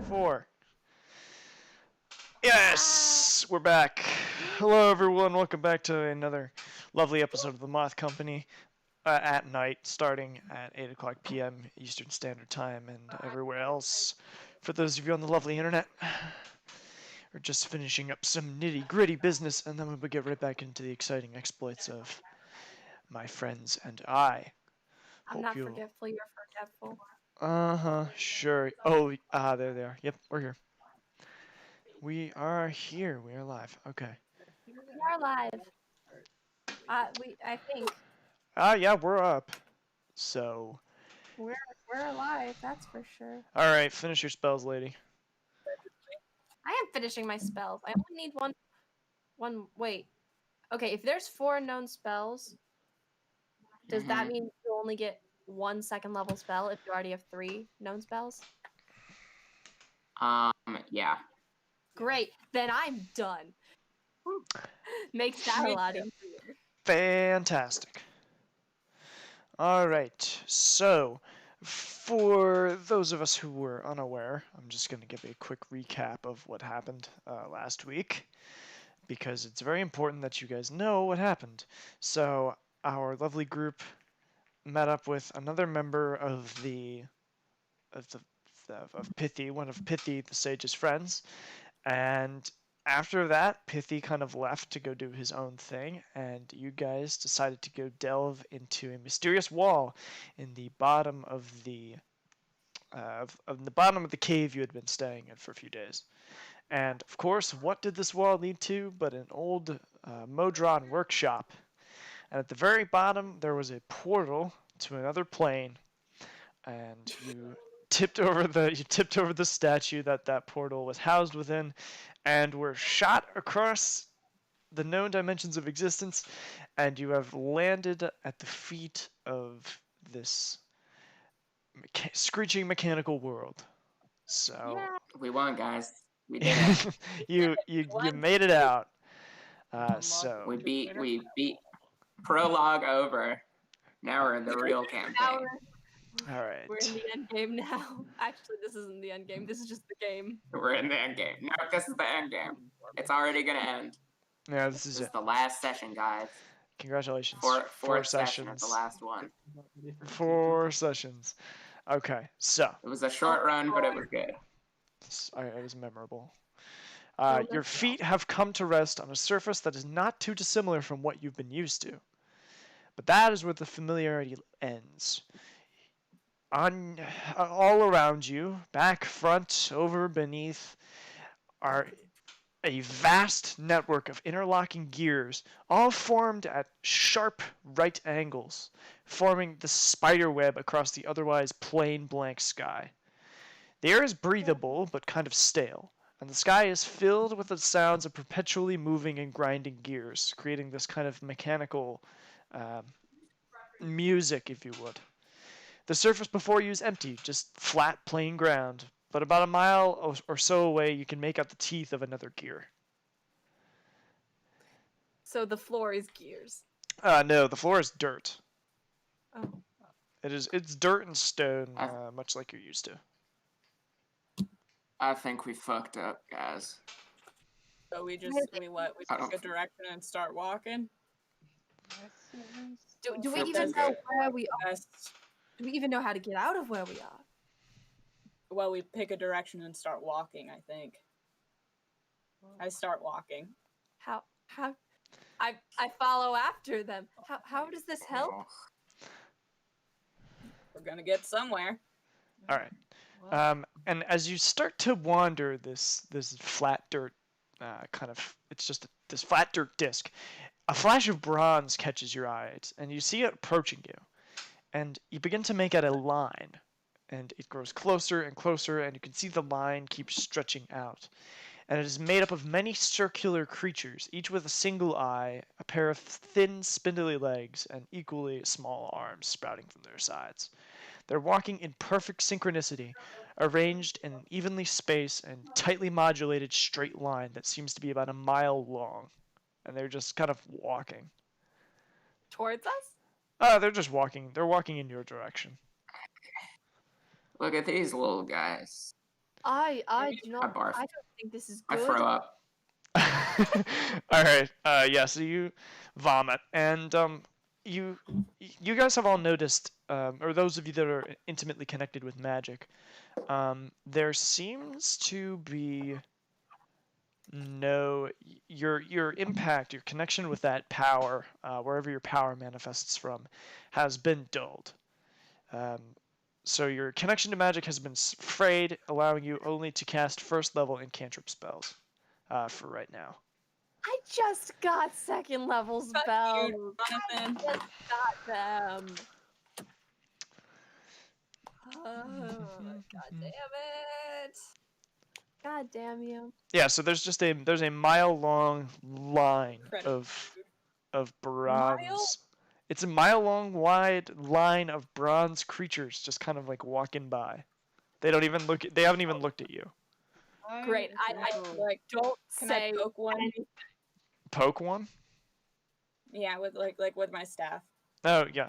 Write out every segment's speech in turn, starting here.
4. Yes! We're back. Hello, everyone. Welcome back to another lovely episode of the Moth Company at night, starting at 8 o'clock p.m. Eastern Standard Time and everywhere else. For those of you on the lovely internet, we're just finishing up some nitty-gritty business, and then we'll get right back into the exciting exploits of my friends and I. I'm not forgetful, you're forgetful. Sure. Oh, there they are. Yep, we're here. We are here. We are live. Okay. We are live. I think Yeah, we're up. So. we're alive. That's for sure. All right, finish your spells, lady. I am finishing my spells. I only need one. Wait. Okay, if there's 4 known spells, does that mean you only get 1 second level spell if you already have 3 known spells? Yeah. Great. Then I'm done. Makes that a lot easier. Fantastic. All right, so for those of us who were unaware, I'm just going to give a quick recap of what happened last week, because it's very important that you guys know what happened. So our lovely group met up with another member of Pithy, one of Pithy the Sage's friends, and after that, Pithy kind of left to go do his own thing, and you guys decided to go delve into a mysterious wall in the bottom of the bottom of the cave you had been staying in for a few days. And of course, what did this wall lead to but an old Modron workshop? And at the very bottom, there was a portal to another plane, and you tipped over the statue that portal was housed within, and were shot across the known dimensions of existence, and you have landed at the feet of this screeching mechanical world. So Yeah. We won, guys. We did it. you made it out. So we beat prologue over. Now we're in the real campaign. All right. We're in the end game now. Actually, this isn't the end game. This is just the game. We're in the end game. No, this is the end game. It's already gonna end. Yeah, this is the last session, guys. Congratulations. Four sessions. The last one. 4 sessions. Okay, so it was a short run, but it was good. It was memorable. Your feet have come to rest on a surface that is not too dissimilar from what you've been used to. But that is where the familiarity ends. All around you, back, front, over, beneath, are a vast network of interlocking gears, all formed at sharp right angles, forming the spider web across the otherwise plain blank sky. The air is breathable, but kind of stale, and the sky is filled with the sounds of perpetually moving and grinding gears, creating this kind of mechanical music, if you would. The surface before you is empty, just flat, plain ground, but about a mile or so away, you can make out the teeth of another gear. So the floor is gears. No, the floor is dirt. Oh. It's dirt and stone, much like you're used to. I think we fucked up, guys. So we pick a direction and start walking? Do we even know where we are? Do we even know how to get out of where we are? Well, we pick a direction and start walking, I think. I start walking. How I follow after them. How does this help? We're gonna get somewhere. All right. And as you start to wander this flat dirt it's just this flat dirt disc, a flash of bronze catches your eyes, and you see it approaching you. And you begin to make out a line, and it grows closer and closer, and you can see the line keeps stretching out. And it is made up of many circular creatures, each with a single eye, a pair of thin, spindly legs, and equally small arms sprouting from their sides. They're walking in perfect synchronicity, arranged in an evenly spaced and tightly modulated straight line that seems to be about a mile long. And they're just kind of walking. Towards us? They're just walking. They're walking in your direction. Look at these little guys. I I do not. barf. I don't think this is I good. throw up. All right. Yeah. So you vomit, and you guys have all noticed, or those of you that are intimately connected with magic, there seems to be no your impact, your connection with that power, wherever your power manifests from, has been dulled. Um, so your connection to magic has been frayed, allowing you only to cast first level and cantrip spells for right now. I just got second level Fuck spells. you, I Jonathan. just got them. God damn it! God damn you! Yeah, so there's a mile long line Credit. of bronze. It's a mile long wide line of bronze creatures just kind of like walking by. They haven't even looked at you. Great. I like. don't Can say I poke one? anything. Poke one? Yeah, with like with my staff. Oh yeah.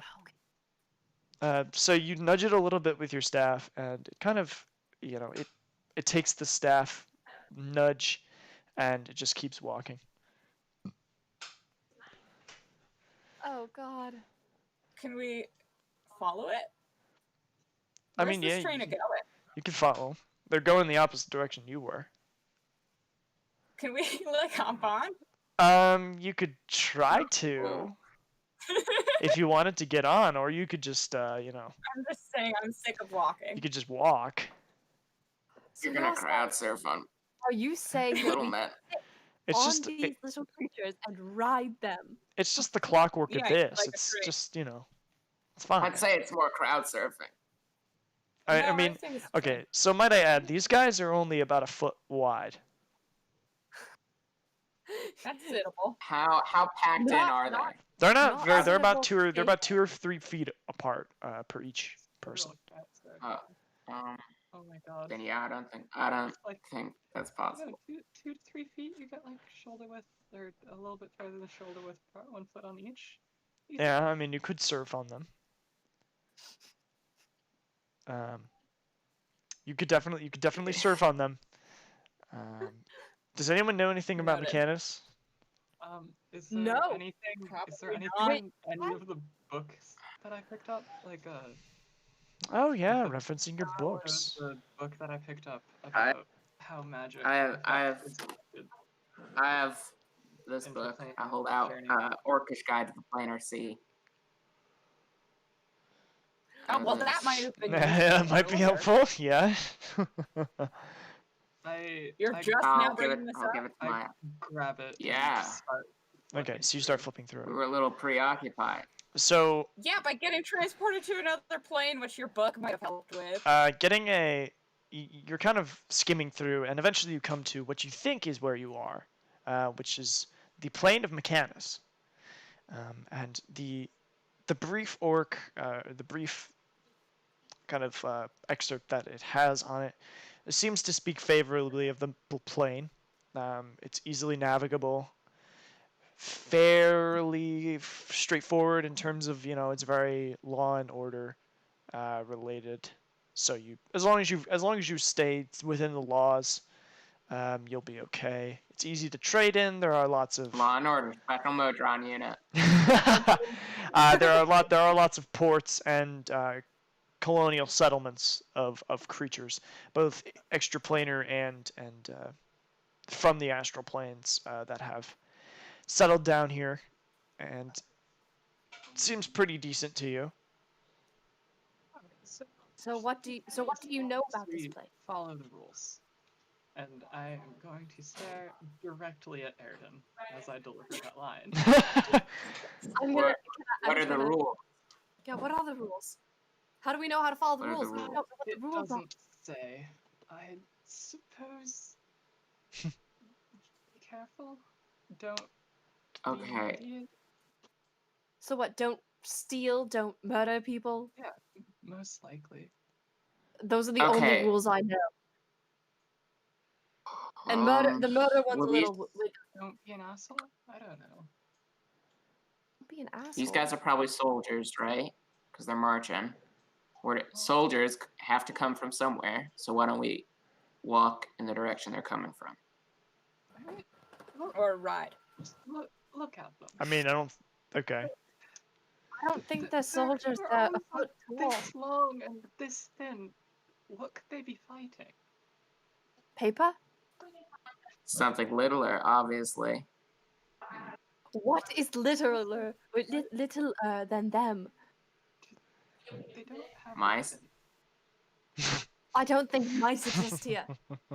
So you nudge it a little bit with your staff, and it kind of, it takes the staff nudge, and it just keeps walking. Oh God. Can we follow it? I Where's mean, this yeah, train going? you can follow. They're going the opposite direction you were. Can we like hop on? You could try to if you wanted to get on, or you could just, I'm just saying, I'm sick of walking. you could just walk. So You're gonna crowd surf on are you saying that little we Matt. It's on just these little creatures and ride them? it's just the clockwork Yeah, of this. like a It's train. just, it's fine. I'd say it's more crowd surfing. I No, mean, think it's a okay, train. so might I add, these guys are only about a foot wide. That's sittable. How packed in are they? They're not Not very. They're suitable about they're about space. 2 or 3 feet apart per each person. Um, Oh my god. then yeah, I don't Like, think that's no, possible. 2 to 3 feet, you get like shoulder width, or a little bit further than shoulder width, 1 foot on each. Easy. Yeah, I mean, you could surf on them. You could definitely surf on them. Does anyone know anything about Noted. Mechanus? Is there No. anything? Is there Probably anything not. in any of the books that I picked up? Like Oh yeah, the- referencing your books. the book that I picked up about how magic. I have is connected. I have this book. I hold out Orcish Guide to the Planar Sea. Oh, well, that might have been. That might be helpful. Yeah. You're I just I'll now give bringing it. this I'll up. give it to I Maya. grab it. and Yeah. start Okay, flipping so you start flipping through We it. were a little preoccupied. So Yeah, by getting transported to another plane, which your book might have helped with. you're kind of skimming through, and eventually you come to what you think is where you are, which is the plane of Mechanus. And the brief the brief kind of excerpt that it has on it seems to speak favorably of the plane. It's easily navigable, fairly straightforward in terms of, it's very law and order related. So as long as you stay within the laws, you'll be okay. It's easy to trade in. There are lots of Law and Order, Special Modron Unit. there are lots of ports and colonial settlements of creatures, both extraplanar and from the astral planes, that have settled down here, and it seems pretty decent to you. So what do you know about this place? Follow the rules. And I am going to stare directly at Airden as I deliver that line. What are the rules? Yeah, what are the rules? How do we know how to follow the What are the rules? We rules? don't know what It the rules are. doesn't say. I suppose. Be careful. Don't. be an Okay. idiot. So what? Don't steal. Don't murder people. Most likely. Those are the only Okay. rules I know. And the murder one's a well, these- little. Like, Don't be an asshole? I don't know. be an asshole. These guys are probably soldiers, right? Because they're marching. Soldiers have to come from somewhere. So why don't we walk in the direction they're coming from. Or ride. Just look at them. I mean, I don't. Okay. I don't think the soldiers They're are all a foot tall. this long and this thin. What could they be fighting? Paper? Something littler, obviously. What is littler than them? They don't have Mice? weapons. I don't think mice exist here.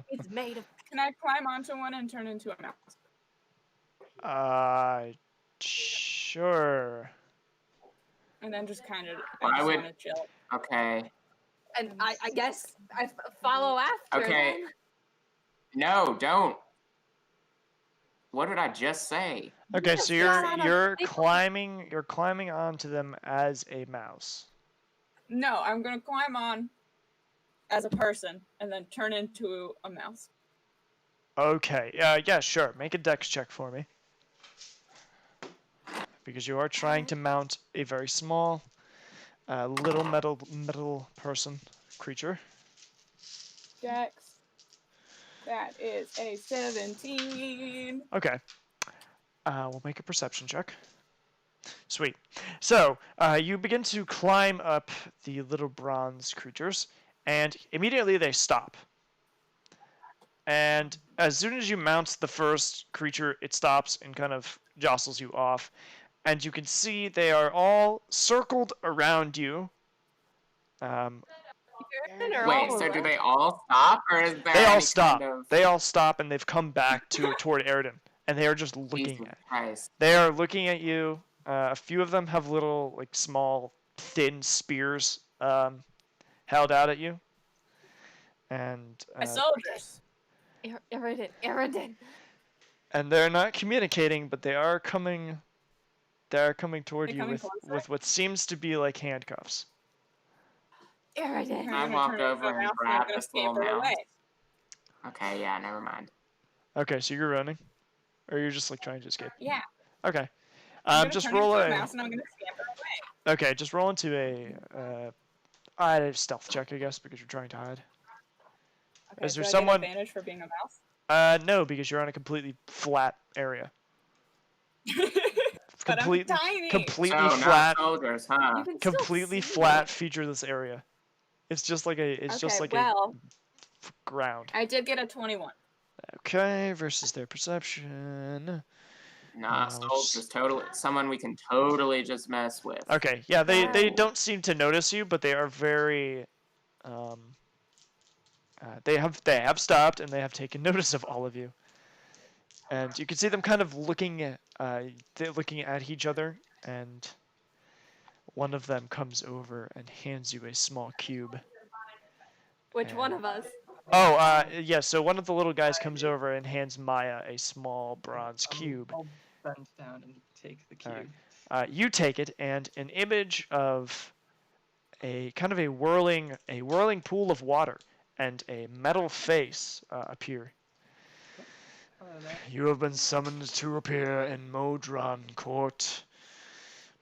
It's made of. Can I climb onto one and turn into a mouse? Sure. And then just kind of I would- want to chill. Okay. And I guess I follow after. Okay. Then. No, don't. What did I just say? Okay, Yes, so Lana, you're they- climbing onto them as a mouse. No, I'm gonna climb on as a person and then turn into a mouse. Okay. Yeah, sure. Make a dex check for me. Because you are trying to mount a very small, little metal person creature. Dex. That is a 17. Okay. We'll make a perception check. Sweet. So, you begin to climb up the little bronze creatures, and immediately they stop. And as soon as you mount the first creature, it stops and kind of jostles you off. And you can see they are all circled around you. Wait, so do they all stop, or is there They all any stop. kind of... They all stop, and they've come back toward Aridin, and they are just looking Jesus at. Christ. They are looking at you. A few of them have little, like, small, thin spears held out at you. And My soldiers. Aridin. and they're not communicating, but they are coming. They are coming toward They're you coming with closer? what seems to be like handcuffs. Aridin. I I'm gonna walk turn into a over and mouse grab I'm gonna this little scamper mouse. away. Okay, yeah, never mind. Okay, so you're running, or you're just like trying to escape. Yeah. Okay. I'm gonna Just turn roll into a. mouse and I'm gonna scamper away. Okay, just roll into a stealth check, I guess, because you're trying to hide. Okay, Is there do I someone- get advantage for being a mouse? No, because you're on a completely flat area. But Complete- I'm tiny. Completely So, flat, not soldiers, huh? You can still completely see flat, it. featureless area. It's just like a. It's Okay, just like well, a ground. I did get a 21. Okay, versus their perception. Nah, let's- soldiers, totally. Someone we can totally just mess with. Okay, yeah, they Wow. don't seem to notice you, but they are very. They have stopped and they have taken notice of all of you. And you can see them kind of looking at each other, and one of them comes over and hands you a small cube. Which one of us? Oh, yeah, so one of the little guys comes over and hands Maya a small bronze cube. I'll bend down and take the cube. Alright. You take it, and an image of a kind of a whirling pool of water and a metal face appear. You have been summoned to appear in Modron Court.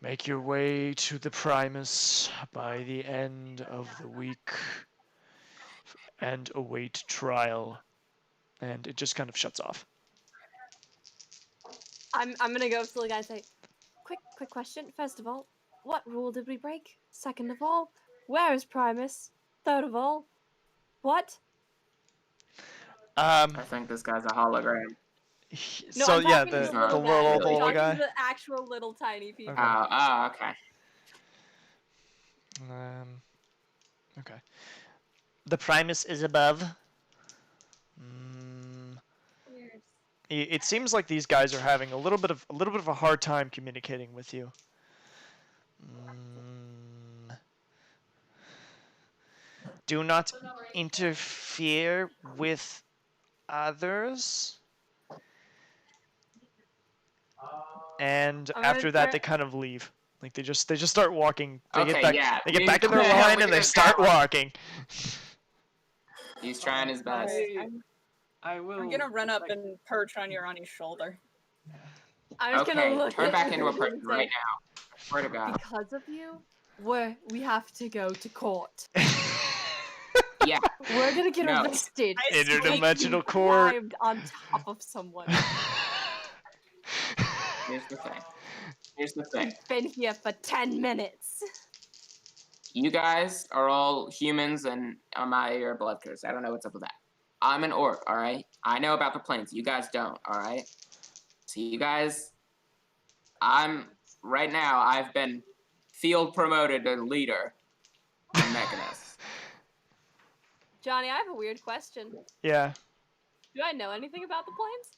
Make your way to the Primus by the end of the week and await trial. And it just kind of shuts off. I'm gonna go up to the guy and say, quick question. First of all, what rule did we break? Second of all, where is Primus? Third of all, what? I think this guy's a hologram. No, So I'm yeah, talking to the the little guy. the little I'm talking guy. to the actual little tiny people. Okay. Okay. Okay. The Primus is above. It seems like these guys are having a little bit of a hard time communicating with you. Do not interfere with others. And I'm gonna after that, turn- they kind of leave. Like they just start walking. They Okay, get back. yeah. They get back in their Yeah, line look and at they this start guy. walking. He's trying his best. I will. I'm gonna run up and perch on your shoulder. I'm just Okay, gonna look turn at back you into a and person say, right now. I swear to God. Because of you, we have to go to court. Yeah. We're gonna get No. arrested. I swear Interdimensional You court. climbed on top of someone. Here's the thing. Here's the thing. We've been here for 10 minutes. You guys are all humans, and you're bloodthirst. I don't know what's up with that. I'm an orc, all right? I know about the planes. You guys don't, all right? So you guys, right now, I've been field promoted to leader on Mechanus. Johnny, I have a weird question. Yeah. Do I know anything about the planes?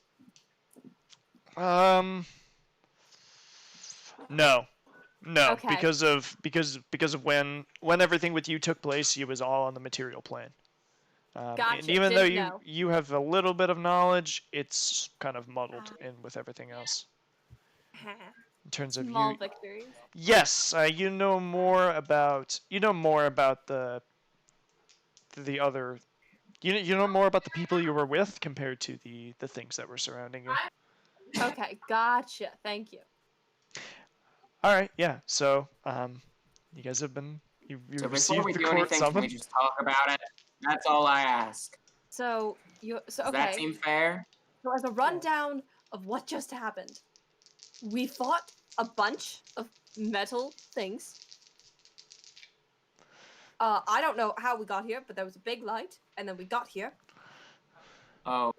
No. No, Okay. because of when everything with you took place, you was all on the material plane. And Gotcha, even though didn't know. you have a little bit of knowledge, it's kind of muddled in with everything else. In terms of Small you, victories. yes, you know more about the other. You know more about the people you were with compared to the things that were surrounding you. Okay, gotcha. Thank you. All right, yeah. So, you guys have been you So before received we the do court anything, can we summon. just talk about it? That's all I ask. So Does that seem fair? So as a rundown of what just happened, we fought a bunch of metal things. I don't know how we got here, but there was a big light, and then we got here. Oh,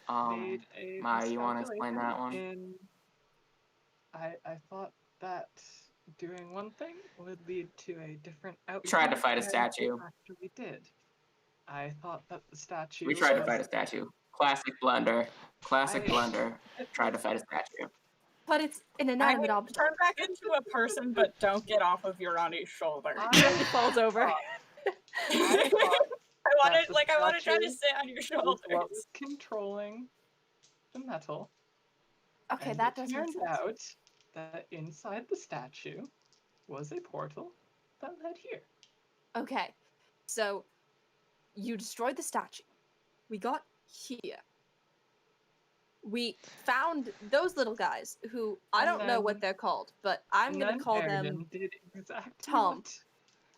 Made a Maya, you want to explain that one? miscalculation I thought that doing one thing would lead to a different outcome. Tried to fight a than statue. it actually did. I thought that the statue. We tried to was- fight a statue. Classic blunder. Classic I- blunder. Tried to fight a statue. But it's an inanimate object. Turn back into a person, but don't get off of Urani's shoulder. It falls over. I thought I the want to try to statue sit on your was shoulders. what was controlling the metal. Okay, And that it does make turned sense. out that inside the statue was a portal that led here. Okay, so you destroyed the statue. We got here. We found those little guys who I And don't know what then- they're called, but I'm And gonna then call Airden them did exactly Tom. what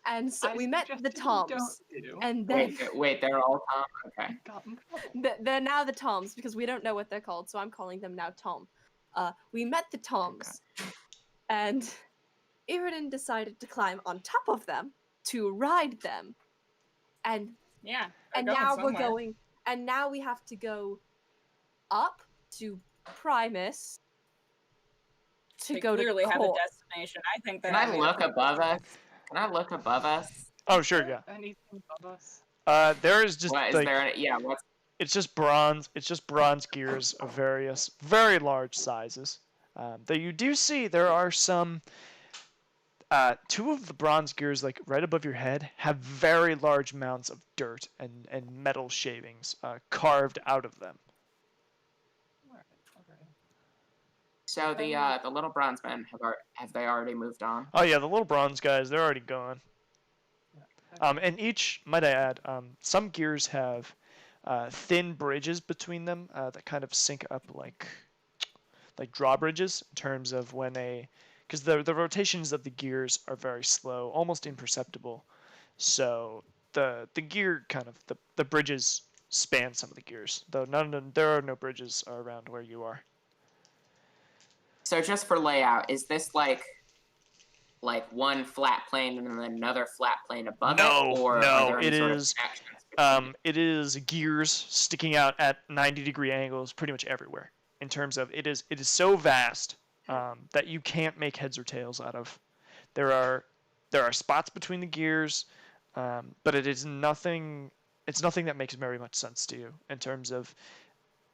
And so I we met the suggested you Toms, don't do. and then Wait, they're all Tom? Okay. Got in trouble. they're now the Toms because we don't know what they're called, so I'm calling them now Tom. We met the Toms, and Iridan decided to climb on top of them to ride them, and Yeah. now we're going, and now we have to go up to Primus to They go clearly to have a court. destination. I think that. Can I look above us? Can I look above us? Oh, sure, yeah. Anything above us? There is just What is like there? Yeah. What's it's just bronze gears of various very large sizes. Though you do see there are some. Two of the bronze gears, like right above your head, have very large amounts of dirt and metal shavings carved out of them. Alright, okay. so the little bronze men have they already moved on? Oh yeah, the little bronze guys, they're already gone. Okay. And each, might I add, some gears have thin bridges between them that kind of sync up like drawbridges in terms of because the rotations of the gears are very slow, almost imperceptible. So the gear kind of the bridges span some of the gears, though there are no bridges around where you are. So just for layout, is this like one flat plane and then another flat plane above No, it, or no, are there any it sort is, of connections between It is gears sticking out at 90-degree angles pretty much everywhere. In terms of it is so vast that you can't make heads or tails out of. There are spots between the gears, but it is nothing. It's nothing that makes very much sense to you in terms of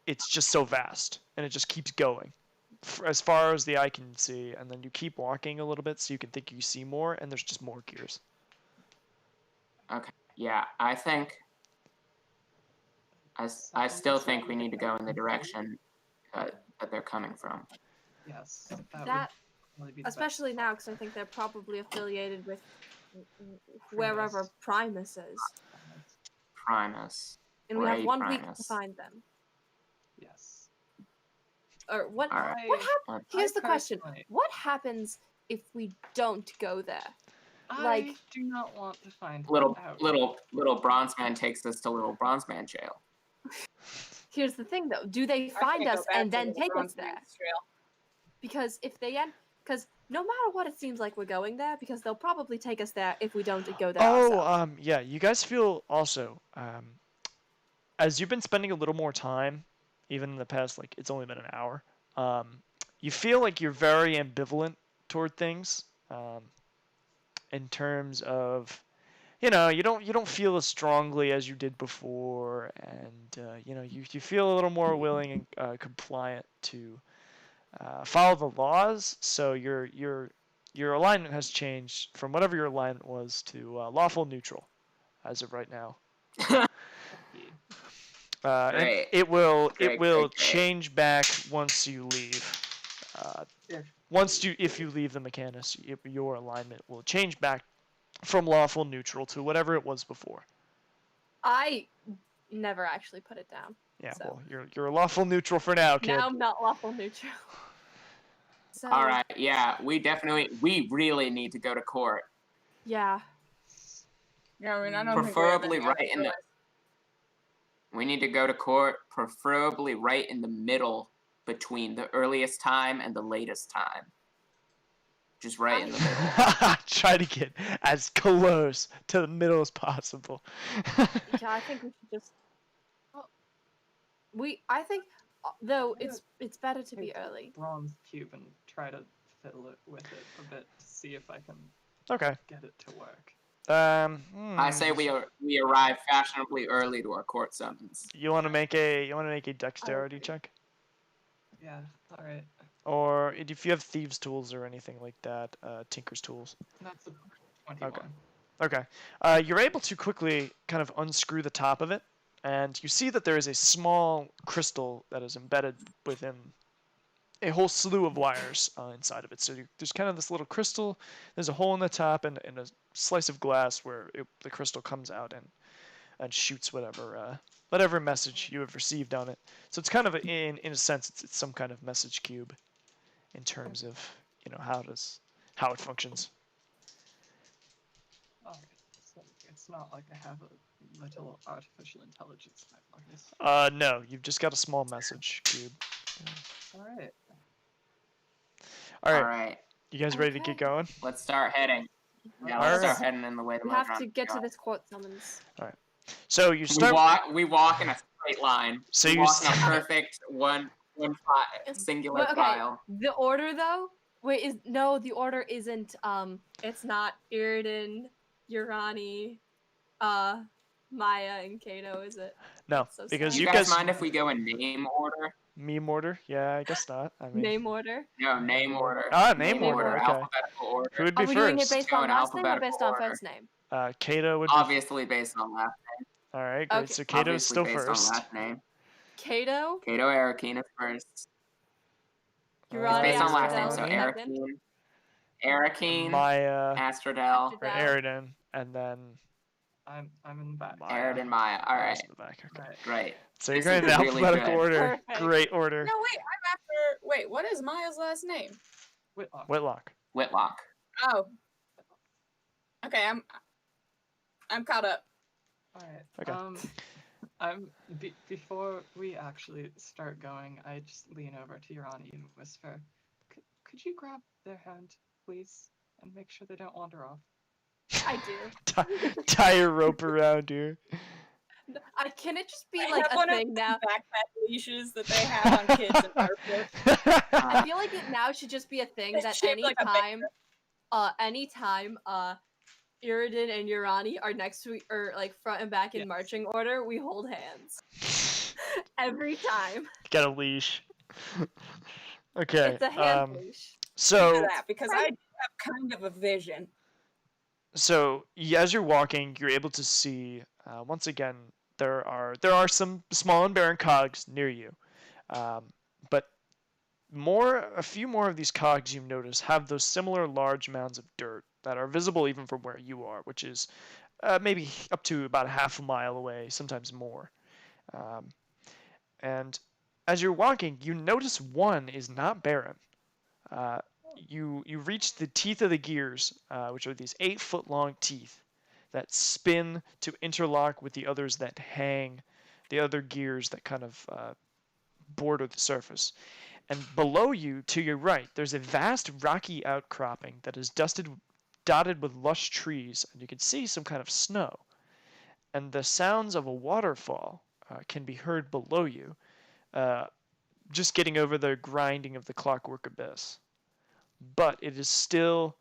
it's just so vast and it just keeps going as far as the eye can see, and then you keep walking a little bit so you can think you see more, and there's just more gears. Okay. Yeah, I think. I still think we need to go in the direction that they're coming from. Yes. That- would probably be the best. Especially now, because I think they're probably affiliated with wherever Primus is. Primus. And we have Great 1 week to Primus. find them. Yes. Or what? All right. What happens? Here's the question: personally- what happens if we don't go there? Like- I do not want to find Little out. bronze man takes us to little bronze man jail. Here's the thing, though: do they I find can't go us back and to then the take us Bronze there? Man's Trail. Because if they because no matter what, it seems like we're going there because they'll probably take us there if we don't go there ourselves. Yeah, you guys feel also, as you've been spending a little more time, even in the past, like, it's only been an hour, you feel like you're very ambivalent toward things, in terms of, you don't feel as strongly as you did before, and, you feel a little more willing and compliant to follow the laws, so your alignment has changed from whatever your alignment was to lawful neutral as of right now. And Great. it will Great. change back once you leave. If you leave the Mechanus, your alignment will change back from lawful neutral to whatever it was before. I never actually put it down. Yeah, So. well, you're lawful neutral for now, kid. Now I'm not lawful neutral. So, All right, yeah, we really need to go to court. Yeah. Yeah, I mean, I don't Preferably think we have right any in the. choice. We need to go to court, preferably right in the middle between the earliest time and the latest time. Just right in the middle. Try to get as close to the middle as possible. Yeah, I think we should just. I think, though, it's better to be early. Bronze cube and try to fiddle it with it a bit to see if I can Okay. get it to work. I say we arrive fashionably early to our court summons. You want to make a dexterity check? Yeah, all right. Or if you have thieves' tools or anything like that, tinker's tools. That's a 21. Okay. You're able to quickly kind of unscrew the top of it, and you see that there is a small crystal that is embedded within a whole slew of wires inside of it. So there's kind of this little crystal. There's a hole in the top and a slice of glass where the crystal comes out and shoots whatever message you have received on it. So it's kind of in a sense it's some kind of message cube in terms of how it functions. Alright, so it's not like I have a little artificial intelligence type like this. No, you've just got a small message cube. Alright. All All right. right, You guys ready to get going? let's start heading. Yeah, All let's right. start heading in the way to We my have to get to this court summons. So you start. We walk in a straight line. So we you walk in a s- perfect one singular Wait, okay. file. The order, though. Wait, the order isn't. It's not Iridan, Urani, Maya, and Kato, is it? No, So because Do sad. you guys mind if we go in name order? Meme order? Yeah, I guess not. I mean, Name order. No, name order. name Name order. order. Okay. Alphabetical order. Who would Are be we doing it first? based Go on in last name or alphabetical based on order. first name? Kato would be. Obviously based on last name. All right, great. Okay. So Kato's Obviously still based first. on last name. Kato. Kato Arakeen is first. Urani, It's based on last Astrodel, name, so second. Arakeen, Maya, Astrodel, or Astrodel. Eridan, and then I'm in the back. Maya. Arid, and Maya. All Maya's right, in the back. Okay. Right. great. So you're This going in is really alphabetical good. order. Perfect. Great order. No, wait, I'm after. Wait, what is Maya's last name? Whitlock. Whitlock. Whitlock. Oh. Okay, I'm caught up. Alright. Okay. Before we actually start going, I just lean over to Urani and whisper, could you grab their hand, please, and make sure they don't wander off? I do. Tie a rope around you. Can it just be I like have a one of thing the now? backpack leashes that they have on kids in airports. I feel like it now should just be a thing It's that shaped like a anytime Iridan and Urani are next to or like front and back in Yes. marching order, we hold hands. Every time. Get a leash. Okay. It's a hand leash. So that because I do have kind of a vision. So as you're walking, you're able to see once again there are some small and barren cogs near you, but a few more of these cogs you notice have those similar large mounds of dirt that are visible even from where you are, which is maybe up to about half a mile away, sometimes more. And as you're walking, you notice one is not barren. you reach the teeth of the gears, which are these 8-foot-long teeth that spin to interlock with the others that hang, the other gears that kind of border the surface. And below you, to your right, there's a vast rocky outcropping that is dotted with lush trees, and you can see some kind of snow. And the sounds of a waterfall can be heard below you, just getting over the grinding of the clockwork abyss. But it is still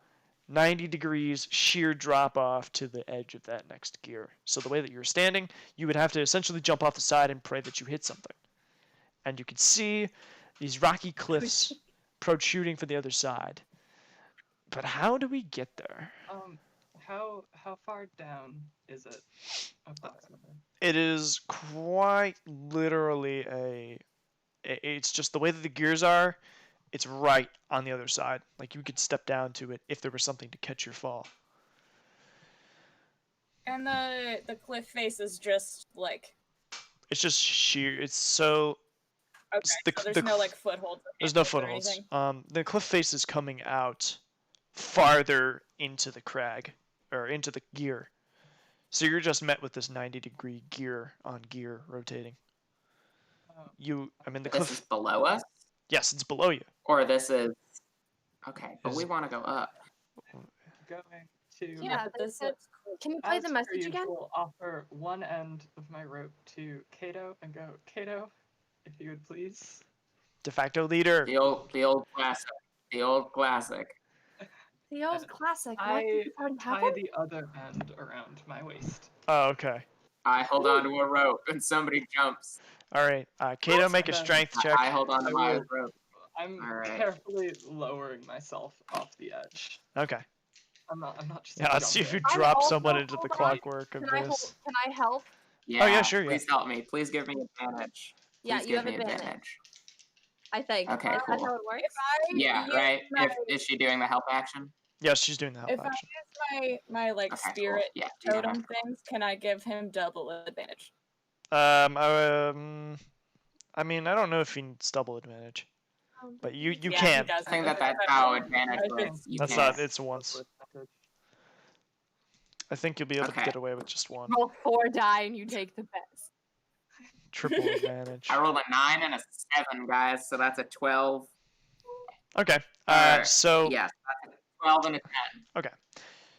90 degrees sheer drop off to the edge of that next gear. So the way that you're standing, you would have to essentially jump off the side and pray that you hit something. And you can see these rocky cliffs protruding from the other side. But how do we get there? How far down is it approximately? It is quite literally it's just the way that the gears are, it's right on the other side. Like you could step down to it if there was something to catch your fall. And the cliff face is just like. It's just sheer. It's so. Okay, so there's no like footholds. There's no footholds. The cliff face is coming out farther into the crag or into the gear. So you're just met with this 90-degree gear on gear rotating. The cliff This is below us? Yes, it's below you. Or this is... Okay, but we want to go up. Going to... Yeah, this looks cool. Can you play As the per message again? usual, offer one end of my rope to Kato and go, Kato, if you would please. De facto leader. The old classic. The old classic. The old classic. What I did this already tie happen? the other end around my waist. Oh, okay. I hold on to a rope and somebody jumps. All right. Kato, make a Then strength check. I hold on to my rope. I'm Alright. carefully lowering myself off the edge. Okay. I'm not just. Yeah, let's see if you I'm drop also- someone into the hold on. clockwork Can I, abyss. can I help? Yeah, yeah, sure, yeah. Please help me. Please give me advantage. Yeah, Please you give have me advantage. I think. Okay, Is that cool. how it works? Yeah, right? Is she doing the help action? Yes, she's doing the help If I action. use my like Okay, spirit cool. Yeah, totem things, can I give him double advantage? I don't know if he needs double advantage, but you Yeah, can. he does. I think that's how advantage works. You That's can. not. It's once. I think you'll be able to Okay. get away with just one. Roll 4 die and you take the best. Triple advantage. I rolled a 9 and a 7, guys, so that's a 12. Okay. So Yes, that's a 12 and a 10.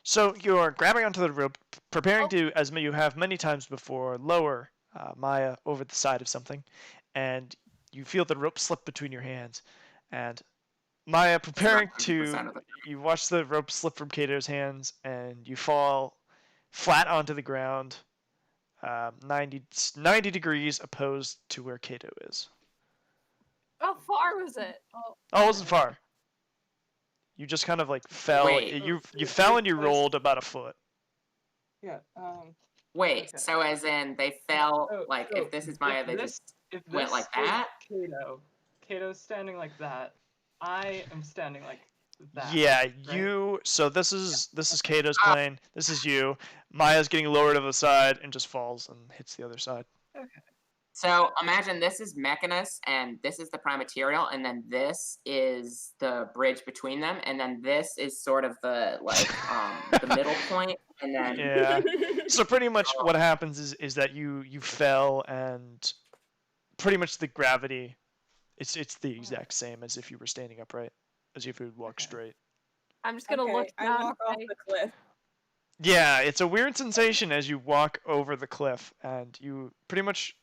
So you're grabbing onto the rope, preparing to, as you have many times before, lower Maya over the side of something, and you feel the rope slip between your hands. And Maya, preparing to, 100% of it. you watch the rope slip from Kato's hands, and you fall flat onto the ground, 90 degrees opposed to where Kato is. How far was it? Oh, it wasn't far. You just kind of like fell. Wait. You fell and you rolled about a foot. Yeah. Wait, Okay. so as in they fell, So- like, so if this is Maya, they if just if went this like is that? Kato's standing like that. I am standing like that. Yeah, right? you. So this is Kato's plane. This is you. Maya's getting lowered to the side and just falls and hits the other side. So imagine this is Mechanus, and this is the prime material, and then this is the bridge between them, and then this is sort of the the middle point, and then Yeah. So pretty much what happens is that you fell and pretty much the gravity, it's the exact same as if you were standing upright, as if you would walk straight. I'm just gonna look I down. walk off the cliff. Yeah, it's a weird sensation as you walk over the cliff, and you pretty much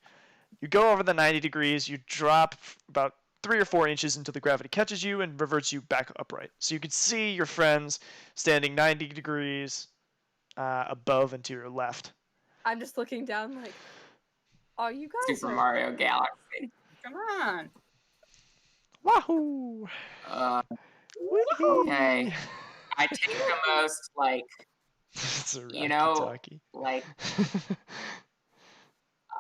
you go over the 90 degrees, you drop about 3 or 4 inches until the gravity catches you and reverts you back upright. So you can see your friends standing 90 degrees above and to your left. I'm just looking down like, are you guys? Super Mario Galaxy. Come on. Wahoo! Okay. I take the most, It's a you know, talkie.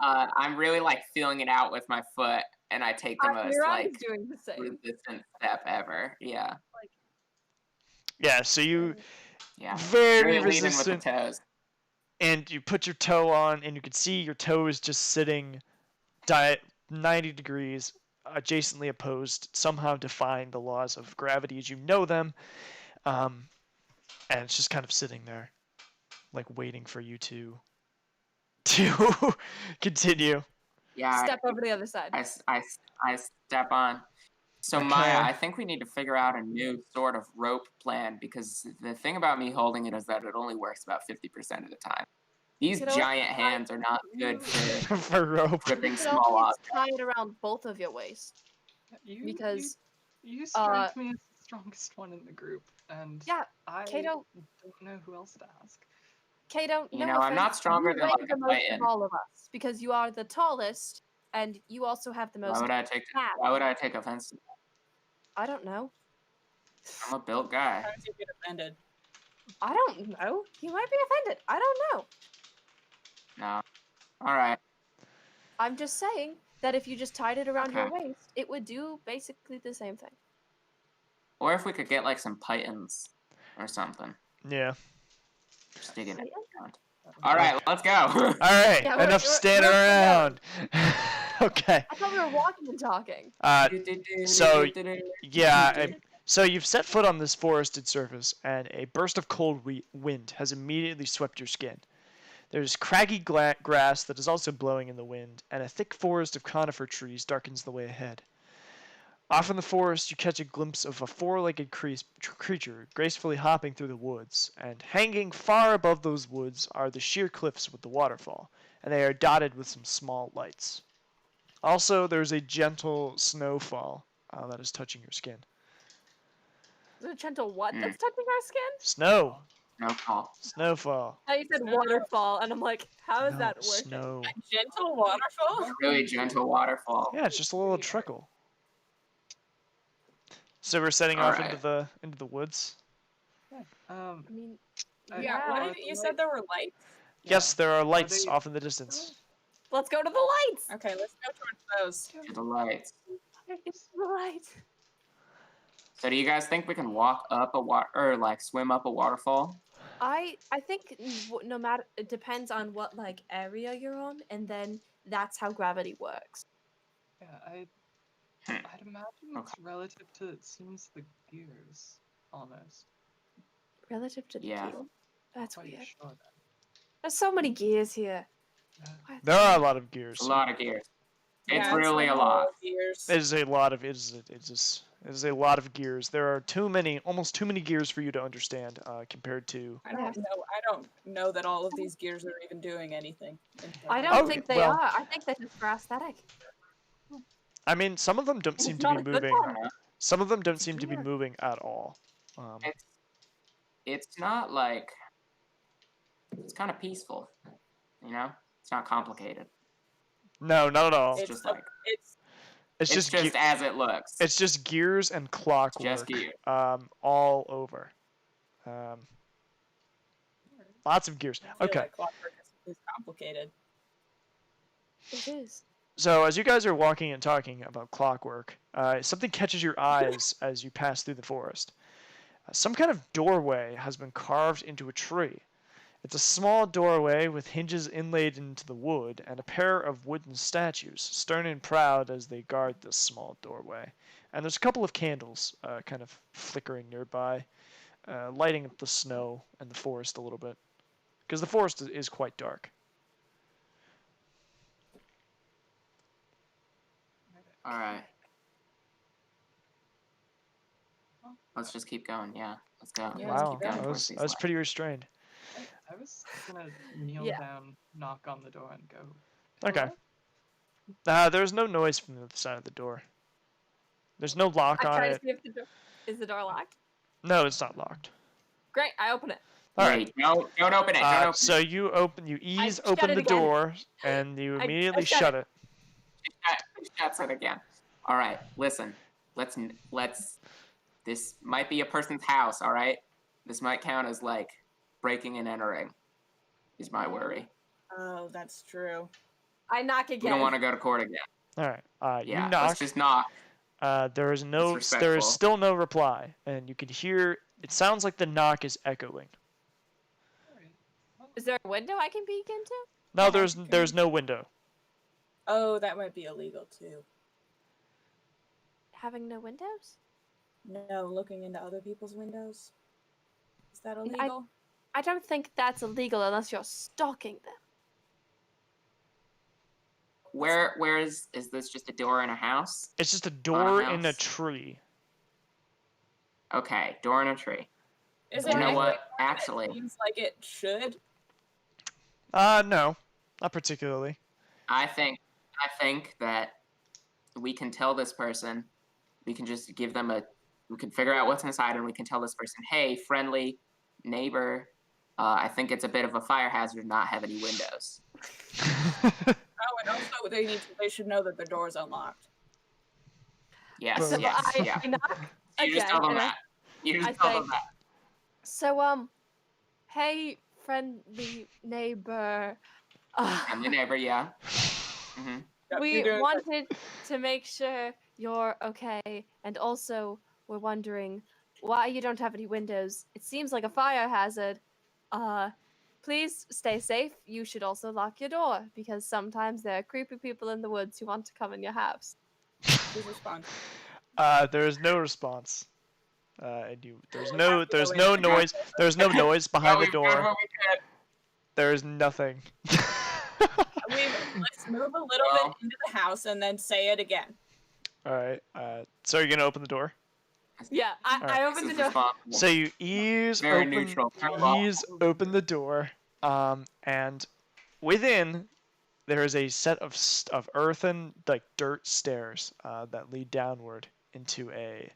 I'm really, feeling it out with my foot, and I take the most, You're doing the same. resistant step ever. Yeah. Yeah, so you Yeah. very Really leading with resistant, the toes. and you put your toe on, and you can see your toe is just sitting 90 degrees adjacently opposed somehow defying the laws of gravity as you know them, and it's just kind of sitting there, like waiting for you to continue. Yeah, Step over to the other side. I step on. So Okay. Maya, I think we need to figure out a new sort of rope plan because the thing about me holding it is that it only works about 50% of the time. These You know what? giant hands are not good for For rope. gripping You can small always objects. tie it around both of your waists. You, Because, you strike me as the strongest one in the group, and yeah, I Kato, don't know who else to ask. Kato, You no know, I'm offense, not stronger you than weigh like the a most titan. of all of us because you are the tallest, and you also have the most. Why would I take offense to that? I don't know. I'm a built guy. Sometimes you get offended. I don't know. You might be offended. I don't know. No. Alright. I'm just saying that if you just tied it around your Okay. waist, it would do basically the same thing. Or if we could get like some pythons or something. Yeah. Just digging it around. That'll Alright, work. let's go. All right. Yeah, Enough we're standing around. Okay. I thought we were walking and talking. So yeah. So you've set foot on this forested surface, and a burst of cold wind has immediately swept your skin. There's craggy grass that is also blowing in the wind, and a thick forest of conifer trees darkens the way ahead. Off in the forest, you catch a glimpse of a four-legged creature gracefully hopping through the woods, and hanging far above those woods are the sheer cliffs with the waterfall, and they are dotted with some small lights. Also, there's a gentle snowfall that is touching your skin. Is it a gentle what Hmm. that's touching our skin? Snow. No call. Snowfall. Oh, you said waterfall, and I'm like, how is No, that working? snow. A gentle waterfall? Really gentle waterfall. Yeah, it's just a little trickle. So we're setting off into the woods. Yeah. I mean, Yeah, what did you said there were lights? Yes, there are lights they- off in the distance. let's go to the lights. Okay, let's go towards those. To the lights. The lights. So do you guys think we can walk up or like swim up a waterfall? I think no matter it depends on what like area you're on, and then that's how gravity works. Yeah, I'd imagine it's Okay. relative to, it seems, the gears, almost. Relative to the Yeah. gear. That's Quite weird. sure that. There's so many gears here. Yeah. Why There are a lot of gears. It's a lot of gears. It's Yeah, really like a lot. all gears. It is a lot of it is a lot of gears. There are almost too many gears for you to understand compared to. I don't know that all of these gears are even doing anything. I don't Oh, think they well. are. I think they're just for aesthetic. I mean, some of them don't seem to not be a good moving. one. Some of them don't seem to be moving at all. It's not like it's kind of peaceful, you know. It's not complicated. No, not at all. It's just like It's it's just as it looks. It's just gears and clockwork. just gears. All over. Lots of gears. I feel Okay. like clockwork is complicated. It is. So as you guys are walking and talking about clockwork, something catches your eyes as you pass through the forest. Some kind of doorway has been carved into a tree. It's a small doorway with hinges inlaid into the wood and a pair of wooden statues, stern and proud as they guard this small doorway. And there's a couple of candles kind of flickering nearby, lighting up the snow and the forest a little bit. Because the forest is quite dark. All right. Let's just keep going. Yeah, let's go. Yeah, Let's Wow, keep going I towards was, these I was lights. pretty restrained. I was gonna kneel Yeah. down, knock on the door, and go. Okay. "Hello?" There's no noise from the other side of the door. There's no lock I on try to it. see if the door is the door locked. No, it's not locked. Great, I open it. All right. Wait, don't open it. Don't open So it. you ease shut open it the again. door, and you I immediately shut shut it. She shuts it again. All right, listen. Let's. This might be a person's house. All right. This might count as like breaking and entering. Is my worry. Oh, that's true. I knock We again. don't want to go to court again. All right. Yeah, You knock. let's just knock. There is respectful. still no reply, and you can hear. It sounds like the knock is echoing. Alright. Well, Is there a window I can peek into? No, Yeah, there's no window. Oh, that might be illegal too. having no windows? No, looking into other people's windows. Is that And illegal? I don't think that's illegal unless you're stalking them. Where is this just a door in a house? It's just a On a door in a house? tree. Okay, door in a tree. Is You it know actually what? more than Actually, it seems like it should? No, not particularly. I think that we can tell this person, we can just give them we can figure out what's inside, and we can tell this person, hey, friendly neighbor, I think it's a bit of a fire hazard not have any windows. Oh, and also they should know that the door's unlocked. Yes, So yes, I yeah. knock. You just tell them and that. You I just tell say- them that. So hey, friendly neighbor. Friendly neighbor, yeah. Mm-hmm. Yep, We you're doing wanted to make sure you're okay, and also we're wondering why you don't have any windows. It seems like a fire hazard. Please stay safe. You should also lock your door because sometimes there are creepy people in the woods who want to come in your house. Please respond. There is no response. And there's We no have to go in and noise. There's no noise behind the We've done door. what we could. There is nothing. Let's move a little bit into the house and then say it again. All right. So you're gonna open the door. Yeah, I opened the This is door. responsible. So you ease Very open neutral. open the door, and within there is a set of earthen dirt stairs that lead downward into a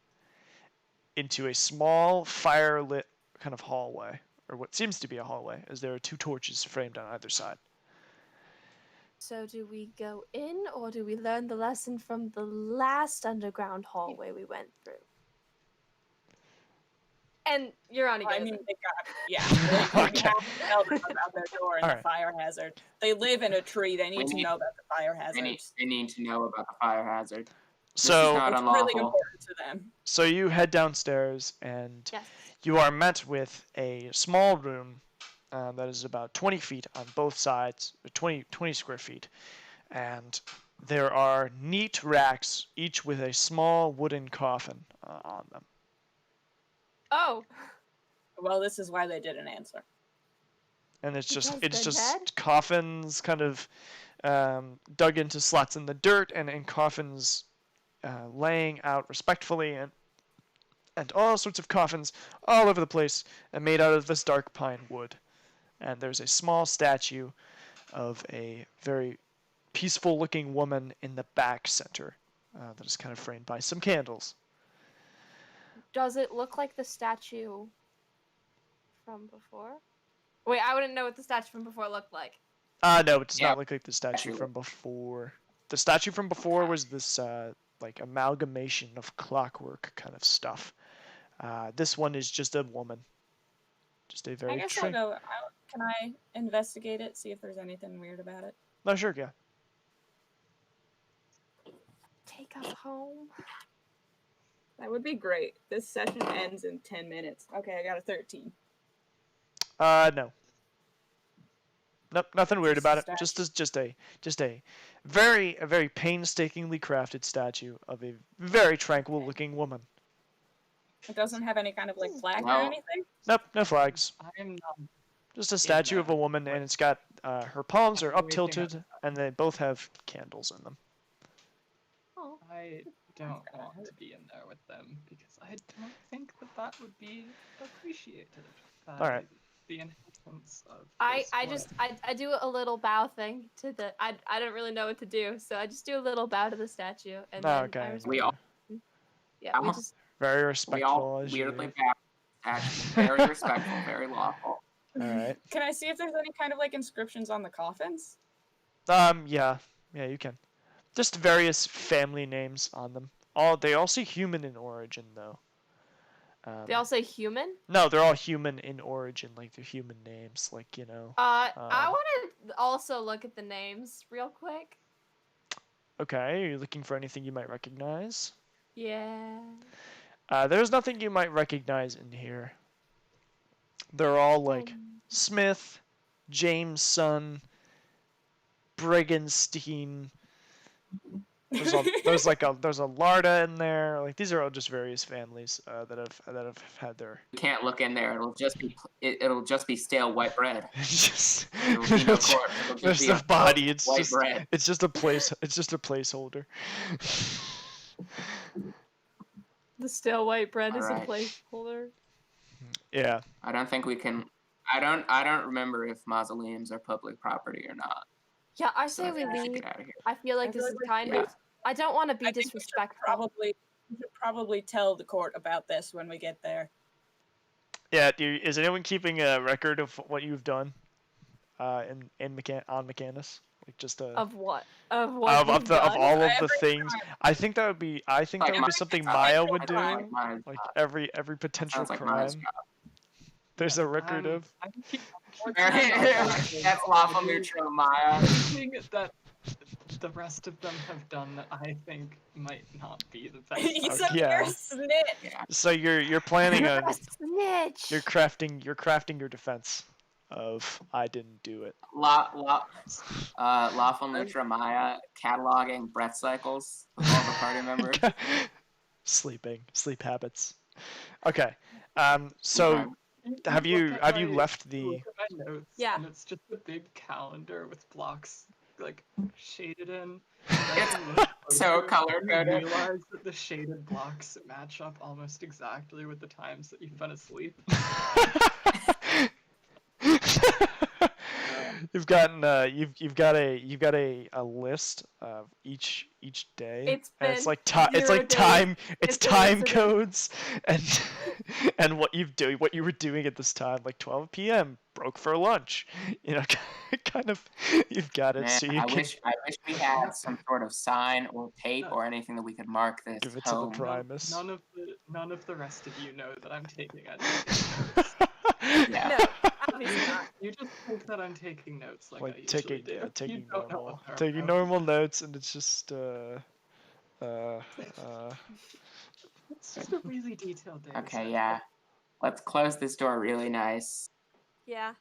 small fire-lit kind of hallway, or what seems to be a hallway, as there are 2 torches framed on either side. So do we go in or do we learn the lesson from the last underground hallway we went through? And Urani goes I mean, in. they got, Okay. we have to tell them about their door and All the right. fire hazard. They live in a tree. They need to know about the fire hazard. They need to know about the fire hazard. This is So not It's unlawful. really important to them. so you head downstairs, and Yes. you are met with a small room that is about 20 feet on both sides, 20 square feet, and there are neat racks, each with a small wooden coffin on them. Oh, Well, this is why they didn't answer. And it's Because just they're dead? coffins kind of dug into slots in the dirt, and coffins laying out respectfully, and all sorts of coffins all over the place, and made out of this dark pine wood. And there's a small statue of a very peaceful-looking woman in the back center that is kind of framed by some candles. does it look like the statue from before? Wait, I wouldn't know what the statue from before looked like. No, it does Yeah. not look like the statue from before. The statue from before was this like amalgamation of clockwork kind of stuff. This one is just a woman. Just a I very guess I'll go. Can I investigate it? See if there's anything weird about it. No, sure, yeah. Take us home. That would be great. This session ends in 10 minutes. Okay, I got a 13. No. Nope, nothing weird about it. Statue. Just a very painstakingly crafted statue of a very tranquil looking woman. It doesn't have any kind of like flag No. or anything. Nope, no flags. I'm not. Just a statue of a woman, and it's got her palms are up Waiting on tilted, and they both have candles in them. Oh. I don't want to be in there with them because I don't think that would be appreciated by Alright. the inhabitants of I this I do a little bow thing to the. I don't really know what to do, so I just do a little bow to the statue, and Oh, then okay. I respect. We all Yeah, we Oh. just. Very we respectful all as weirdly you. bow. Very respectful, very lawful. Alright. Can I see if there's any kind of like inscriptions on the coffins? Yeah, you can. Just various family names on them. They all say human in origin, though. They all say human. No, they're all human in origin, like they're human names, like, you know. I want to also look at the names real quick. Okay, are you looking for anything you might recognize? Yeah. There's nothing you might recognize in here. They're all like Smith, Jameson, Briggenstein, There's a Larda in there. Like these are all just various families that have had their. You can't look in there. It'll just be stale white bread. Just, There will be no corpse. It'll there's just be the a body. It's white just bread. it's just a placeholder. The stale white bread is a Alright. placeholder. Yeah. I don't think we can. I don't remember if mausoleums are public property or not. Yeah, I So say I we think we should leave. get out of here. I feel like this is kind of. I don't want to be I think we should disrespectful. we should probably tell the court about this when we get there. Yeah. Is anyone keeping a record of what you've done? On Mechanus, like just a. Of what? Of what? Of all of the Every things. I think that would be something Maya would do. Like Like every potential sounds like crime. Maya's job. There's a record of. I'm keeping That's lawful neutral, Maya. thing that the rest of them have done that I think might not be the best. He's Okay. a Yeah. pure snitch. Yeah. So you're planning on Snitch. you're crafting your defense of I didn't do it. Lawful neutral Maya cataloging breath cycles of all the party members. Sleep habits. Okay. So have you left the? Look at my notes, Yeah. and it's just a big calendar with blocks like shaded in. It's And then so you color-coded. realize that the shaded blocks match up almost exactly with the times that you've been asleep. You've got a list of each day. It's and it's been like zero days. time It's been time incident. codes and what you were doing at this time, like 12 p.m. broke for lunch. Kind of you've got it. Man, So you I can wish we had some sort of sign or tape or anything that we could mark this give it to the home. Primus. None of the rest of you know that I'm taking it. Yeah. No, obviously not. You just think that I'm taking notes like I like usually taking do. You taking don't know normal what they're taking about. normal notes, and it's just It's just a really detailed data Okay, set. yeah. Let's close this door really nice. Yeah.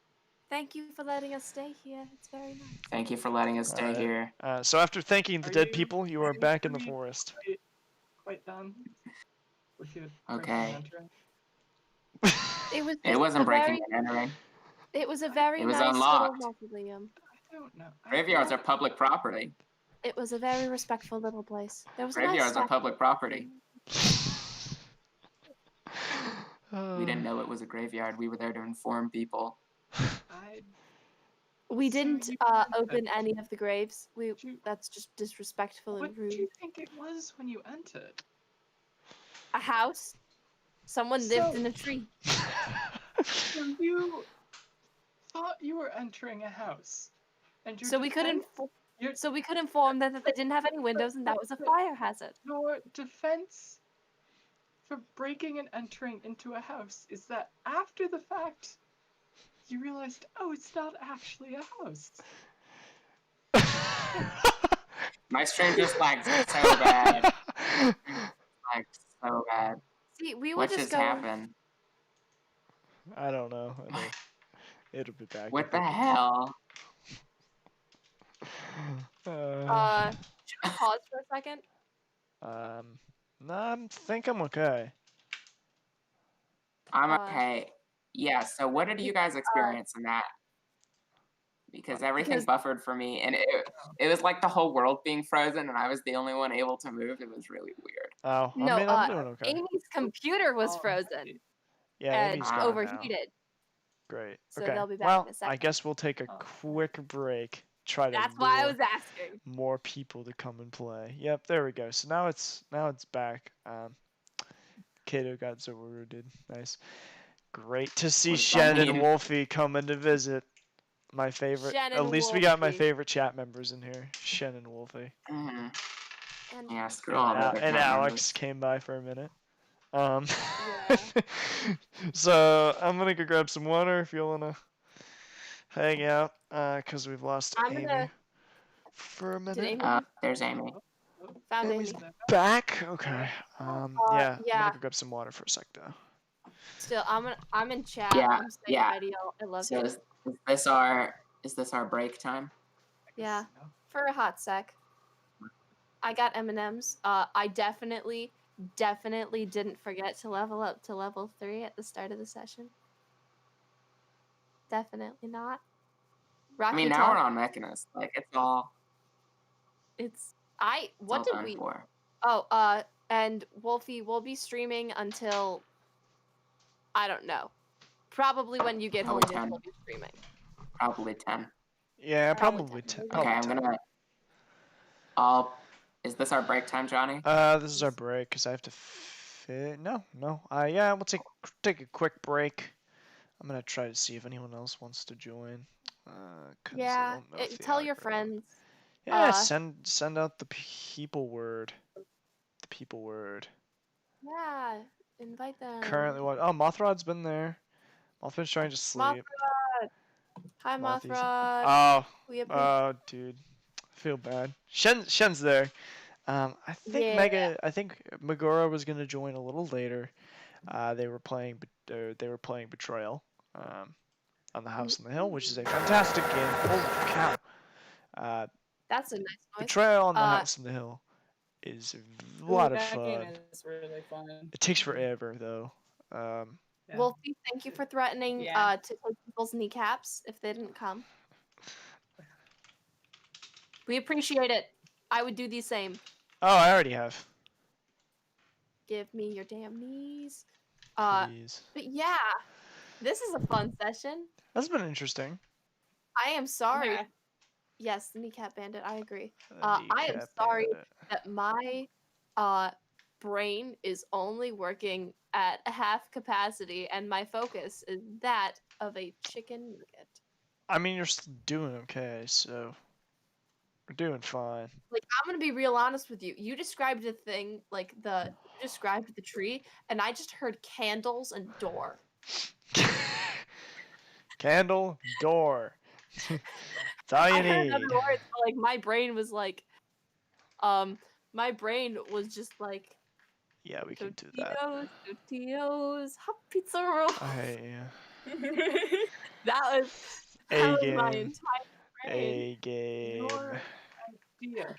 Thank you for letting us stay here. It's very nice. Thank you for letting us stay Alright. here. So after thanking the Are dead you- people, you are are you back in the pretty- forest. Quite done. With your Okay. entering? It was. It wasn't a breaking very, and entering. It was a very It was nice unlocked. little mausoleum. I don't know. Graveyards are public property. It was a very respectful little place. There was a Graveyards nice are statue. public property. Uh, We didn't know it was a graveyard. We were there to inform people. We So didn't you- open any of the graves. You- That's just disrespectful What and do rude. you think it was when you entered? A house. Someone lived So- in a tree. So you thought you were entering a house, and your So we could defense- your- So we could inform them that they didn't have any windows and that was a fire hazard. Your defense for breaking and entering into a house is that after the fact, you realized, oh, it's not actually a house. My stream just lagged so bad. Like so bad. See, we were What just just going. happened? I don't know. It'll be back. What the hell? Pause for a second. No, I think I'm okay. I'm Uh, okay. Yeah, so what did you guys experience in that? Because everything Because- buffered for me, and it was like the whole world being frozen, and I was the only one able to move. It was really weird. Oh, No, I mean, I'm doing okay. Amy's computer was Oh, frozen Yeah, and Amy's gone now. overheated. Great. So Okay. they'll be back Well, in a I second. guess we'll take a Oh. quick break. Try to That's why I lure was asking. more people to come and play. Yep, there we go. So now it's back. Kato got Zoruded. Nice. Great to see What does that Shen and mean? Wolfie coming to visit. My favorite. Shen At and least we got my Wolfie. favorite chat members in here. Shen and Wolfie. hmm And Yeah, screw all the other And chat Alex members. came by for a minute. Yeah. So I'm gonna go grab some water if you wanna hang out, cause we've lost I'm Amy gonna- for a Did minute. Amy There's Amy. found Amy's Amy? back. Okay. Yeah. I'm yeah. gonna go grab some water for a sec though. Still, I'm in chat. Yeah, I'm saying yeah. hi to y'all. I love So you. is this our break time? Yeah. For a hot sec. I got M&Ms. I definitely didn't forget to level up to level 3 at the start of the session. Definitely not. I mean, Rocky now we're Top. on Mechanus. Like, it's all What did done we? for. Oh, and Wolfie will be streaming until I don't know. Probably when you get home, Probably Wolfie 10. will be streaming. Probably 10. Yeah, Probably probably 10. 10. Okay, Probably I'm 10. gonna. Is this our break time, Johnny? This is our break because I have to No. Yeah, we'll take a quick break. I'm gonna try to see if anyone else wants to join. Cause I Yeah. don't know if the Tell your algorithm- friends. Yeah, send out the people word. The people word. Yeah. Invite them. Currently, what? Oh, Mothrod's been there. Mothrod's trying to sleep. Mothra. Hi, Mothies. Mothra. Oh, dude, I feel bad. Shen's there. I think Yeah. Megora was gonna join a little later. They were playing Betrayal. On the House on the Hill, which is a fantastic game. Holy cow! That's a nice noise. Betrayal on the House on the Hill is a lot of That game fun. is really fun. It takes forever though. Yeah. Wolfie, thank you for threatening Yeah. to take people's kneecaps if they didn't come. We appreciate it. I would do the same. Oh, I already have. Give me your damn knees. Please. But yeah, this is a fun session. That's been interesting. I am sorry. Yeah. Yes, the kneecap bandit. I agree. The I am kneecap sorry bandit. that my brain is only working at half capacity, and my focus is that of a chicken nugget. I mean, you're still doing okay, so we're doing fine. Like, I'm gonna be real honest with you. You described the thing, like you described the tree, and I just heard candles and door. Candle, door. That's all you I heard need. other words, but, like, my brain was just like, Yeah, we can do that. Tortillas, hot pizza roll. Yeah. That was my game. entire brain. A game. Your idea.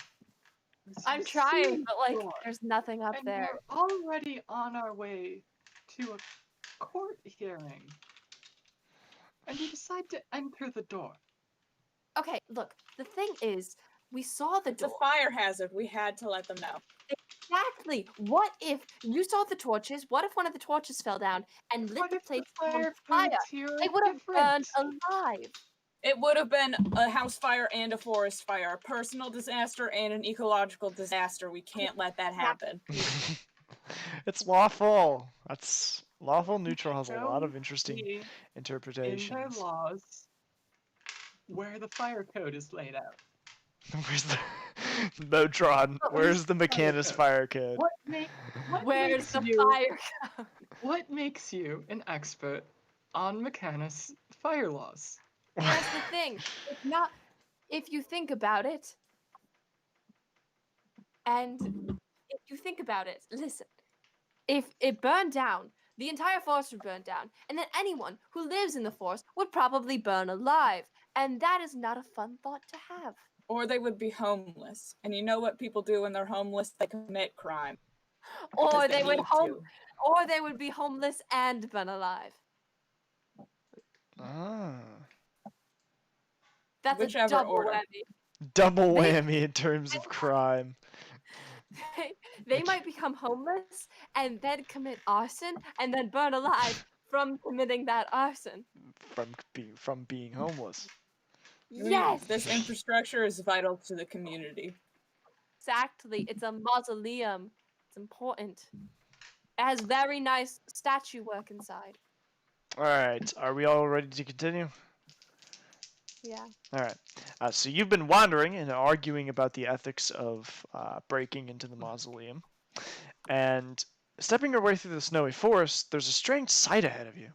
I'm trying, but like, there's nothing up and there. we're already on our way to a court hearing. And you decide to enter the door. Okay, look, the thing is, we saw the It's a door. fire hazard. We had to let them know. Exactly. What if you saw the torches? What if one of the torches fell down and lit What the if the place fire on fire? codes here They are would have burned different? alive. It would have been a house fire and a forest fire, a personal disaster and an ecological disaster. We can't let that happen. It's lawful. That's lawful neutral has a Show lot of interesting me interpretations. in their laws where the fire code is laid out. Where's the Motron? Where's the Mechanus fire code? Where's the you, fire? What makes you an expert on Mechanus fire laws? That's the thing. It's not. If you think about it, listen. If it burned down, the entire forest would burn down, and then anyone who lives in the forest would probably burn alive, and that is not a fun thought to have. Or they would be homeless. And you know what people do when they're homeless? They commit crime. Or they need to. Or they would be homeless and burn alive. Ah. That's Whichever a double order. whammy. Double whammy in terms of crime. They might become homeless and then commit arson and then burn alive from committing that arson. From being homeless. Yes! This infrastructure is vital to the community. Exactly. It's a mausoleum. It's important. It has very nice statue work inside. Alright, are we all ready to continue? Yeah. Alright, so you've been wandering and arguing about the ethics of breaking into the mausoleum. And stepping your way through the snowy forest, there's a strange sight ahead of you.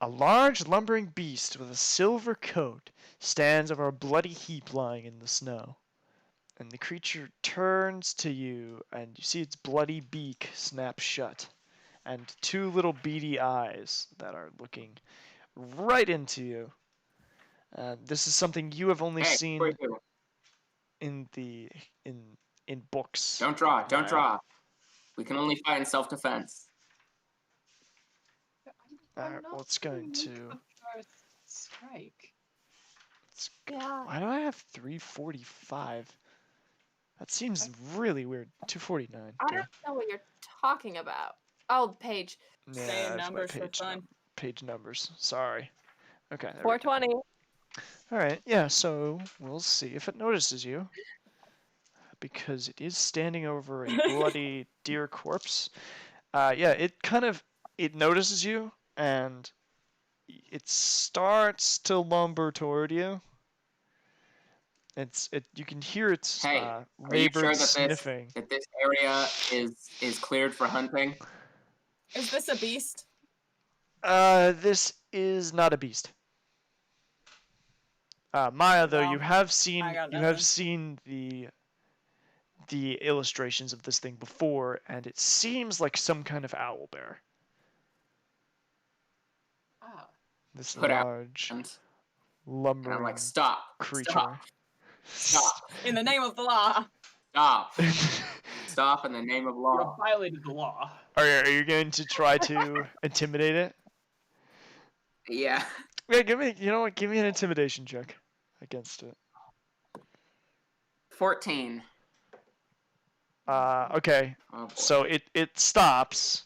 A large lumbering beast with a silver coat stands over a bloody heap lying in the snow. And the creature turns to you, and you see its bloody beak snap shut, and two little beady eyes that are looking right into you. This is something you have only seen in in books. Don't draw. Don't Maya. draw. We can only fight in self-defense. Alright, well, it's going to. First strike. Yeah. Why do I have 345? That seems really weird. 249. I don't know what you're talking about. Oh, page. Yeah, Saying I have my numbers for fun. page numbers. Sorry. Okay. There we go. 420. Alright, yeah, so we'll see if it notices you. Because it is standing over a bloody deer corpse. Yeah, it notices you, and it starts to lumber toward you. You can hear its Hey, are you labored sure that sniffing. this area is cleared for hunting? Is this a beast? This is not a beast. Maya, though, Well, you have seen I got the illustrations of this thing before, and it seems like some kind of owl bear. Ah. This Put out large, and lumbering I'm like, stop, creature. stop, In the name of the law. stop, stop in the name of You law. have violated the law. Are you going to try to intimidate it? Yeah. Yeah, give me an intimidation check against it. 14. Okay. Oh, boy. So it stops,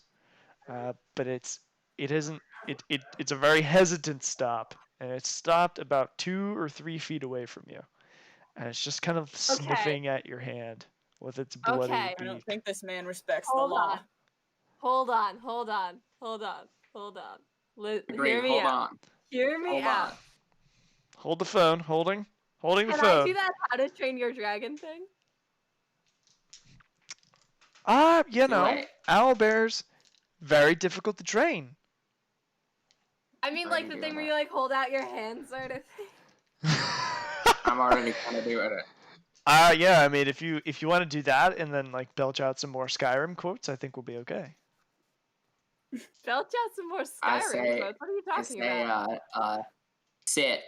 but it's a very hesitant stop, and it stopped about 2 or 3 feet away from you, and it's just kind of sniffing at your hand with its bloody Okay. I don't beak. think this man respects Hold the law. on. Hold on. Agreed. Hear me Hold out. on. Hear me Hold out. on. Hold the phone. Holding the Can phone. I do that How to Train Your Dragon thing? You Too know, late. owl bears, very difficult to train. I mean, Already like the doing thing where it. you like hold out your hand, sort of thing. I'm already kind of doing it. Yeah, I mean, if you want to do that and then like belch out some more Skyrim quotes, I think we'll be okay. Belch out some more I Skyrim say- quotes. What are you I talking say, about? sit.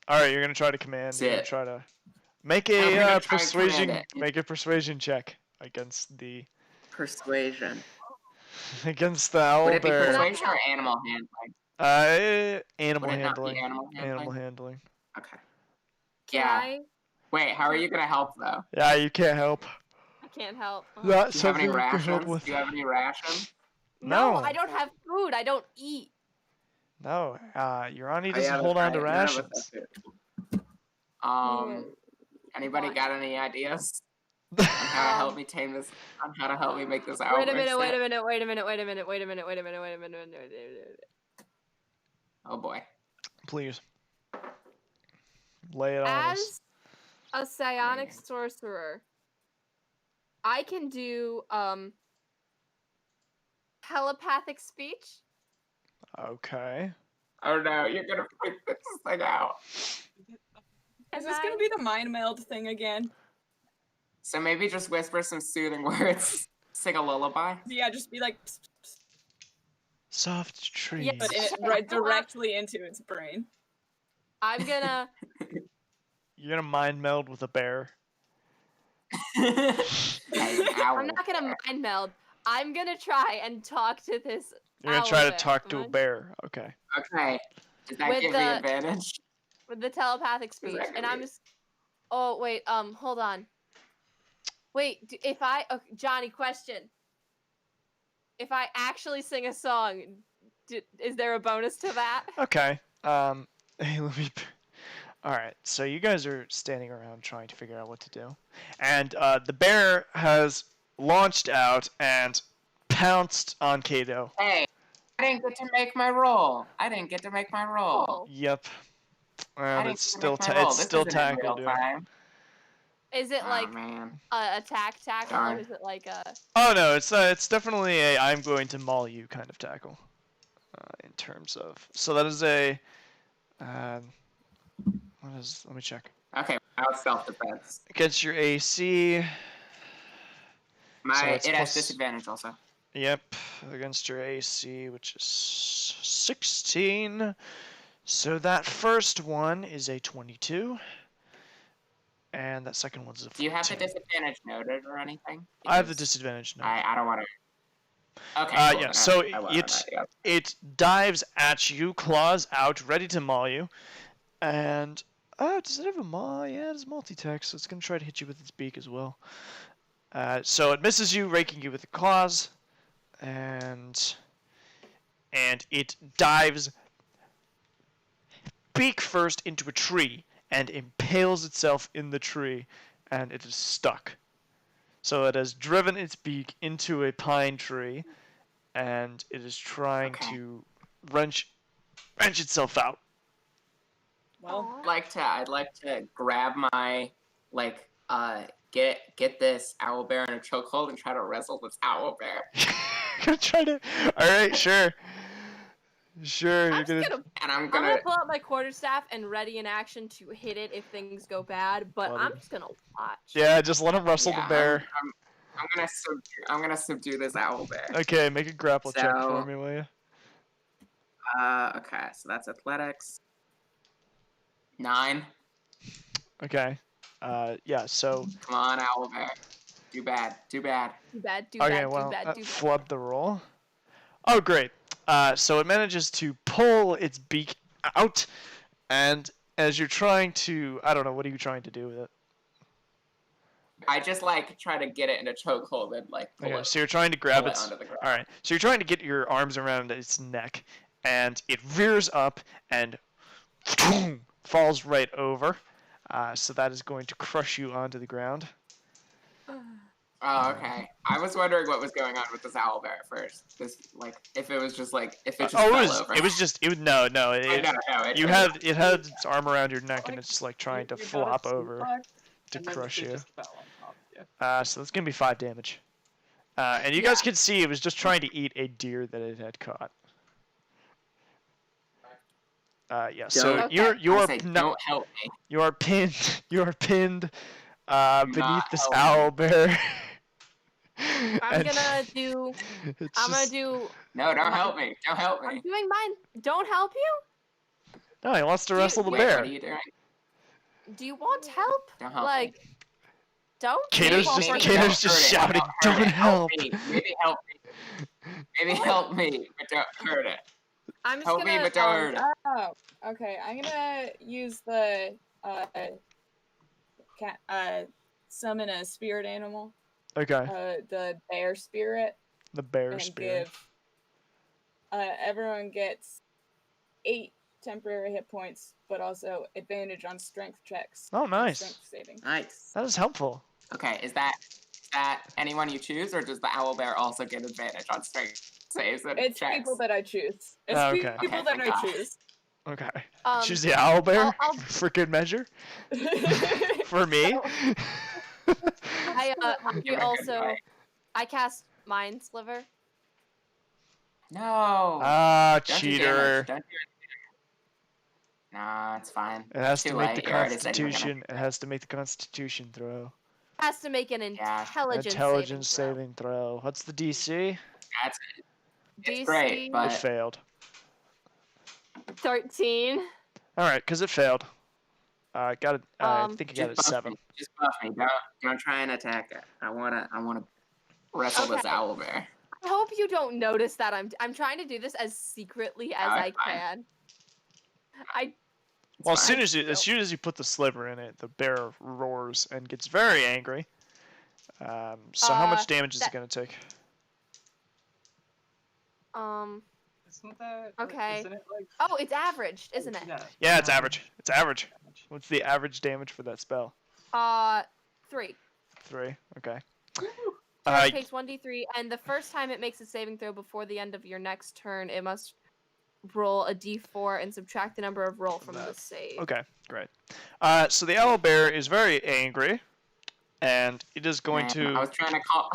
All right, you're gonna try to command. You're gonna Sit. try to make I'm a gonna try and persuasion. command it. Make a persuasion check against the Persuasion. owl Would it be bear. persuasion or animal handling? Animal Would it not be handling. animal handling? Animal handling. Okay. Can yeah. I? Wait, how are you gonna help though? Yeah, you can't help. I can't help. That's Do you have any something you can help rations? with. Do you have any rations? No, No. I don't have food. I don't eat. No, Urani Oh, doesn't yeah, hold that's on to right. None of us rations. have food. Yeah. Anybody What? got any ideas on how to help me tame this? On how to help me make this owl Wait a bear minute. Oh boy. Please. Lay it on us. As a psionic sorcerer, I can do telepathic speech. Okay. Oh no, you're gonna freak this thing out. Is this gonna be the mind meld thing again? So maybe just whisper some soothing words. Sing a lullaby. Yeah, just be like, psst, psst, psst, Soft trees. Yeah, but right directly into its brain. I'm gonna. You're gonna mind meld with a bear. I'm not gonna mind meld. I'm gonna try and talk to this. You're gonna try to owlbear. talk to a bear. Okay. Okay. Does that With give the- me advantage? with the telepathic speech, that and gonna I'm be- just. Oh wait, hold on. Wait, if I Johnny, question. If I actually sing a song, is there a bonus to that? Okay. Hey, let me. All right. So you guys are standing around trying to figure out what to do, and the bear has launched out and pounced on Kato. Hey, I didn't get to make my roll. Oh. Yep. I And didn't it's get to still make my roll. it's This still isn't in real tackled you. time. Is it like Oh man. a attack tackle, Darn. or is it like a? Oh no, it's definitely a I'm going to maul you kind of tackle. In terms of that is a let me check. Okay, now it's self-defense. Against your AC. So it's It plus- has disadvantage also. Yep, against your AC, which is 16. So that first one is a 22. And that second one's a 14. Do you have the disadvantage noted or anything? I have the Because disadvantage noted. I don't want to. Okay. Cool. Yeah, then so I won't. it dives at you, claws out, ready to maul you, and does it have a maul? Yeah, it has multi-attack, so it's gonna try to hit you with its beak as well. So it misses you, raking you with the claws, and it dives beak first into a tree and impales itself in the tree, and it is stuck. So it has driven its beak into a pine tree, and it is trying to wrench itself out. Well, I'd like to grab my get this owl bear in a chokehold and try to wrestle this owl bear. Gonna try to. All right, sure. Sure, I'm gonna pull out my quarterstaff and ready in action to hit it if things go bad. But I'm just gonna watch. Yeah, just let him wrestle the bear. I'm gonna subdue this owl bear. Okay, make a grapple check for me, will you? Okay, so that's athletics. 9. Okay. Yeah. So. Come on, owl bear. Too bad. Flub the roll. Oh, great. So it manages to pull its beak out, and as you're trying to, I don't know, what are you trying to do with it? I just try to get it in a chokehold and pull it. So you're trying to grab it. Onto the ground. All right. So you're trying to get your arms around its neck, and it rears up and falls right over. So that is going to crush you onto the ground. Oh, okay. I was wondering what was going on with this owl bear at first. If it was just if it just fell over. It was just no. It had its arm around your neck, and it's just trying to flop over to crush you. So that's gonna be 5 damage. And you guys can see it was just trying to eat a deer that it had caught. Yeah. So you're don't help me. You are pinned. You are pinned beneath this owl bear. I'm gonna do. No, don't help me. Don't help me. I'm doing mine. Don't help you? No, he wants to wrestle the bear. What are you doing? Do you want help? Don't help me. Don't. Kato's just shouting, "Don't help!" Maybe help me. Maybe help me, but don't hurt it. I'm just help gonna. Me, but don't hurt it. Oh, okay. I'm gonna use the summon a spirit animal. Okay. The bear spirit. The bear spirit. Everyone gets 8 temporary hit points, but also advantage on strength checks. Oh, nice. Strength saving. Nice. That is helpful. Okay, is that anyone you choose, or does the owl bear also get advantage on strength saves and It's checks? people that I choose. People that I choose. Okay. Choose the owl bear for good measure. For me. I cast Mind Sliver. No. Cheater. Don't do it. Nah, it's fine. It has to make the Constitution. It has to make the Constitution throw. Has to make an intelligence saving throw. What's the DC? That's it. It's DC great, but it failed. 13. All right, because it failed. I think I got it 7. Just buff me. Don't try and attack it. I wanna wrestle this owl bear. I hope you don't notice that I'm trying to do this as secretly as I can. Well, as soon as you put the sliver in it, the bear roars and gets very angry. So how much damage is it gonna take? Isn't that okay. Isn't it it's averaged, isn't it? Yeah, it's average. It's average. What's the average damage for that spell? 3. 3. Okay. It takes 1d3, and the first time it makes a saving throw before the end of your next turn, it must roll a d4 and subtract the number of roll from the save. Okay, great. So the owl bear is very angry, and it is going to. I was trying to call.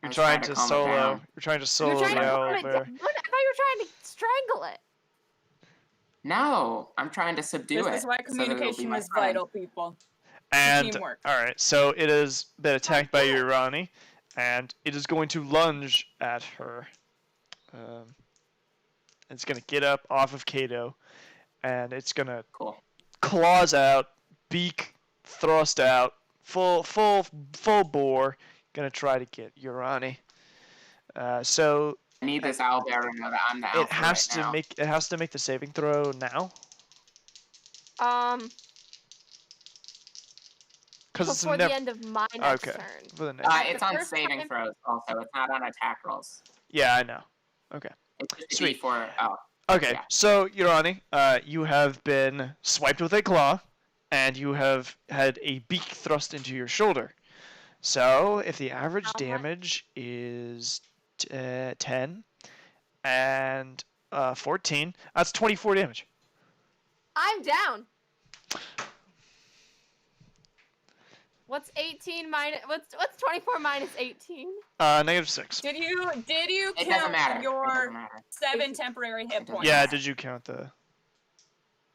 You're trying to solo the owl bear. I thought you were trying to strangle it. No, I'm trying to subdue it. This is why communication is vital, people. And teamwork. all right, so it has been attacked by Urani, and it is going to lunge at her. It's going to get up off of Kato, and it's going to claws out, beak thrust out, full bore, gonna try to get Urani. So I need this owlbear to know that I'm the it alpha has right to now. make the saving throw now. Because it's Before the end of my next turn. For the next. It's on saving throws also. It's not on attack rolls. Yeah, I know. Okay. It's just a Sweet. D4. Oh. Okay, Yeah. so Urani, you have been swiped with a claw, and you have had a beak thrust into your shoulder. So if the average damage is 10 and 14, that's 24 damage. I'm down. What's 18 minus? What's 24 minus 18? -6. Did you It doesn't matter. count your It doesn't matter. 7 temporary hit points? Yeah, did you count the?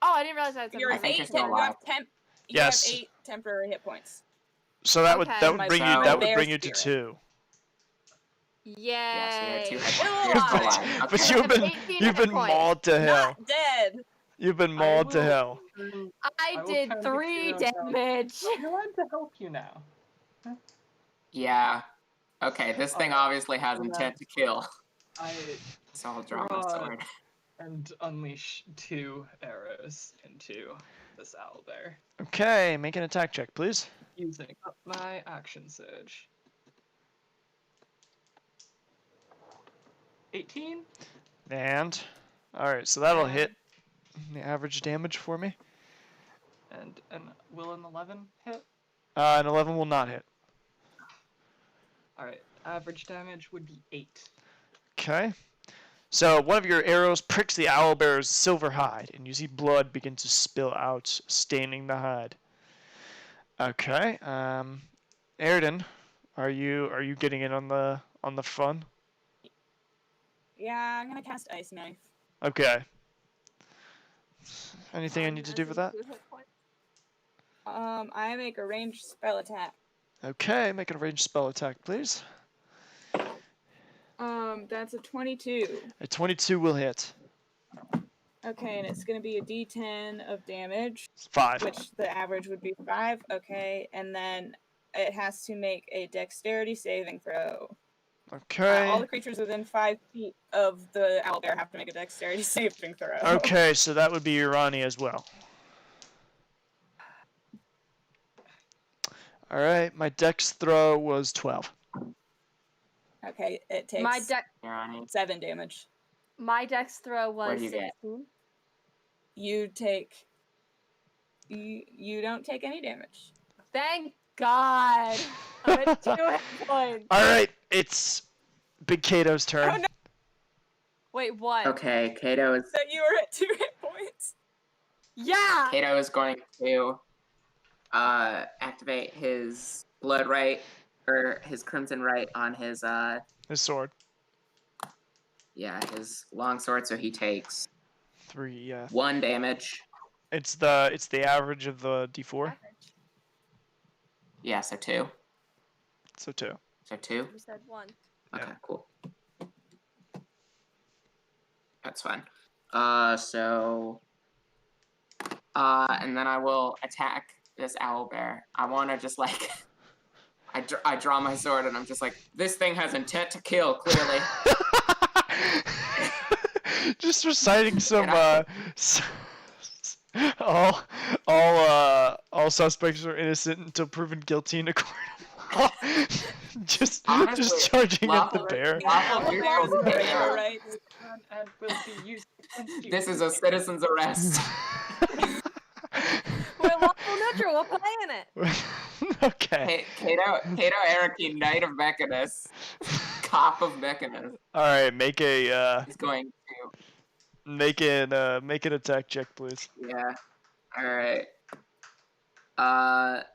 Oh, I didn't realize that. You're I think 8. you're still You have alive. you have Yes. 8 temporary hit points. So that would Okay. that would bring you So- that would Bear bring you to spirit. 2. Yay! Yeah, so you're 2 hit Still points. You're still alive. alive. But Okay. you've been 18 you've been hit points. mauled to hell. Not dead. You've been mauled to will hell. turn- I will did turn the 3 hero down. damage. I'm glad to help you now. Yeah. Okay, this thing obviously has intent to kill. I So I'll draw my Draw. sword. and unleash 2 arrows into this owlbear Okay, make an attack check, please. using up my action surge. 18. And all right, so that'll hit the average damage for me. And will an 11 hit? An 11 will not hit. Alright, average damage would be 8. Okay. So one of your arrows pricks the owlbear's silver hide, and you see blood begin to spill out, staining the hide. Okay. Airden, are you getting in on the fun? Yeah, I'm gonna cast Ice Knife. Okay. Anything I need to do for that? I make a ranged spell attack. Okay, make a ranged spell attack, please. That's a 22. A 22 will hit. Okay, and it's gonna be a D10 of damage, 5. which the average would be 5. Okay, and then it has to make a dexterity saving throw. Okay. All the creatures within 5 feet of the owlbear have to make a dexterity saving throw. Okay, so that would be Urani as well. All right, my dex throw was 12. Okay, it takes My dex 7 damage. my dex throw What was do you get? 16. You take. You don't take any damage. Thank God. I'm at 2 hit points. All right, it's Big Kato's turn. Oh, no. Wait, what? Okay, Kato is That you were at 2 hit points. Yeah. Kato is going to activate his blood right or his crimson right on his His sword. his long sword, so he takes 3. Yeah. 1 damage. It's the average of the d4. Yeah, so 2. So 2. So 2. You said 1. Okay, Yeah. cool. That's fine. And then I will attack this owlbear. I want to just like, I draw my sword and I'm just like, this thing has intent to kill, clearly. Just reciting some all suspects are innocent until proven guilty in a court of law. just Honestly, charging at the lawful- bear. lawful Owlbears vehicles are get very out. right. And will be used against you. This is a citizen's arrest. We're lawful neutral. We're playing it. Okay. Kato Araki, Knight of Mechanus, Cop of Mechanus, All right. Make is going to. make an attack check, please. Yeah. All right.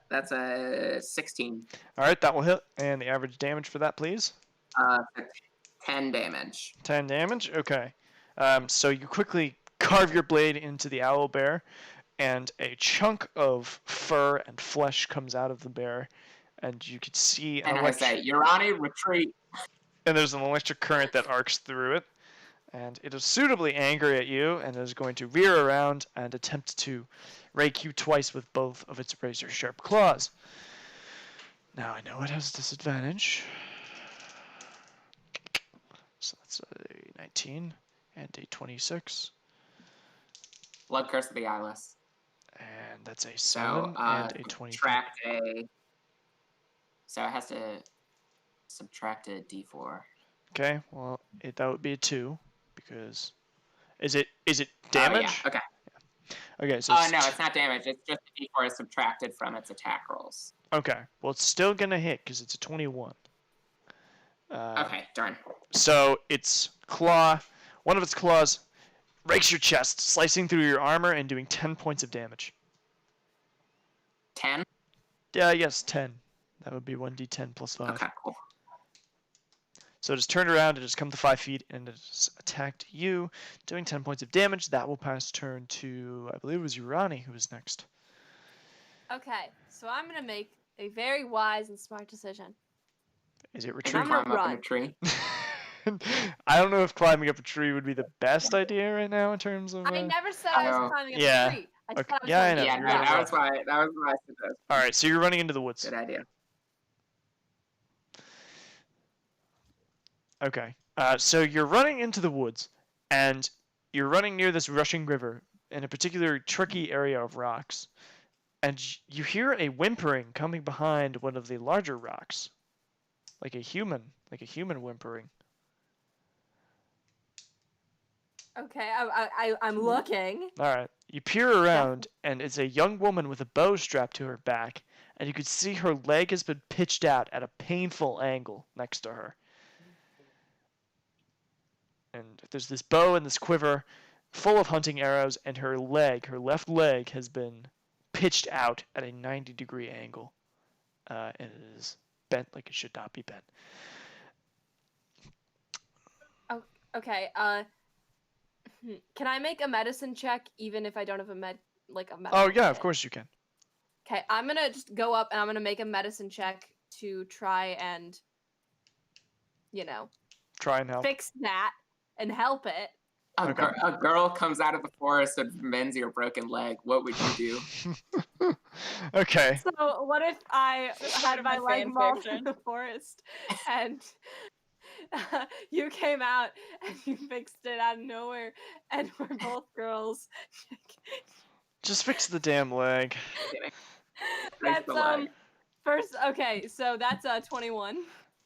That's a 16. All right, that will hit. And the average damage for that, please. 10 damage. 10 damage. Okay. So you quickly carve your blade into the owl bear, and a chunk of fur and flesh comes out of the bear, and you could see And I say, Urani, retreat. and there's an electric current that arcs through it. And it is suitably angry at you and is going to rear around and attempt to rake you twice with both of its razor-sharp claws. Now I know it has disadvantage. So that's a 19 and a 26. Blood Curse of the Eyeless. And that's a So 7 and a 23. subtract a. So it has to subtract a d4. Okay, well that would be a 2 because is it damage? Oh, yeah. Okay. Okay, so No, it's not damage. It's just a d4 is subtracted from its attack rolls. Okay, well it's still gonna hit because it's a 21. Okay, darn. So its claw, one of its claws, rakes your chest, slicing through your armor and doing 10 points of damage. 10? Yeah, yes, 10. That would be 1d10 plus 5. Okay, cool. So it has turned around, it has come to 5 feet, and it has attacked you, doing 10 points of damage. That will pass turn to, I believe it was Urani who was next. Okay, so I'm gonna make a very wise and smart decision. Is it I'm retreat? gonna Climb up in a run. tree. I don't know if climbing up a tree would be the best idea right now in terms of... I never said I was Oh. climbing up Yeah. a tree. I Okay. said I was Yeah, I going know. Yeah, to no, Yeah. that was why I suggested. Alright, so you're running into the woods. Good idea. Okay. So you're running into the woods, and you're running near this rushing river in a particular tricky area of rocks, and you hear a whimpering coming behind one of the larger rocks, like a human whimpering. Okay, I'm looking. All right. You peer around, and it's a young woman with a bow strapped to her back, and you can see her leg has been pitched out at a painful angle next to her. And there's this bow and this quiver full of hunting arrows, and her left leg, has been pitched out at a 90-degree angle. And it is bent like it should not be bent. Okay, can I make a medicine check even if I don't have a medical Oh, yeah, of kit? course you can. Okay, I'm gonna just go up and I'm gonna make a medicine check to try and, Try and help. fix that and help it. A girl comes out of the forest and mends your broken leg. What would you do? Okay. So what if I This is had part of my my leg fan mauled in fiction. the forest and you came out and you fixed it out of nowhere and we're both girls. Just fix the damn leg. Fix That's the leg. first. Okay, so that's 21.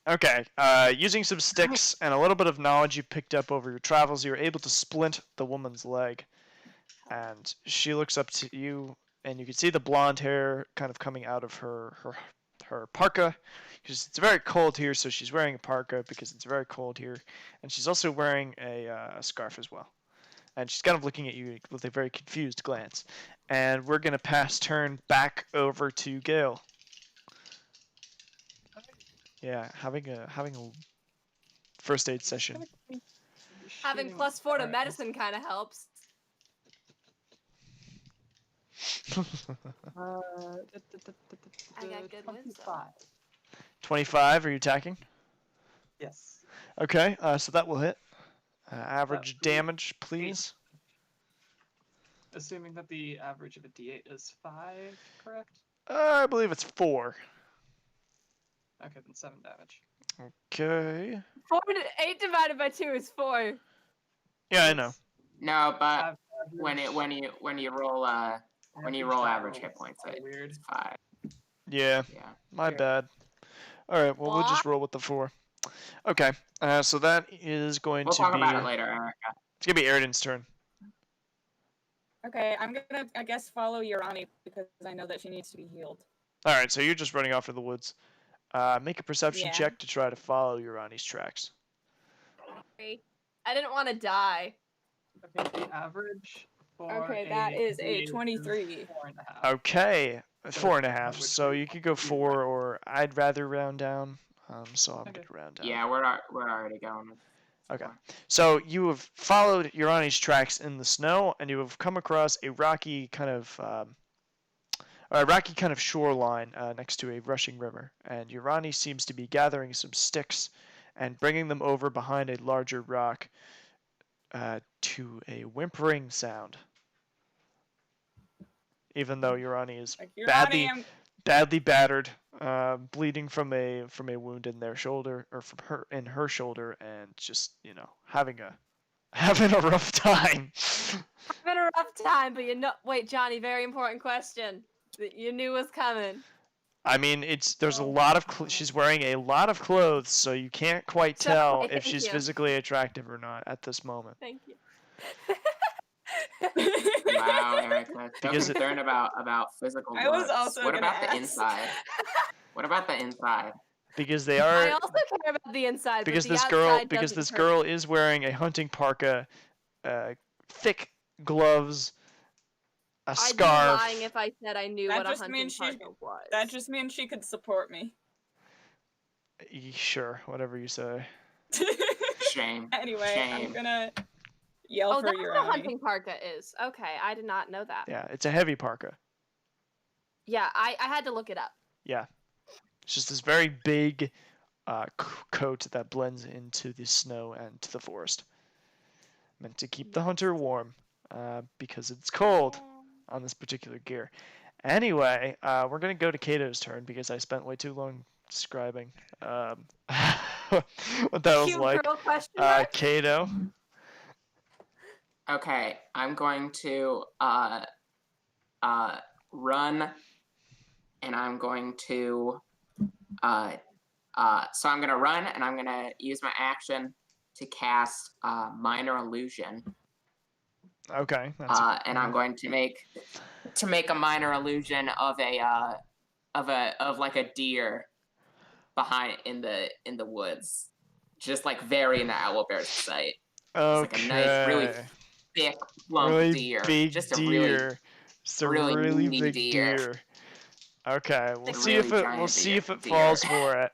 Okay. Using some sticks and a little bit of knowledge you picked up over your travels, you're able to splint the woman's leg. And she looks up to you, and you can see the blonde hair kind of coming out of her parka. Because it's very cold here, so she's wearing a parka because it's very cold here. And she's also wearing a scarf as well. And she's kind of looking at you with a very confused glance. And we're going to pass turn back over to Gale. Yeah, having a first aid session. Having +4 to medicine kind of helps. I got good wisdom. 25. 25, are you attacking? Yes. Okay, so that will hit. Average That will be damage, please. Assuming that the average of a d8 is 5, correct? I believe it's 4. Okay, then 7 damage. Okay. 8 divided by 2 is 4. Yeah, I know. No, but Average- when you roll average hit points, Weird. it's 5. Yeah, Yeah. my Here. bad. Alright, well, we'll just What? roll with the 4. Okay, so that is going We'll to talk be... about it later, Erica. It's going to be Eridan's turn. Okay, I'm gonna, I guess, follow Urani because I know that she needs to be healed. Alright, so you're just running off in the woods. Make a perception Yeah. check to try to follow Urani's tracks. I didn't want to die. Okay, the average for Okay, that is a D8 23. 4.5. Okay, So 4.5. which So would you could go be 4, or I'd rather round down. So I'm Okay. going to round down. Yeah, we're already going. with Okay. 4. So you have followed Urani's tracks in the snow, and you have come across a rocky kind of shoreline next to a rushing river. And Urani seems to be gathering some sticks and bringing them over behind a larger rock to a whimpering sound. Even though Urani is Like, badly Urani, badly battered, bleeding from a wound in their shoulder or from her shoulder, and just having a rough time. Having a rough time, but wait, Johnny, very important question that you knew was coming. I mean, there's a lot of she's wearing a lot of clothes, so you can't quite tell if she's physically attractive or not at this moment. Thank you. Wow, Erica. So concerned about physical looks. I was also What gonna about the ask. inside? What about the inside? Because they are. I also care about the inside. Because but the this girl is wearing a hunting parka, thick gloves, a scarf. I'd be lying if I said I knew what a hunting parka was. That just means she could support me. Sure, whatever you say. Shame. Anyway, Shame. I'm gonna yell for that's Urani. what a hunting parka is. Okay, I did not know that. Yeah, it's a heavy parka. Yeah, I had to look it up. Yeah, it's just this very big coat that blends into the snow and to the forest. Meant to keep the hunter warm, because it's cold on this particular gear. Anyway, we're gonna go to Kato's turn because I spent way too long describing what that was like. Girl question mark? Kato. Okay, I'm going to run, and I'm going to so I'm gonna run, and I'm gonna use my action to cast minor illusion. Okay. And I'm going to make a minor illusion of like a deer behind in the woods, just like very in the owlbear's sight. Okay. It's like a nice, really thick, plump really deer. Big just a deer. just a really big deer. Okay, we'll see if it deer. falls for it.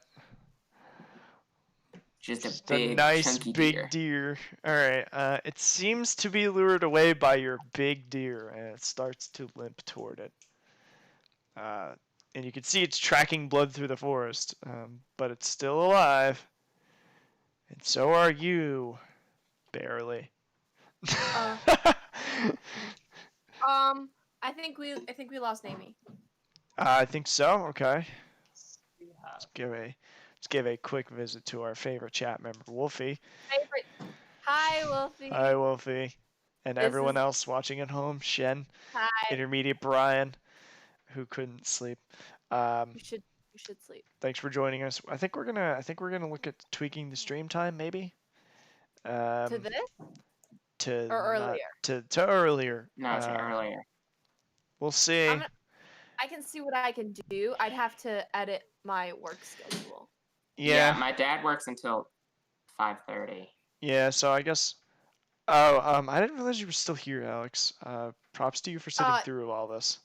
Just a Just big, a nice chunky big deer. All right. It seems to be lured away by your big deer, and it starts to limp toward it. And you can see it's tracking blood through the forest, but it's still alive. And so are you, barely. I think we lost Amy. I think so. Okay. We have. Let's give a quick visit to our favorite chat member, Wolfie. Hi, Wolfie. Hi, Wolfie. And This everyone is- else watching at home, Shen, Hi. Intermediate Brian, who couldn't sleep. You should sleep. Thanks for joining us. I think we're gonna look at tweaking the stream time, maybe. To this? To Or earlier? To earlier. No, to earlier. We'll see. I can see what I can do. I'd have to edit my work schedule. Yeah. My dad works until 5:30. Yeah. So I guess. Oh, I didn't realize you were still here, Alex. Props to you for sitting through all this.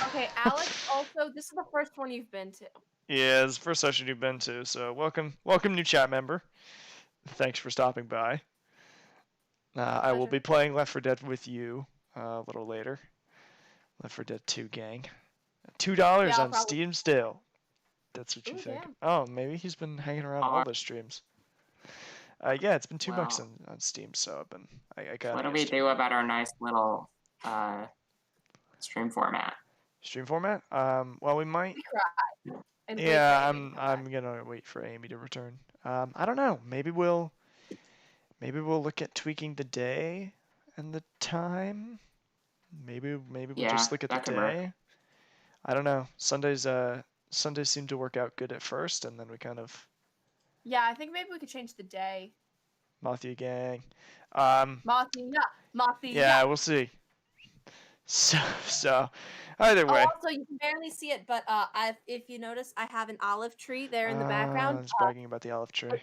Okay, Alex. Also, this is the first one you've been to. Yeah, it's the first session you've been to, so welcome, new chat member. Thanks for stopping by. I will be playing Left 4 Dead with you a little later. Left 4 Dead 2 gang. $2 on Steam still. That's what you think. Damn. Oh, maybe he's been hanging around all the streams. Yeah, it's been $2 on Steam, so I got. What do we do about our nice little stream format? Stream format? Well, we might. Yeah, I'm gonna wait for Amy to return. I don't know. Maybe we'll look at tweaking the day and the time. Maybe we'll just look at the day. Work. I don't know. Sundays seem to work out good at first, and then we kind of. Yeah, I think maybe we could change the day. Mothia gang. Mothia. Yeah, we'll see. So either way. Also, you can barely see it, but if you notice, I have an olive tree there in the background. I was bragging about the olive tree.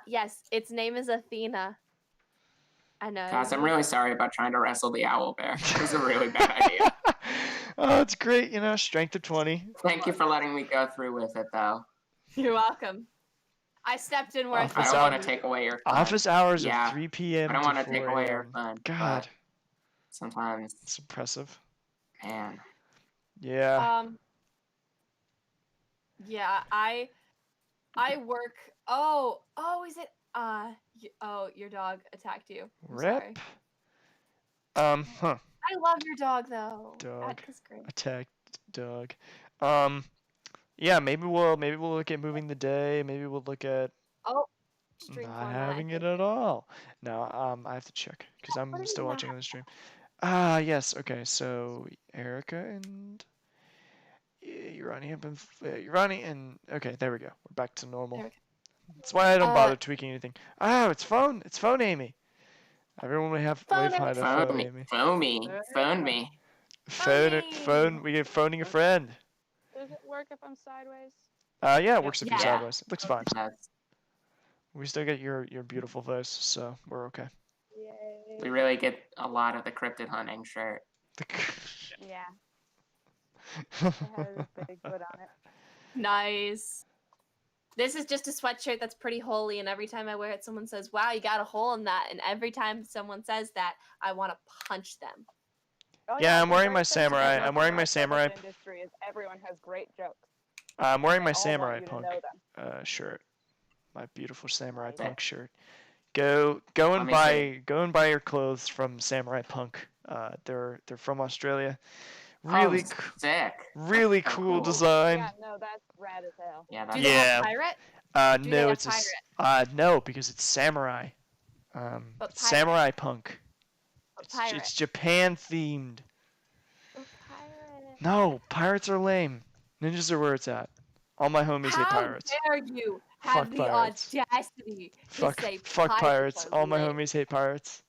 Yes, its name is Athena. I know. Guys, I'm really sorry about trying to wrestle the owl bear. It was a really bad idea. Oh, it's great, strength of 20. Thank you for letting me go through with it, though. You're welcome. I stepped in where I don't want to take away your fun. Office hours of 3 p.m. I don't want to take away your fun. God. Sometimes. It's impressive. Man. Yeah. Yeah, I work. Oh, is it? Your dog attacked you. I'm Rip. sorry. Huh. I love your dog though. Dog. That is great. Attacked dog. Yeah, maybe we'll look at moving the day. Maybe we'll look at Oh, stream not format. having it at all. No, I have to check because What I'm do still you watching not on the stream. Ah, yes. Okay, so Erica and Urani have been Urani and okay, there we go. We're back to normal. There we go. That's why I don't bother tweaking anything. Oh, it's phone. It's phone Amy. Everyone we have Phone wave hi to Phone phone me. Amy. Phone me. Phone me. Phone. We get phoning a friend. Does it work if I'm sideways? Yeah, it works if you're Yeah. sideways. It looks fine. Yes. We still get your beautiful voice, so we're okay. Yay. We really get a lot of the cryptid hunting shirt. Yeah. It has a big foot on it. Nice. This is just a sweatshirt that's pretty holy, and every time I wear it, someone says, "Wow, you got a hole in that." And every time someone says that, I want to punch them. Oh, Yeah, I'm the wearing great my thing about samurai. working I'm wearing in my the samurai. service industry is everyone has great jokes. I'm wearing They my all want samurai you to punk know them. shirt. My beautiful samurai Nice. punk shirt. Go Let and me buy your clothes from Samurai Punk. They're from Australia. Really Oh, sick. really That's so cool cool. design. Yeah, no, that's rad as hell. Yeah, Do that's they Yeah. have pirate? Do they No, have it's pirate? no, because it's samurai. But It's pirate. Samurai Punk. But pirate. It's Japan themed. But pirate. No, pirates are lame. Ninjas are where it's at. All my homies hate How pirates. dare you have Fuck the pirates. audacity Fuck to say pirates. are All my lame? homies hate pirates.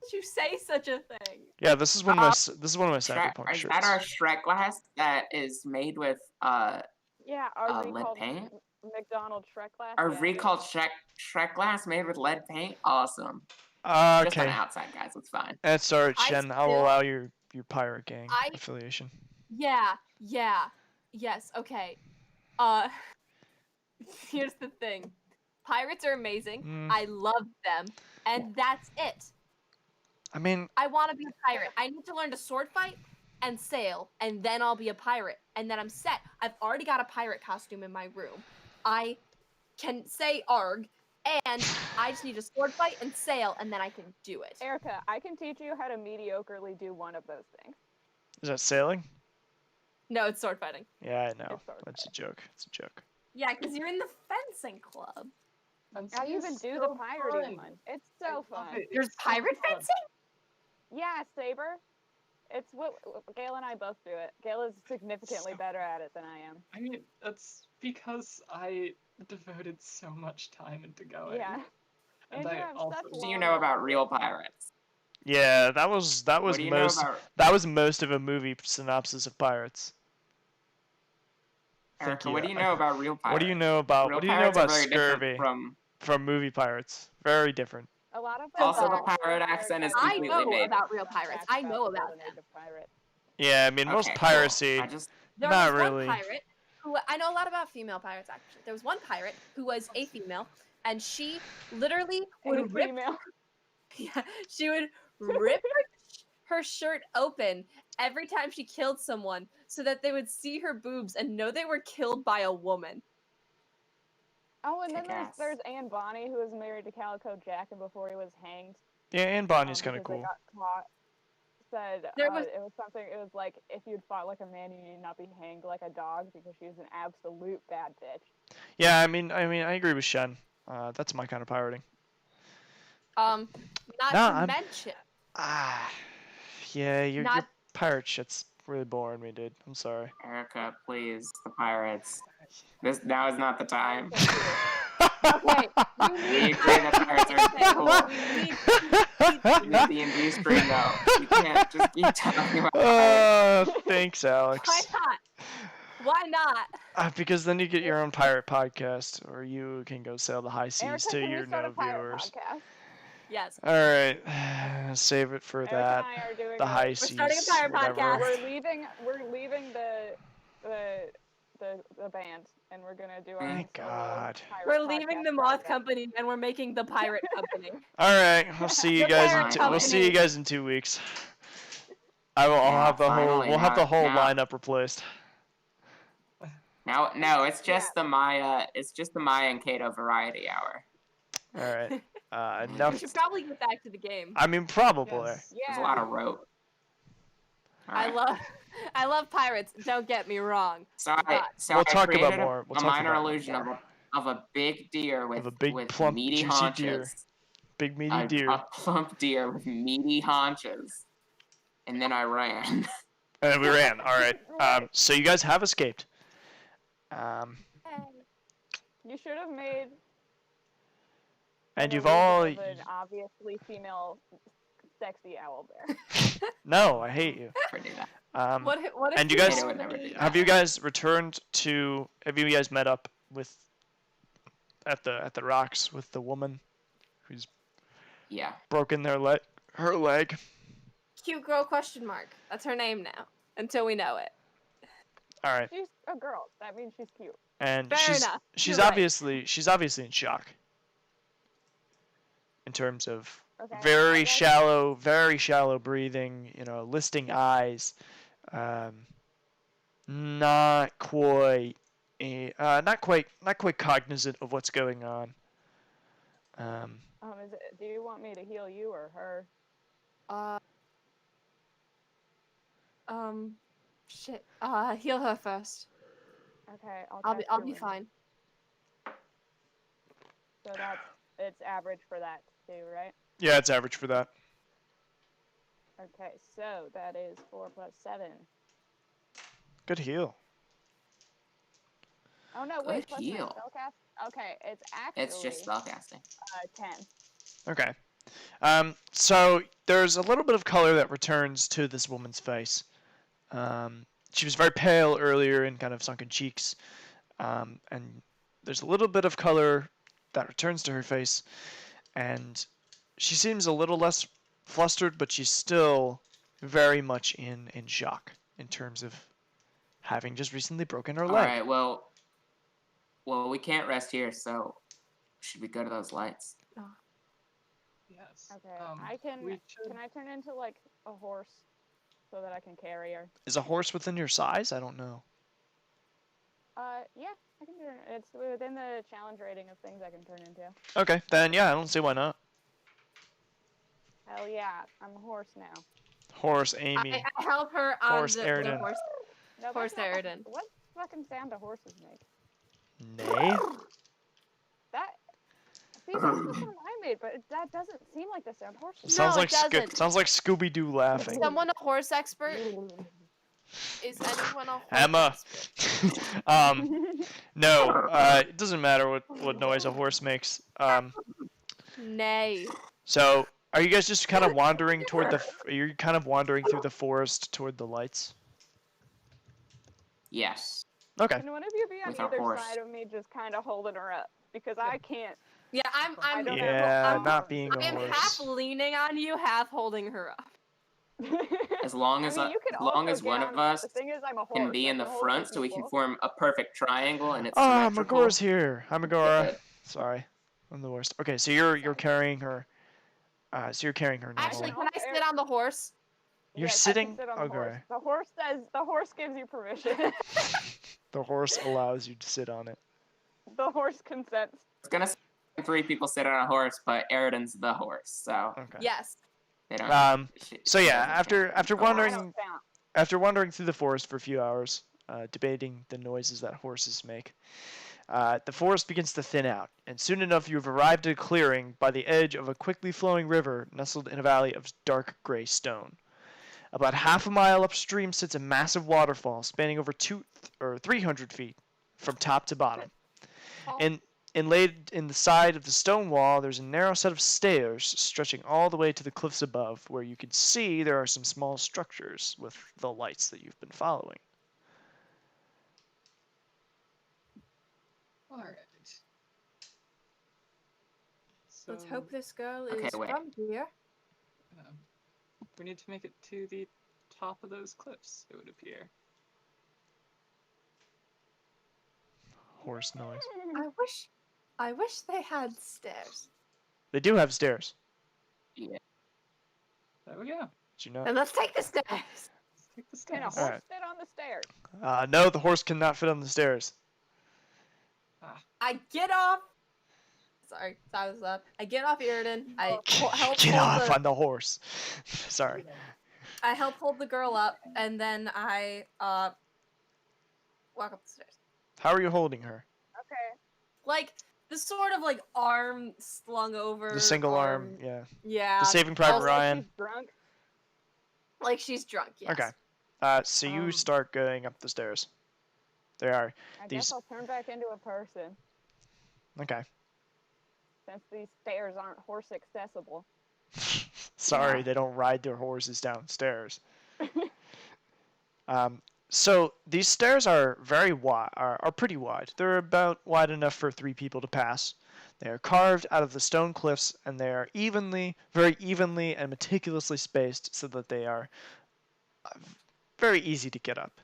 Did you say such a thing? Yeah, this is one of my cyberpunk Is shirts. that our Shrek glass that is made with Yeah, our lead recalled paint? McDonald's Shrek glass. Our yeah. recalled Shrek glass made with lead paint? Awesome. Just on the Okay. outside, guys. It's fine. That's alright, I Shen. I'll still- allow your pirate gang I- affiliation. Yeah. Yes, okay. Here's the thing. Pirates are amazing. Mm. I love them. And that's it. I mean, I want to be a pirate. I need to learn to sword fight and sail, and then I'll be a pirate. And then I'm set. I've already got a pirate costume in my room. I can say arg, and I just need to sword fight and sail, and then I can do it. Erica, I can teach you how to mediocrely do one of those things. is that sailing? No, it's sword fighting. Yeah, I know. It's sword That's a joke. It's a joke. Yeah, because you're in the fencing club. I even do the pirating one. It's so fun. There's pirate fencing? Yeah, Saber. It's what Gail and I both do it. Gail is significantly better at it than I am. I mean, that's because I devoted so much time into going. Yeah. And And I you have also such What do you long know about hours. real pirates? Yeah, that was What do you know most about that was most of a movie synopsis of pirates. Thank Erica? you. What do you know about real pirates? What do you know about Real pirates are very different scurvy from movie pirates? Very different. A lot of Also, them the are pirate very accent is bad I completely know made. about real pirates. I know to build about a them. native pirate. Yeah, I mean most Okay, cool. piracy. I just There Not was really. one pirate who I know a lot about female pirates actually. There was one pirate who was a female, and she literally A would rip. female. Yeah, she would rip her shirt open every time she killed someone, so that they would see her boobs and know they were killed by a woman. Oh, and then Kick-ass. there's Anne Bonny, who was married to Calico Jack, and before he was hanged. Yeah, and Bonnie's kind of because they cool. got caught. Said There was- it was something. It was like if you'd fought like a man, you need not be hanged like a dog because she was an absolute bad bitch. Yeah, I mean, I agree with Shen. That's my kind of pirating. Not No, to I'm- mention, Yeah, your Not- pirate shit's really boring me, dude. I'm sorry. Erica, please, the pirates. Now is not the time. okay, you We need agree that pirates are cool. You need- D&D stream though. You can't just keep talking about pirates. Thanks, Alex. Why not? Why not? Because then you get your own pirate podcast, or you can go sail the high seas Erica, to can your we start no a pirate viewers. podcast? Yes. All right, save it for Erica that. and I are doing The high We're seas. starting a pirate whatever. podcast. We're leaving the band, and we're gonna do our own Thank solo God. pirate We're leaving podcast the Moth project. Company and we're making the Pirate Company. All right, we'll see you The guys. pirate We'll see you company. guys in 2 weeks. I'll Yeah, have the whole. finally, We'll have the now- whole now- lineup replaced. No, it's just the Maya. It's just the Maya and Kato variety hour. All right. We Enough. should probably get back to the game. I mean, probably. Yes. There's a Yeah. lot of rope. I Alright. love pirates. Don't get me wrong. So I but- We'll I talk about created more. We'll a talk minor about illusion more. of a big deer with Of a big, with plump, meaty juicy haunches. deer. Big meaty deer. A plump deer with meaty haunches. And then I ran. And we ran. All right. So you guys have escaped. You should have made. And an you've illusion all. of an obviously female, sexy owl bear. No, I hate you. Never do that. What if and you we guys- Kato would never do Have you guys returned to? Have you guys met up with? At the rocks with the woman, who's Yeah. broken her leg. Cute girl question mark. That's her name now. Until we know it. All right. She's a girl. That means she's cute. And Fair enough. she's You're right. obviously in shock. In terms of Okay. very I guess- shallow breathing, listing eyes, not quite cognizant of what's going on. Do you want me to heal you or her? Shit. Heal her first. Okay, I'll be cast healing. fine. So it's average for that too, right? Yeah, it's average for that. Okay, so that is 4 plus 7. Good heal. Oh no, Good wait, plus my heal. spellcast? Okay, it's actually It's just spellcasting. 10. Okay. So there's a little bit of color that returns to this woman's face. She was very pale earlier and kind of sunken cheeks. And there's a little bit of color that returns to her face. And she seems a little less flustered, but she's still very much in shock in terms of having just recently broken her leg. Alright, well, we can't rest here, so should we go to those lights? Yes. Okay, we should. can I turn into like a horse so that I can carry her? Is a horse within your size? I don't know. Yeah, I can turn. It's within the challenge rating of things I can turn into. Okay, then yeah, I don't see why not. Hell yeah, I'm a horse now. Horse Amy. I help her on Horse the Aridin. horse. No, Horse that's not- Aridin. What fucking sound do horses make? Nay. That. See, that's the sound I made, but that doesn't seem like the sound horses Sounds No, like it doesn't. sounds like Scooby-Doo laughing. Is someone a horse expert? Is anyone a horse Emma. expert? No. It doesn't matter what noise a horse makes. Nay. So are you guys just kind of wandering toward Are you kind of wandering through the forest toward the lights? Yes. Okay. Can one of you be on With our either horse. side of me, just kind of holding her up? Because I can't. Yeah, I'm I don't Yeah, have- not being I a am horse. half leaning on you, half holding her up. As long I as mean, you could as long also as one get of on- us The thing is, I'm a horse. can be in I the can hold front, two so we can people. form a perfect triangle, and it's Ah, symmetrical. Megora's here. Hi, Megora. Good. Sorry, I'm the worst. Okay, so you're carrying her. So you're carrying her now. Actually, can I sit on the horse? You're Yes, I can sitting. sit on the horse. Okay. The horse gives you permission. The horse allows you to sit on it. The horse consents. It's gonna say 3 people sit on a horse, but Aridin's the horse, so Okay. Yes. they don't. So yeah, doesn't count. after Oh, I wandering don't count. after wandering through the forest for a few hours, debating the noises that horses make, the forest begins to thin out, and soon enough you have arrived at a clearing by the edge of a quickly flowing river nestled in a valley of dark gray stone. About half a mile upstream sits a massive waterfall spanning over 300 feet from top to bottom. And inlaid in the side of the stone wall, there's a narrow set of stairs stretching all the way to the cliffs above, where you can see there are some small structures with the lights that you've been following. All right. So Let's hope this girl Okay, is wait. from here. we need to make it to the top of those cliffs, it would appear. Horse noise. I wish they had stairs. They do have stairs. There we go. Did you know? Then let's take the stairs. Let's take the Can a stairs. horse Alright. sit on the stairs? No, the horse cannot fit on the stairs. I get off. Sorry, I was up. I get off Iridan. I help Get hold off the. on the horse. Sorry. I help hold the girl up, and then I walk up the stairs. How are you holding her? Okay. Like the sort of like arm slung over. The single arm, yeah. Yeah. The Saving Private Also, Ryan. She's drunk. Like she's drunk. Yes. Okay. So you start going up the stairs. There are I these. guess I'll turn back into a person Okay. since these stairs aren't horse accessible. Sorry, Yeah. they don't ride their horses downstairs. So these stairs are very wide, are pretty wide. They're about wide enough for 3 people to pass. They are carved out of the stone cliffs, and they are very evenly and meticulously spaced so that they are very easy to get up.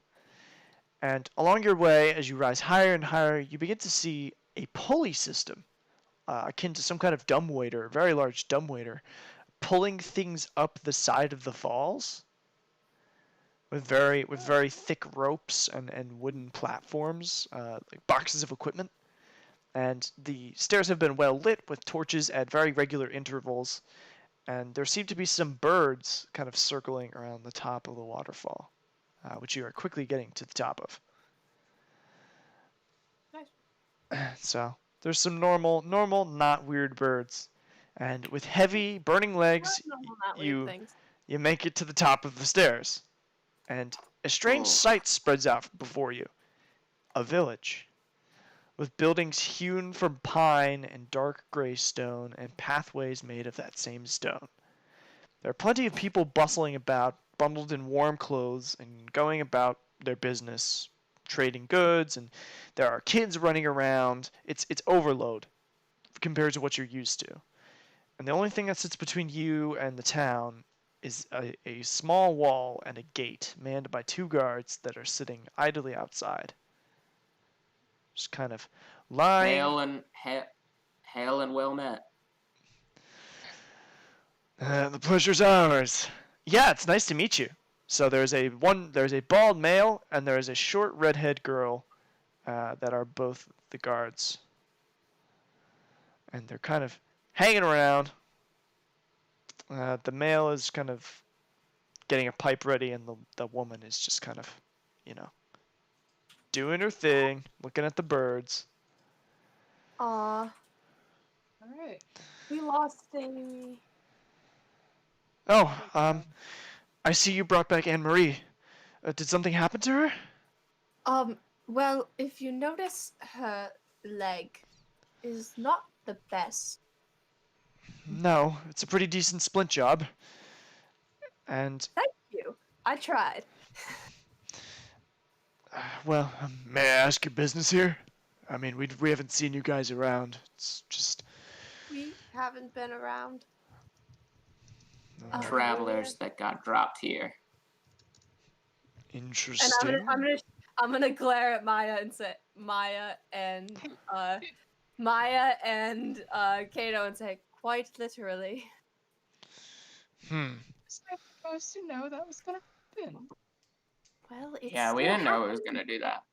And along your way, as you rise higher and higher, you begin to see a pulley system, akin to some kind of dumbwaiter, a very large dumbwaiter, pulling things up the side of the falls with very thick ropes and wooden platforms, like boxes of equipment. And the stairs have been well lit with torches at very regular intervals, and there seem to be some birds kind of circling around the top of the waterfall, which you are quickly getting to the top of. Nice. So there's some normal, not weird birds, and with heavy, burning legs, Not weird you things. you make it to the top of the stairs, and a strange sight spreads out before you. A village, with buildings hewn from pine and dark gray stone and pathways made of that same stone. There are plenty of people bustling about, bundled in warm clothes and going about their business, trading goods, and there are kids running around. It's overload compared to what you're used to. And the only thing that sits between you and the town is a small wall and a gate manned by 2 guards that are sitting idly outside. Just kind of lying. Hail and well met. The pleasure's ours. Yeah, it's nice to meet you. So there's a bald male and there is a short redhead girl that are both the guards, and they're kind of hanging around. The male is kind of getting a pipe ready, and the woman is just kind of, doing her thing, looking at the birds. Aw, Alright. we lost Amy. Oh, I see you brought back Anne Marie. Did something happen to her? Well, if you notice, her leg is not the best. No, it's a pretty decent splint job. And, Thank you. I tried. well, may I ask your business here? I mean, we haven't seen you guys around. It's just... We haven't been around. Travelers that got dropped here. Interesting. And I'm gonna glare at Maya and say Maya and Kato and say quite literally. Was I supposed to know that was gonna happen? Well, it's Yeah, we still didn't know it was happening. gonna do that.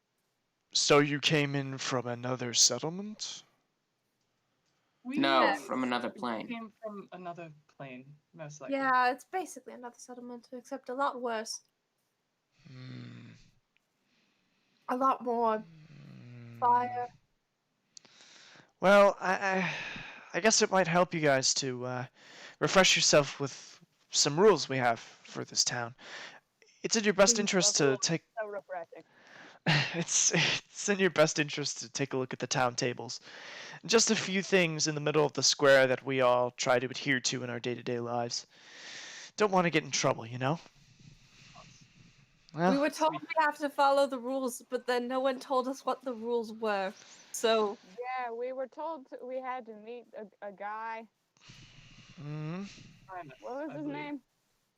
So you came in from another settlement? No, Yes. from another plane. Came from another plane, most likely. Yeah, it's basically another settlement, except a lot worse. A lot more fire. Well, I guess it might help you guys to refresh yourself with some rules we have for this town. It's in your best interest to take. So refreshing. It's in your best interest to take a look at the town tables. Just a few things in the middle of the square that we all try to adhere to in our day-to-day lives. Don't want to get in trouble, you know? Well, We were told we have to follow the rules, but then no one told us what the rules were. So Yeah, we were told we had to meet a guy. Primus, What was I his believe. name?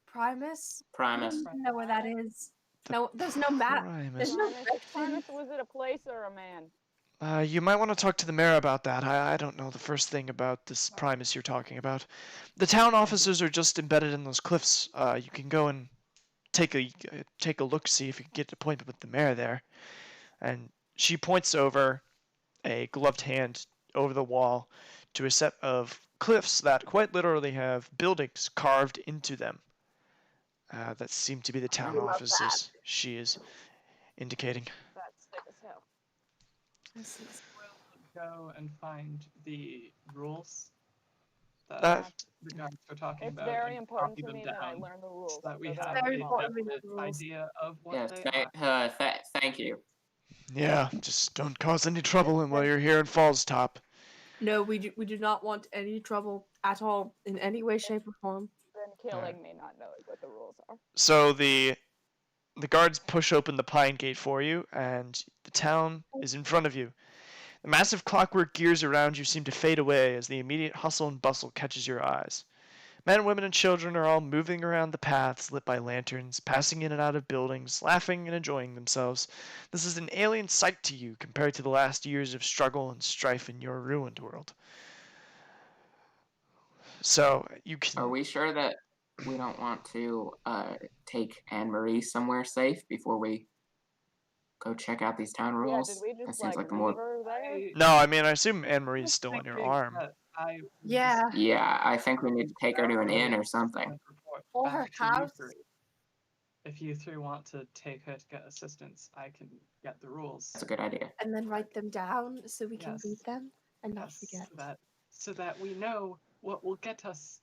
Primus? Primus. I don't know where that is. No, there's no map. Primus. There's no Primus, was it a place or a man? You might want to talk to the mayor about that. I don't know the first thing about this Primus you're talking about. The town offices are just embedded in those cliffs. You can go and take a look, see if you can get an appointment with the mayor there. And she points over a gloved hand over the wall to a set of cliffs that quite literally have buildings carved into them. That seem to be the town love offices she is indicating. That's sick as hell. Go and find the rules that Uh, the guards were talking It's about. very and important copy to them me that I down learn the rules. so that we so that have I Very a can follow them. important. definite rules. idea of what Yes, they are. thank you. Yeah, just don't cause any trouble while you're here in Falls Top. No, we do not want any trouble at all in any way, shape, or form. Then killing me not knowing what the rules are. So the guards push open the pine gate for you, and the town is in front of you. The massive clockwork gears around you seem to fade away as the immediate hustle and bustle catches your eyes. Men, women, and children are all moving around the paths lit by lanterns, passing in and out of buildings, laughing and enjoying themselves. This is an alien sight to you compared to the last years of struggle and strife in your ruined world. So you can. Are we sure that we don't want to take Anne Marie somewhere safe before we go check out these town Yeah, rules? did we That just seems like like the leave more. her there? No, I mean I assume Anne Marie's Just still on your thinking arm. that I Yeah. Yeah, I think we need to take her to an inn or something. and report Or back her to you house. three. If you three want to take her to get assistance, I can get the rules. That's a good idea. And then write them down so we can Yes. read them and not Yes, forget. so that we know what will get us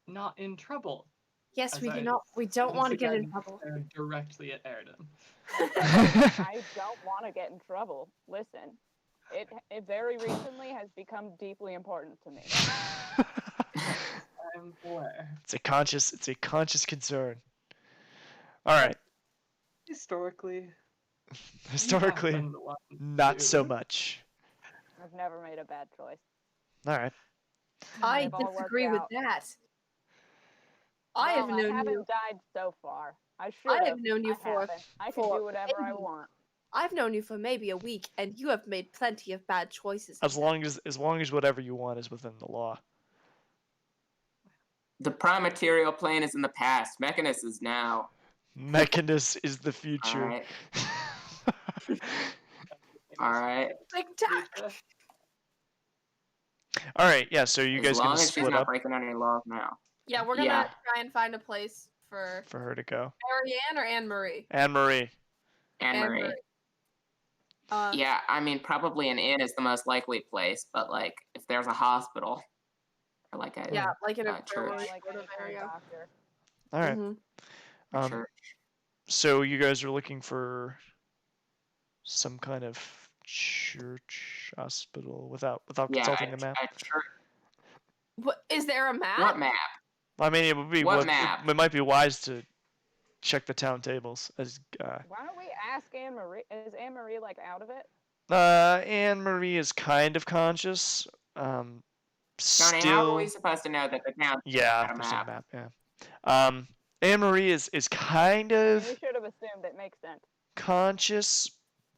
not in trouble. Yes, As we do I not. We don't once want to get in again trouble. stare directly at Airden. I don't want to get in trouble. Listen, it very recently has become deeply important to me. I'm aware. It's a conscious concern. All right. Historically, Historically, you have been the one not to- so much. I've never made a bad choice. All right. I They've all worked disagree with out. that. I have Well, known I haven't you. died so far. I should I have known you I for haven't. I can for do whatever I maybe- want. I've known you for maybe a week, and you have made plenty of bad choices. As long as whatever you want is within the law. The prime material plane is in the past. Mechanus is now. Mechanus is the All future. right. All right. Big tack. All right. Yeah. So you guys as long gonna as she's split not up breaking any laws now. Yeah, we're gonna Yeah. try and find a place for for her to go. Marianne or Anne Marie. Anne Marie. Anne Anne Marie. Marie. Yeah, I mean, probably an inn is the most likely place, but like, if there's a hospital or like a Yeah, like in a church. infirmary Like sort any of kind of area. doctor. All right. Mhm. church. So you guys are looking for some kind of church hospital without Yeah, consulting the map. a church. What, is there a map? What map? I mean, it would be What map? It might be wise to check the town tables as Why don't we ask Anne Marie? Is Anne Marie like out of it? Anne Marie is kind of conscious. Johnny, how are Still, we supposed to know that the town yeah, got a there's no map? map. Yeah. Anne Marie is kind I mean, of we should have assumed it makes sense. conscious,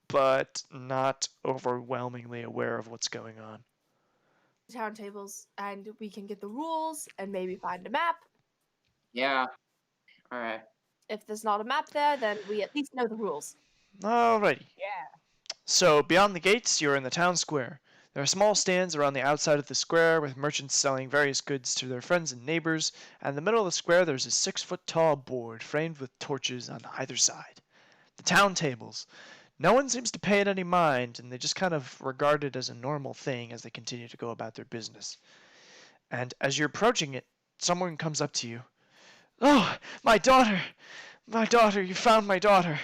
but not overwhelmingly aware of what's going on. Town tables, and we can get the rules and maybe find a map. Yeah. All right. If there's not a map there, then we at least know the rules. Alrighty. Yeah. So beyond the gates, you're in the town square. There are small stands around the outside of the square with merchants selling various goods to their friends and neighbors, and in the middle of the square there's a 6-foot-tall board framed with torches on either side. The town tables. No one seems to pay it any mind, and they just kind of regard it as a normal thing as they continue to go about their business. And as you're approaching it, someone comes up to you. "Oh, my daughter! My daughter! You found my daughter!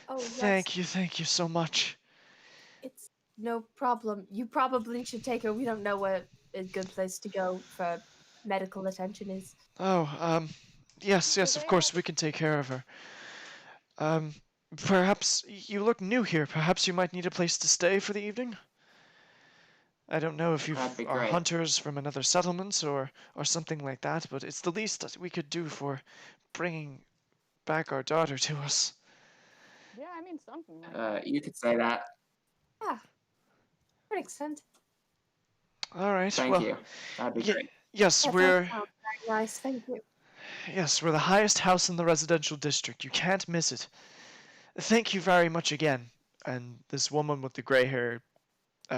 Oh, Thank you so much." It's no problem. You probably should take her. We don't know where a good place to go for medical attention is. Oh, yes, of course, we can take care of her. Perhaps you look new here. Perhaps you might need a place to stay for the evening? I don't know if you That'd be are great. hunters from another settlement or something like that, but it's the least that we could do for bringing back our daughter to us. Yeah, I mean something like that. You could say that. Yeah, to an extent. All right, Thank well, you. That'd be ye- great. yes, Yeah, that we're sounds very nice. Thank you. we're the highest house in the residential district. You can't miss it. Thank you very much again. And this woman with the gray hair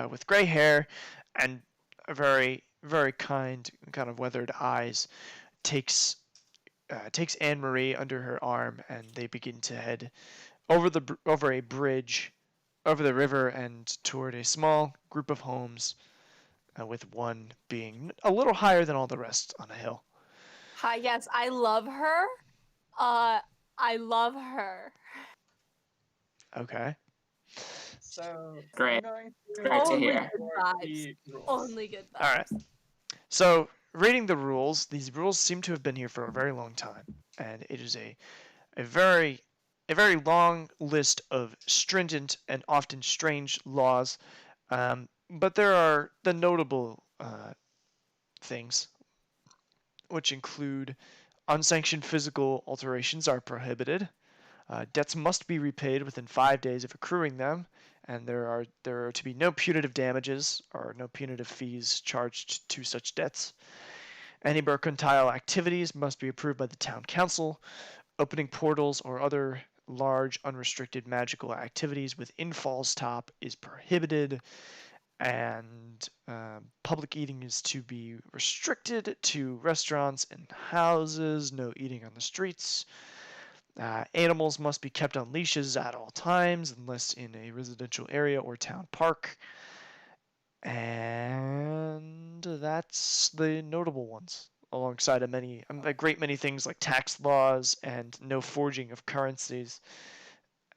with gray hair and a very, very kind, kind of weathered eyes, takes Anne Marie under her arm, and they begin to head over a bridge, over the river, and toward a small group of homes, with one being a little higher than all the rest on a hill. Hi, yes, I love her. I love her. Okay. So Great. I'm going to Great to Only hear. good report vibes. the rules. Only good vibes. All right. So, reading the rules, these rules seem to have been here for a very long time, and it is a very long list of stringent and often strange laws. But there are the notable things, which include unsanctioned physical alterations are prohibited. Debts must be repaid within 5 days of accruing them, and there are to be no punitive damages or no punitive fees charged to such debts. Any mercantile activities must be approved by the town council. Opening portals or other large unrestricted magical activities within Falls Top is prohibited, and public eating is to be restricted to restaurants and houses. No eating on the streets. Animals must be kept on leashes at all times unless in a residential area or town park. And that's the notable ones, alongside a great many things like tax laws and no forging of currencies,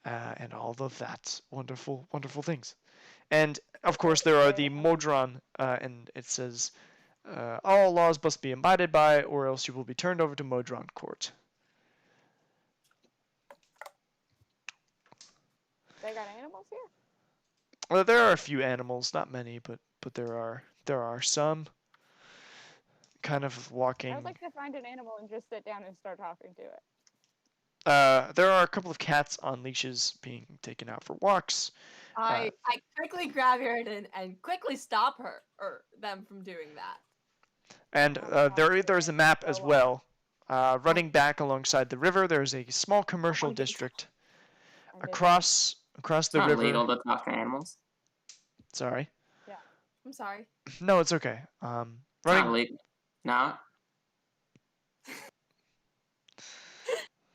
and all of that wonderful, wonderful things. And of course, there are the Modron, and it says all laws must be abided by, or else you will be turned over to Modron Court. They got animals here? Well, there are a few animals, not many, but there are some. Kind of walking. I would like to find an animal and just sit down and start talking to it. There are a couple of cats on leashes being taken out for walks. I quickly grab her and quickly stop her or them from doing that. And there's a map as well. Running back alongside the river, there's a small commercial district. Across the It's not river. legal to talk to animals. Sorry. Yeah. I'm sorry. No, it's okay. It's not Running. legal. No.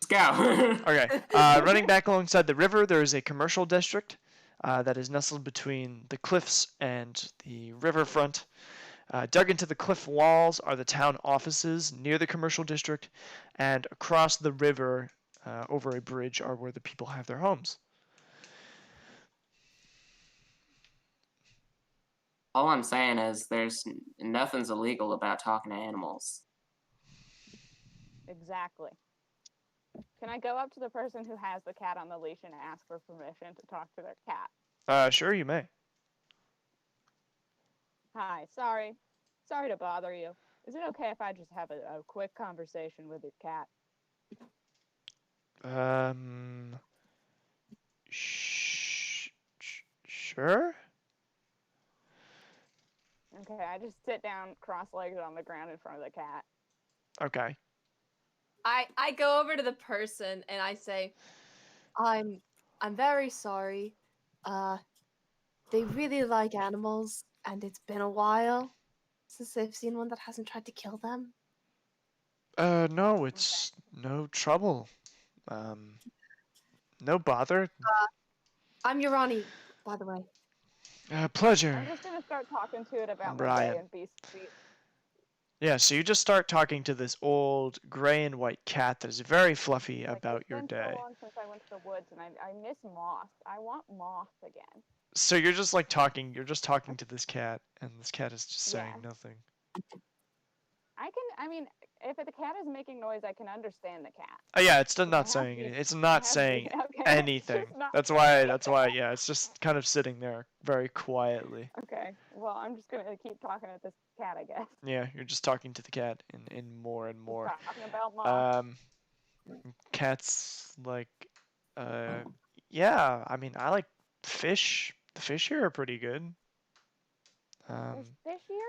Let's go. Okay. Running back alongside the river, there is a commercial district that is nestled between the cliffs and the riverfront. Dug into the cliff walls are the town offices near the commercial district, and across the river, over a bridge, are where the people have their homes. All I'm saying is nothing's illegal about talking to animals. Exactly. Can I go up to the person who has the cat on the leash and ask for permission to talk to their cat? Sure, you may. Hi, sorry to bother you. Is it okay if I just have a quick conversation with your cat? Sure. Okay, I just sit down cross-legged on the ground in front of the cat. Okay. I go over to the person and I say, I'm very sorry. They really like animals, and it's been a while since they've seen one that hasn't tried to kill them. No, it's no trouble. No bother. I'm Urani, by the way. Pleasure. I'm just gonna start talking to it about my Brian. day and be sweet. Yeah, so you just start talking to this old gray and white cat that is very fluffy about your It's day. been so long since I went to the woods, and I miss Moth. I want Moth again. So you're just like talking. You're just talking to this cat, and this cat is just saying nothing. I mean, if the cat is making noise, I can understand the cat. Oh yeah, it's still not saying anything. It's not saying anything. That's why. Yeah, it's just kind of sitting there very quietly. Okay. Well, I'm just gonna keep talking to this cat, I guess. Yeah, you're just talking to the cat in more and more. Talking about Moth. Cat's like, yeah. I mean, I like fish. The fish here are pretty good. There's fish here?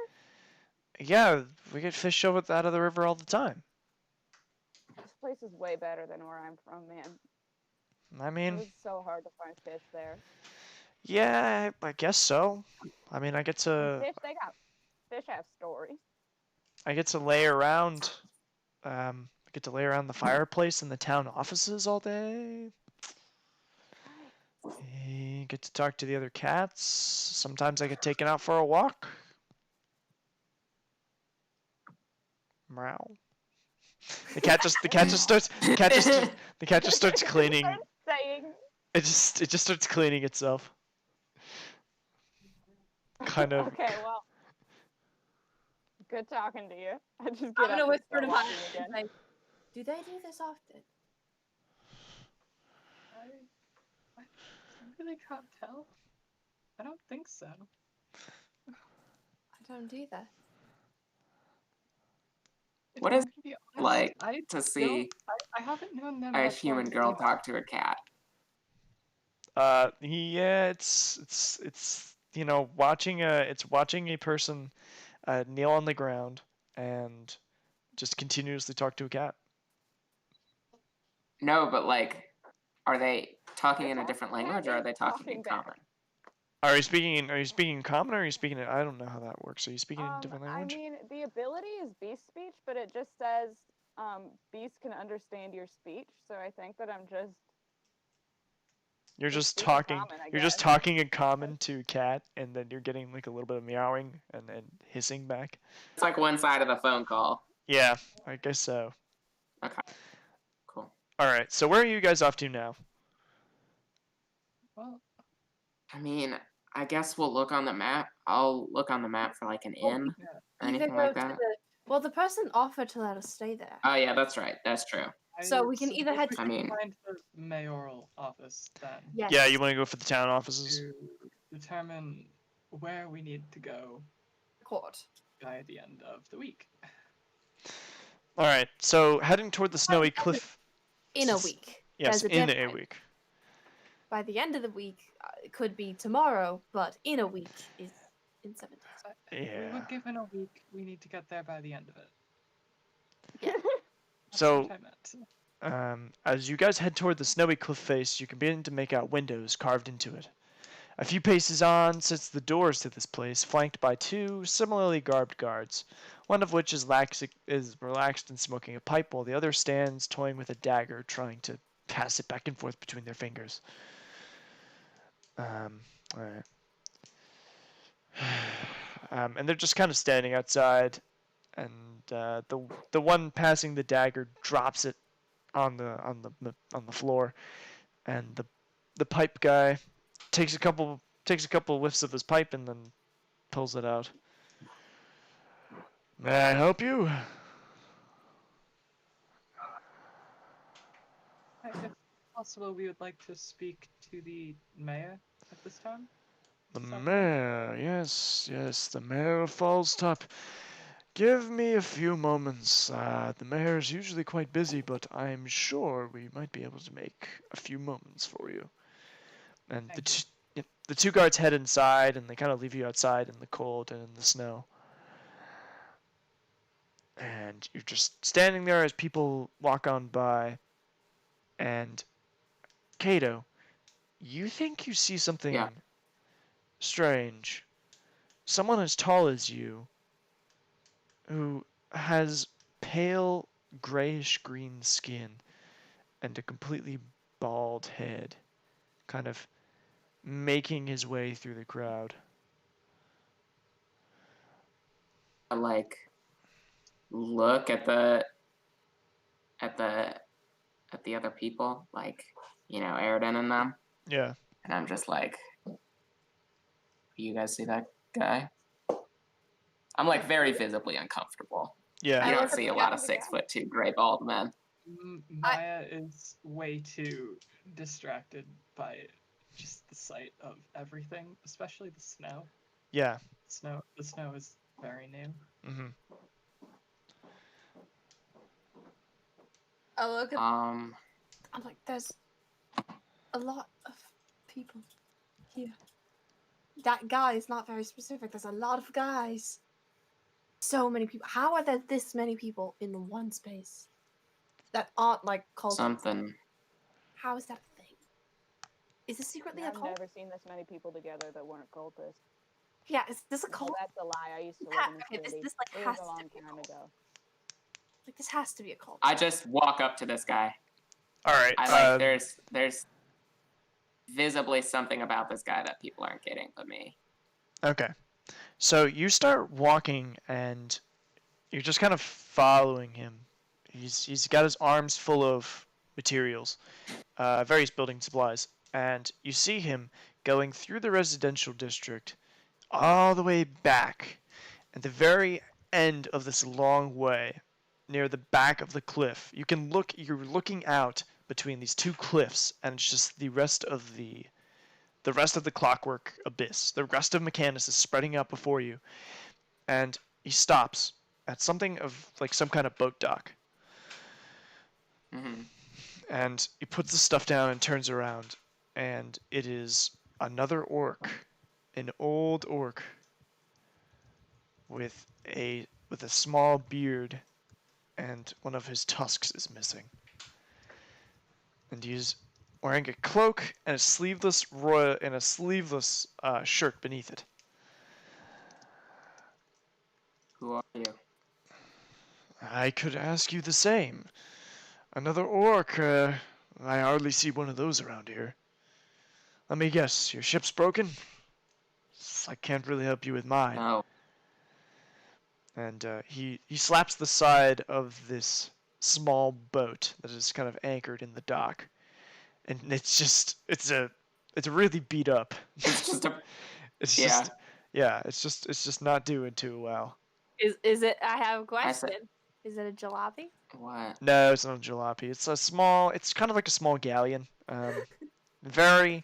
Yeah, we get fish out of the river all the time. This place is way better than where I'm from, man. I mean, It's so hard to find fish there. yeah, I guess so. I mean, I get And to fish have stories. lay around. I get to lay around the fireplace in the town offices all day. You get to talk to the other cats. Sometimes I get taken out for a walk. Meow. The cat just starts cleaning. Saying. It just starts cleaning itself. Kind of. Okay, well. Good talking to you. I just I'm get gonna up and whisper start to walking Maya. again. Like, do they do this often? I really can't tell. I don't think so. I don't either. If What I'm is gonna be honest, like I to see I haven't known them a much human longer girl either. talk to a cat? Yeah, it's watching a person kneel on the ground and just continuously talk to a cat. No, but like, are they talking in a The different cat language, or are is they talking in back. common? Are you speaking in common, or are you speaking I don't know how that works. Are you speaking in a different I language? mean, the ability is beast speech, but it just says beast can understand your speech. So I think that I'm just You're just speaking talking. common, I You're just guess. talking in common to a cat, and then you're getting like a little bit of meowing and hissing back. It's like one side of the phone call. Yeah, I guess so. Okay, cool. All right. So where are you guys off to now? Well, I mean, I guess we'll look on the map. I'll look on the map for like an inn yeah. or Either anything go like to that. well, the person offered to let us stay there. Oh yeah, that's right. That's true. So we can either suppose head we to- I should mean- find the mayoral office then Yes. Yeah, you want to go for the town offices? to determine where we need to go court. by the end of the week. All right. So heading toward the snowy cliff. In a week. Yes, There's a in a deadline. week. By the end of the week, it could be tomorrow, but in a week is in 7 days. We were Yeah. given a week. We need to get there by the end of it. Yeah. That's So, what I meant. as you guys head toward the snowy cliff face, you can begin to make out windows carved into it. A few paces on sits the doors to this place, flanked by two similarly garbed guards, one of which is relaxed and smoking a pipe, while the other stands toying with a dagger, trying to pass it back and forth between their fingers. All right. And they're just kind of standing outside, and the one passing the dagger drops it on the floor, and the pipe guy takes a couple whiffs of his pipe and then pulls it out. May I help you? If possible, we would like to speak to the mayor at this time. The Is that right? mayor, yes, the mayor of Falls Top. Give me a few moments. The mayor is usually quite busy, but I'm sure we might be able to make a few moments for you. And the two guards head inside, and they kind of leave you outside in the cold and in the snow. And you're just standing there as people walk on by. And Kato, you think you see something strange. Someone as tall as you, who has pale grayish green skin and a completely bald head, kind of making his way through the crowd. I like look at the other people, like, you know, Aridin and them, Yeah. and I'm just like, you guys see that guy? I'm like very visibly uncomfortable. Yeah. You I don't look at see a the lot guy. of 6'2" gray bald men. Maya is way too distracted by just the sight of everything, especially the snow. Yeah. The snow is very new. Mm-hmm. I look at. Um, I'm like, there's a lot of people here. That guy is not very specific. There's a lot of guys. So many people. How are there this many people in one space that aren't like called? something. How is that a thing? Is it secretly a I've cult? never seen this many people together that weren't cultists. Yeah, is this a Oh, cult? that's a lie. I used to live in the Okay, city. this like It has was a to long be a time cult. ago. Like this has to be a cult. I just walk up to this guy. All right. There's visibly something about this guy that people aren't getting but me. Okay. So you start walking and you're just kind of following him. He's got his arms full of materials, various building supplies, and you see him going through the residential district all the way back at the very end of this long way near the back of the cliff. You're looking out between these two cliffs, and it's just the rest of the clockwork abyss. The rest of Mechanus is spreading out before you, and he stops at something of like some kind of boat dock, Mm-hmm. and he puts the stuff down and turns around, and it is another orc, an old orc with a small beard, and one of his tusks is missing, and he's wearing a cloak and a sleeveless shirt beneath it. Who are you? I could ask you the same. Another orc. I hardly see one of those around here. Let me guess, your ship's broken? I can't really help you with mine. No. And he slaps the side of this small boat that is kind of anchored in the dock, and it's really beat up. It's just a It's yeah. just yeah, it's just not doing too well. Is it? I have a I said question. Is it a jalopy? what? No, it's not a jalopy. It's kind of like a small galleon. Very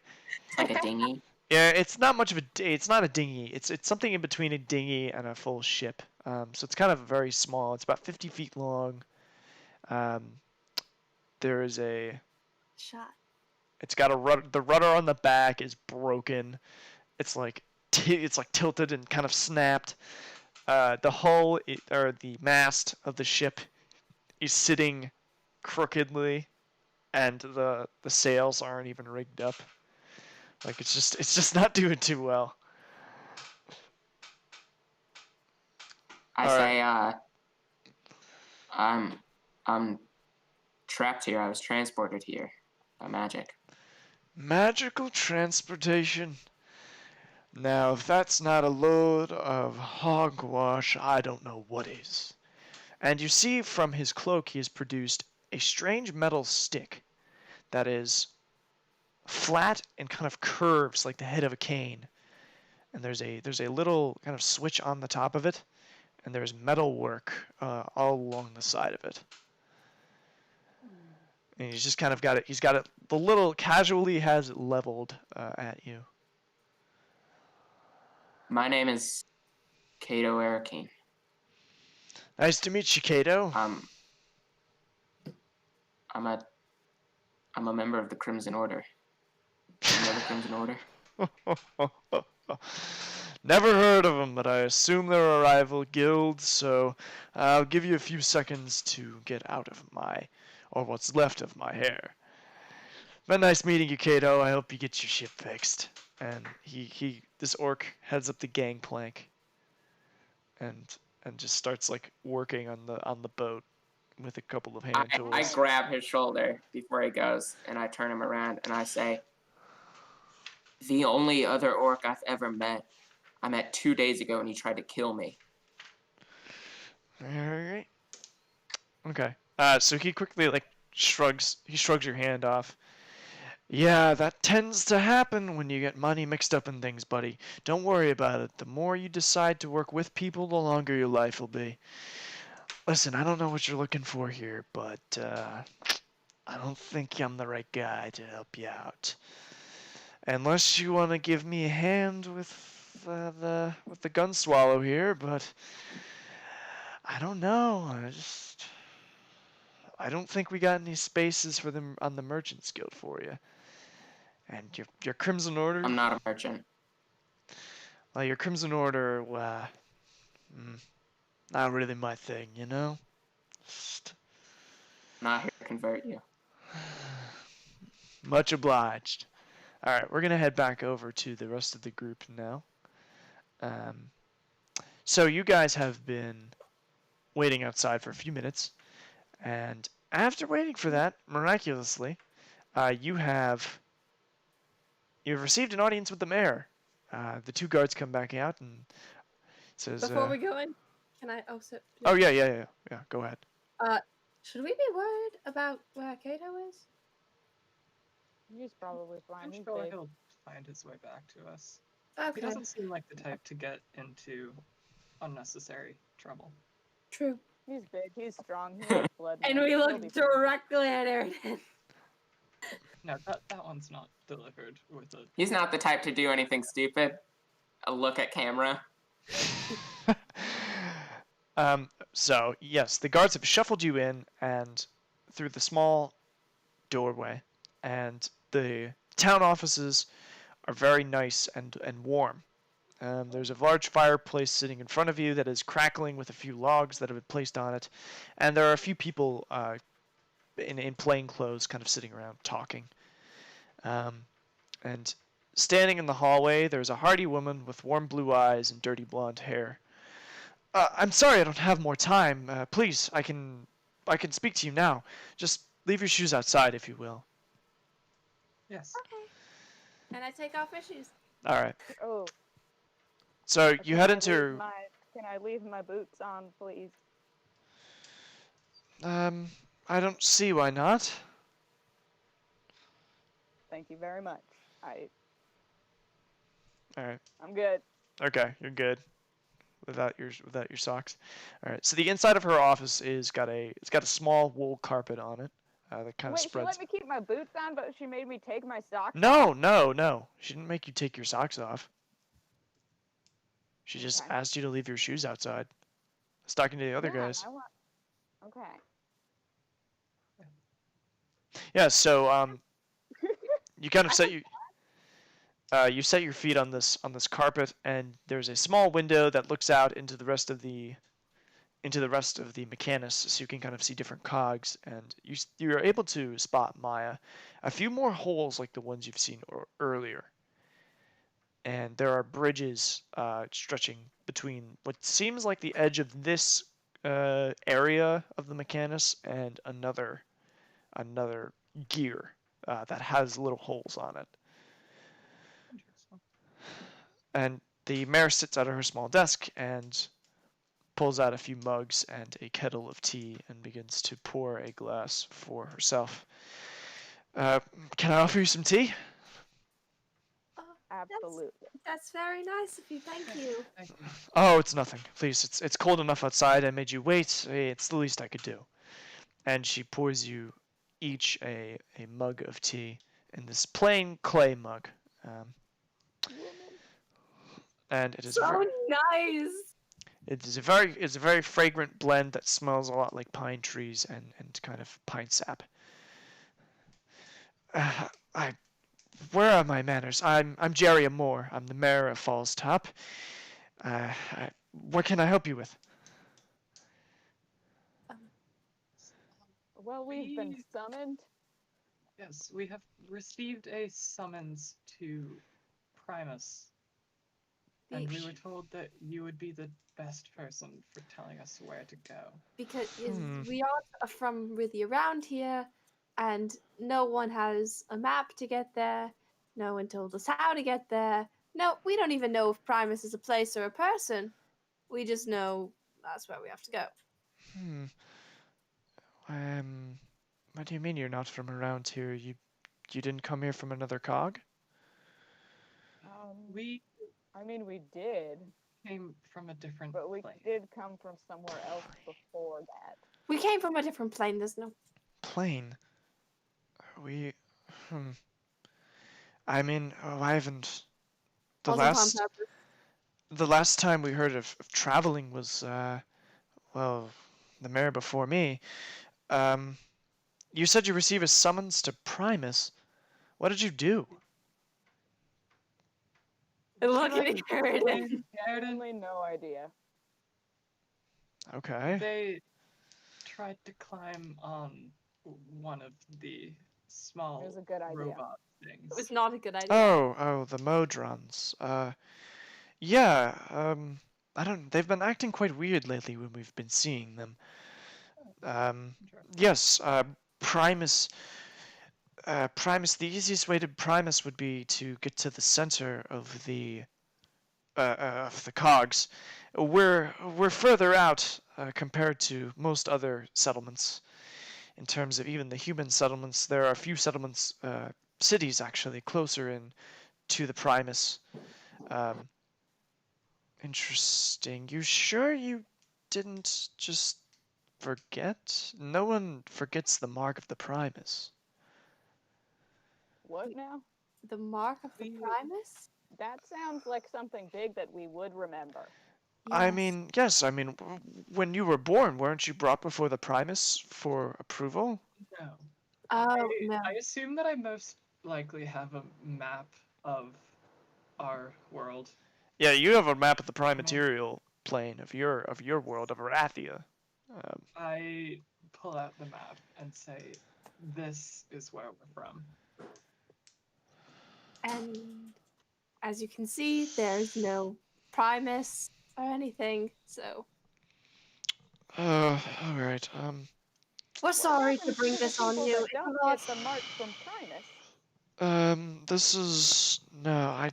It's like a dinghy. Yeah, it's not much of it's not a dinghy. It's something in between a dinghy and a full ship. So it's kind of very small. It's about 50 feet long. Um, there is a. Shot. It's got a rudder. The rudder on the back is broken. It's like it's like tilted and kind of snapped. The hull or the mast of the ship is sitting crookedly, and the sails aren't even rigged up. Like it's just not doing too well. I All say, right. I'm trapped here. I was transported here by magic. Magical transportation. Now, if that's not a load of hogwash, I don't know what is. And you see from his cloak he has produced a strange metal stick that is flat and kind of curves like the head of a cane. And there's a little kind of switch on the top of it, and there's metal work all along the side of it. And he's just kind of got it. He's got it. The little casually has it leveled at you. My name is Kato Arakeen. Nice to meet you, Kato. I'm a member of the Crimson Order. You know the Crimson Order? Never heard of them, but I assume they're a rival guild, so I'll give you a few seconds to get out of or what's left of my hair. Been nice meeting you, Kato. I hope you get your ship fixed. And this orc heads up the gangplank, and just starts like working on the boat with a couple of hand tools. I grab his shoulder before he goes, and I turn him around, and I say, the only other orc I've ever met, I met 2 days ago, and he tried to kill me. Alright. Okay. So he quickly shrugs your hand off. Yeah, that tends to happen when you get money mixed up in things, buddy. Don't worry about it. The more you decide to work with people, the longer your life will be. Listen, I don't know what you're looking for here, but I don't think I'm the right guy to help you out. Unless you want to give me a hand with the gun swallow here, but I don't know. I don't think we got any spaces for them on the Merchants Guild for you. And your Crimson Order. I'm not a merchant. Well, your Crimson Order, not really my thing, you know. I'm not here to convert you. Much obliged. All right, we're gonna head back over to the rest of the group now. Um, so you guys have been waiting outside for a few minutes, and after waiting for that, miraculously, you've received an audience with the mayor. The two guards come back out and says, Before we go in, can I also? "Oh yeah. Go ahead." Should we be worried about where Kato is? He's probably fine. I'm He's sure big. he'll find his way back to us. Okay. He doesn't seem like the type to get into unnecessary trouble. True. He's big. He's strong. He has blood. And man. we He'll look be fine. directly at Airden. No, that one's not delivered with a. He's not the type to do anything stupid. A look at camera. So yes, the guards have shuffled you in and through the small doorway, and the town offices are very nice and warm. There's a large fireplace sitting in front of you that is crackling with a few logs that have been placed on it, and there are a few people in plain clothes kind of sitting around talking. And standing in the hallway, there's a hardy woman with warm blue eyes and dirty blonde hair. I'm sorry I don't have more time. Please, I can speak to you now. Just leave your shoes outside, if you will. Yes. Okay. And I take off my shoes. All right. Oh. So you Can head I into. leave Can I leave my boots on, please? I don't see why not. Thank you very much. All right. I'm good. Okay, you're good. Without your socks. All right. So the inside of her office it's got a small wool carpet on it that kind of Wait, spreads. she let me keep my boots on, but she made me take my socks off? No. She didn't make you take your socks off. She just Okay. asked you to leave your shoes outside. I was talking to the other Yeah, guys. Okay. Yeah. So you kind of you set your feet on this carpet, and there's a small window that looks out into the rest of the Mechanus, so you can kind of see different cogs, and you're able to spot Maya a few more holes like the ones you've seen earlier. And there are bridges stretching between what seems like the edge of this area of the Mechanus and another gear that has little holes on it. Interesting. And the mayor sits at her small desk and pulls out a few mugs and a kettle of tea and begins to pour a glass for herself. Can I offer you some tea? Absolutely. That's very nice of you. Thank you. Thank you. Oh, it's nothing. Please, it's cold enough outside. I made you wait. It's the least I could do. And she pours you each a mug of tea in this plain clay mug. And it is So nice. It's a very fragrant blend that smells a lot like pine trees and kind of pine sap. Where are my manners? I'm Jerry Moore. I'm the mayor of Falls Top. What can I help you with? Well, we've been summoned. Yes, we have received a summons to Primus, and we were told that you would be the best person for telling us where to go. Because we are from really around here, and no one has a map to get there. No one told us how to get there. No, we don't even know if Primus is a place or a person. We just know that's where we have to go. What do you mean you're not from around here? You didn't come here from another cog? We We did, came from a different but we place. did come from somewhere else before that. We came from a different plane. There's no Plane? I haven't. wasn't on purpose. The last time we heard of traveling was, the mayor before me. You said you received a summons to Primus. What did you do? Look at Airden. Certainly no idea. Okay. They tried to climb on one of the small It was a good idea. robot things. It was not a good idea. Oh, the Modrons. Yeah, I don't. They've been acting quite weird lately when we've been seeing them. Sure. Yes, Primus. Primus. The easiest way to Primus would be to get to the center of the cogs. We're further out compared to most other settlements. In terms of even the human settlements, there are a few settlements, cities actually, closer in to the Primus. Um, Interesting. You sure you didn't just forget? No one forgets the mark of the Primus. What now? The mark of the We- Primus? That sounds like something big that we would remember. I Yes. mean, yes, I mean, when you were born, weren't you brought before the Primus for approval? No. Oh, no. I assume that I most likely have a map of our world. Yeah, you have a map of the Primaterial plane of your world of Arathia. I pull out the map and say, "This is where we're from." And as you can see, there's no Primus or anything, so All right. we're What sorry to happens bring to this the on people you. that don't get the mark from Primus? This is no,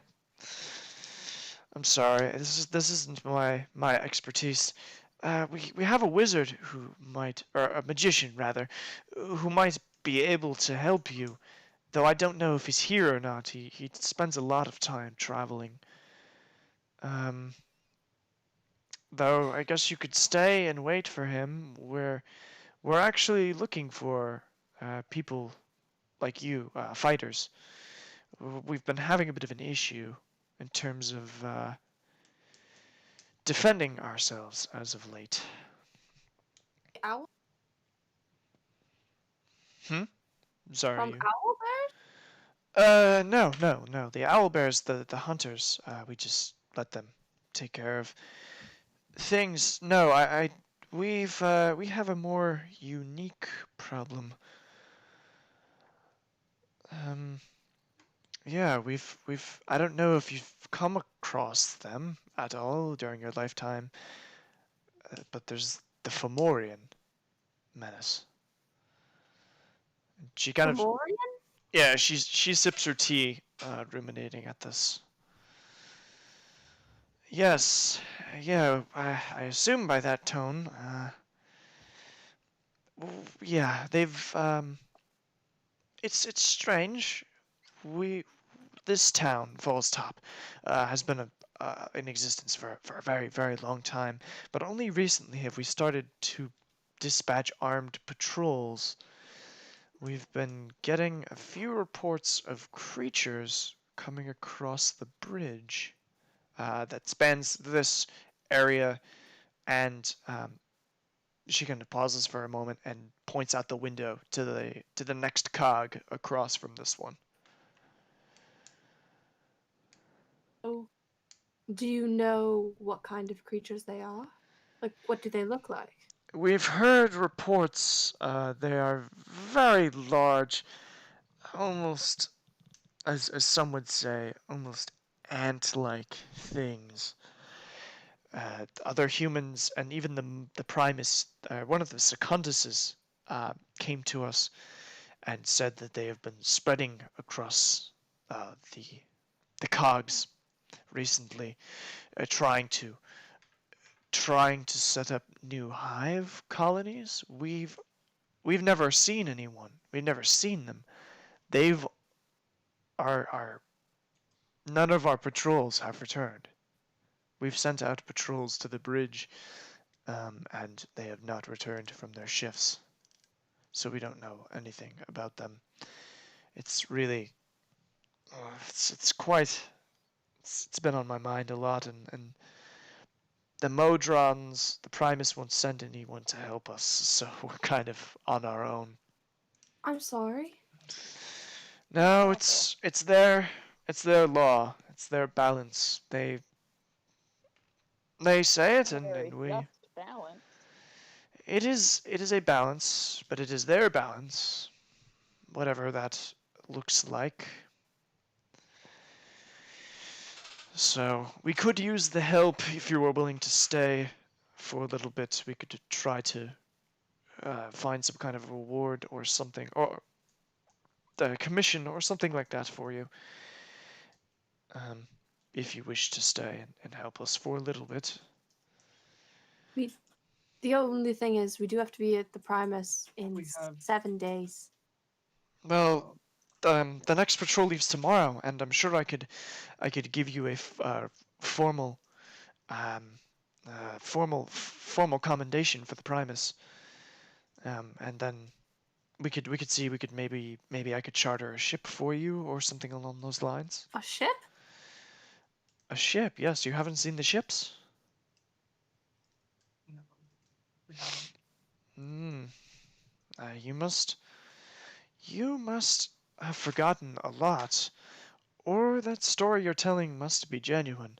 I'm sorry. This isn't my expertise. We have a wizard who might, or a magician rather, who might be able to help you. Though I don't know if he's here or not. He spends a lot of time traveling. Um, though I guess you could stay and wait for him. We're actually looking for people like you, fighters. We've been having a bit of an issue in terms of defending ourselves as of late. Owl Hmm? Sorry, from you. Owlbear? No. The owl bears, the hunters. We just let them take care of things. No, we have a more unique problem. Um, yeah, I don't know if you've come across them at all during your lifetime, but there's the Fomorian menace. She kind of, Fomorian? yeah, she sips her tea, ruminating at this. Yes, yeah, I assume by that tone, yeah, it's strange. We, this town, Falls Top, has been in existence for a very, very long time, but only recently have we started to dispatch armed patrols. We've been getting a few reports of creatures coming across the bridge that spans this area, and she kind of pauses for a moment and points out the window to the next cog across from this one. Oh, do you know what kind of creatures they are? Like, what do they look like? We've heard reports. They are very large, almost, as some would say, almost ant-like things. Other humans and even the Primus, one of the Secunduses, came to us and said that they have been spreading across the cogs recently, trying to set up new hive colonies. We've never seen anyone. We've never seen them. They've our none of our patrols have returned. We've sent out patrols to the bridge, and they have not returned from their shifts. So we don't know anything about them. It's really, it's quite, it's been on my mind a lot, and the Modrons, the Primus won't send anyone to help us, so we're kind of on our own. I'm sorry. No, it's their law. It's their balance. They say it, A very and we. just balance. It is a balance, but it is their balance, whatever that looks like. So we could use the help if you were willing to stay for a little bit. We could try to find some kind of reward or something, or a commission or something like that for you. If you wish to stay and help us for a little bit. The only thing is, we do have to be at the Primus in We have- 7 days. Well, the next patrol leaves tomorrow, and I'm sure I could give you a formal, formal commendation for the Primus, and then we could see, maybe I could charter a ship for you or something along those lines. A ship? A ship? Yes. You haven't seen the ships? No, we haven't. You must have forgotten a lot, or that story you're telling must be genuine,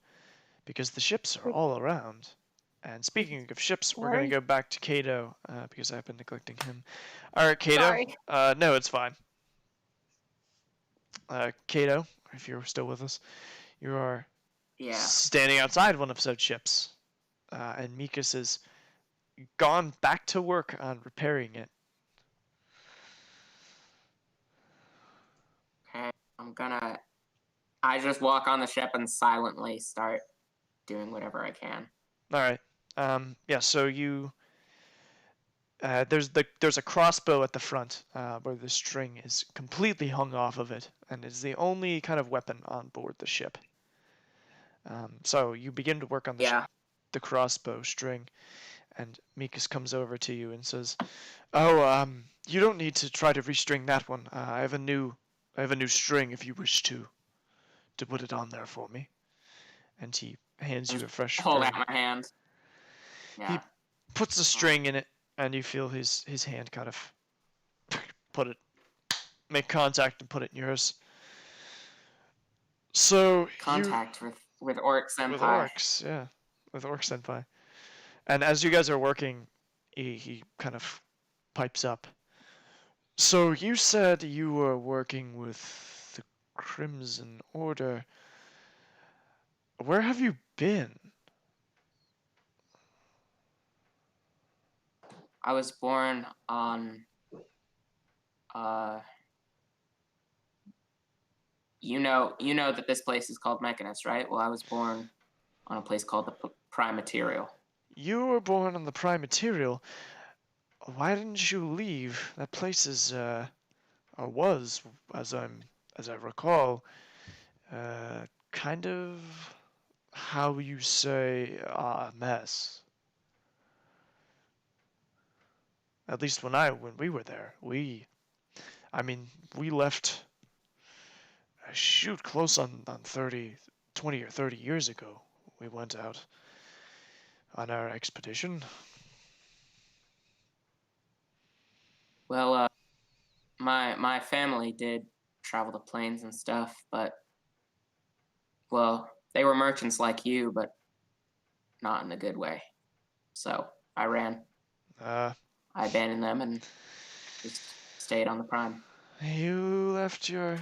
because the ships are all around. And speaking of ships, we're going to go back to Cato, because I've been neglecting him. All right, Cato. Sorry. No, it's fine. Cato, if you're still with us, you are standing outside one of such ships, and Mikas has gone back to work on repairing it. Okay, I just walk on the ship and silently start doing whatever I can. All right. Yeah. So you. There's a crossbow at the front, where the string is completely hung off of it, and is the only kind of weapon on board the ship. So you begin to work on the crossbow string, and Mikas comes over to you and says, "Oh, you don't need to try to restring that one. I have a new string if you wish to put it on there for me." And he hands you a fresh string. Hold out my hand. Yeah. He puts a string in it, and you feel his hand kind of make contact and put it in yours. So contact with Orc Senpai. With orcs, yeah, with Orc Senpai. And as you guys are working, he kind of pipes up. So you said you were working with the Crimson Order. Where have you been? I was born on, you know that this place is called Mechanus, right? Well, I was born on a place called the Prime Material. You were born on the Prime Material. Why didn't you leave? That place is, or was, as I recall, kind of, how you say, a mess. At least when we were there, we left, close on 20 or 30 years ago. We went out on our expedition. Well, my family did travel the plains and stuff, but, well, they were merchants like you, but not in a good way. So I ran. I abandoned them and just stayed on the Prime. You left your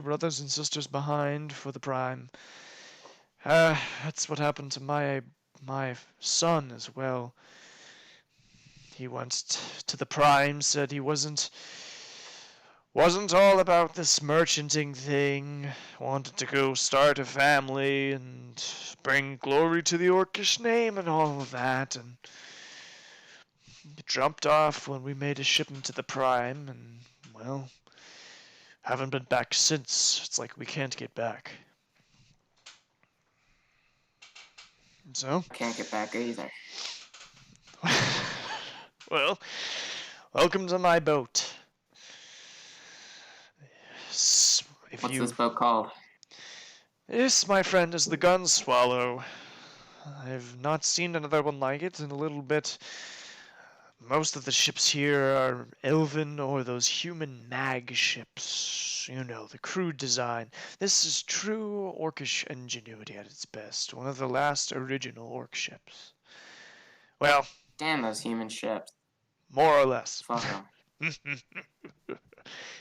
brothers and sisters behind for the Prime. That's what happened to my son as well. He went to the Prime, said he wasn't all about this merchanting thing. Wanted to go start a family and bring glory to the Orcish name and all of that, and he dropped off when we made a shipment to the Prime, and, well, haven't been back since. It's like we can't get back. So? I can't get back either. Well, welcome to my boat. What's this boat called? This, my friend, is the Gun Swallow. I've not seen another one like it in a little bit. Most of the ships here are elven or those human mag ships. You know, the crude design. This is true Orcish ingenuity at its best. One of the last original Orc ships. Well... Damn those human ships. More or less. Fuck them.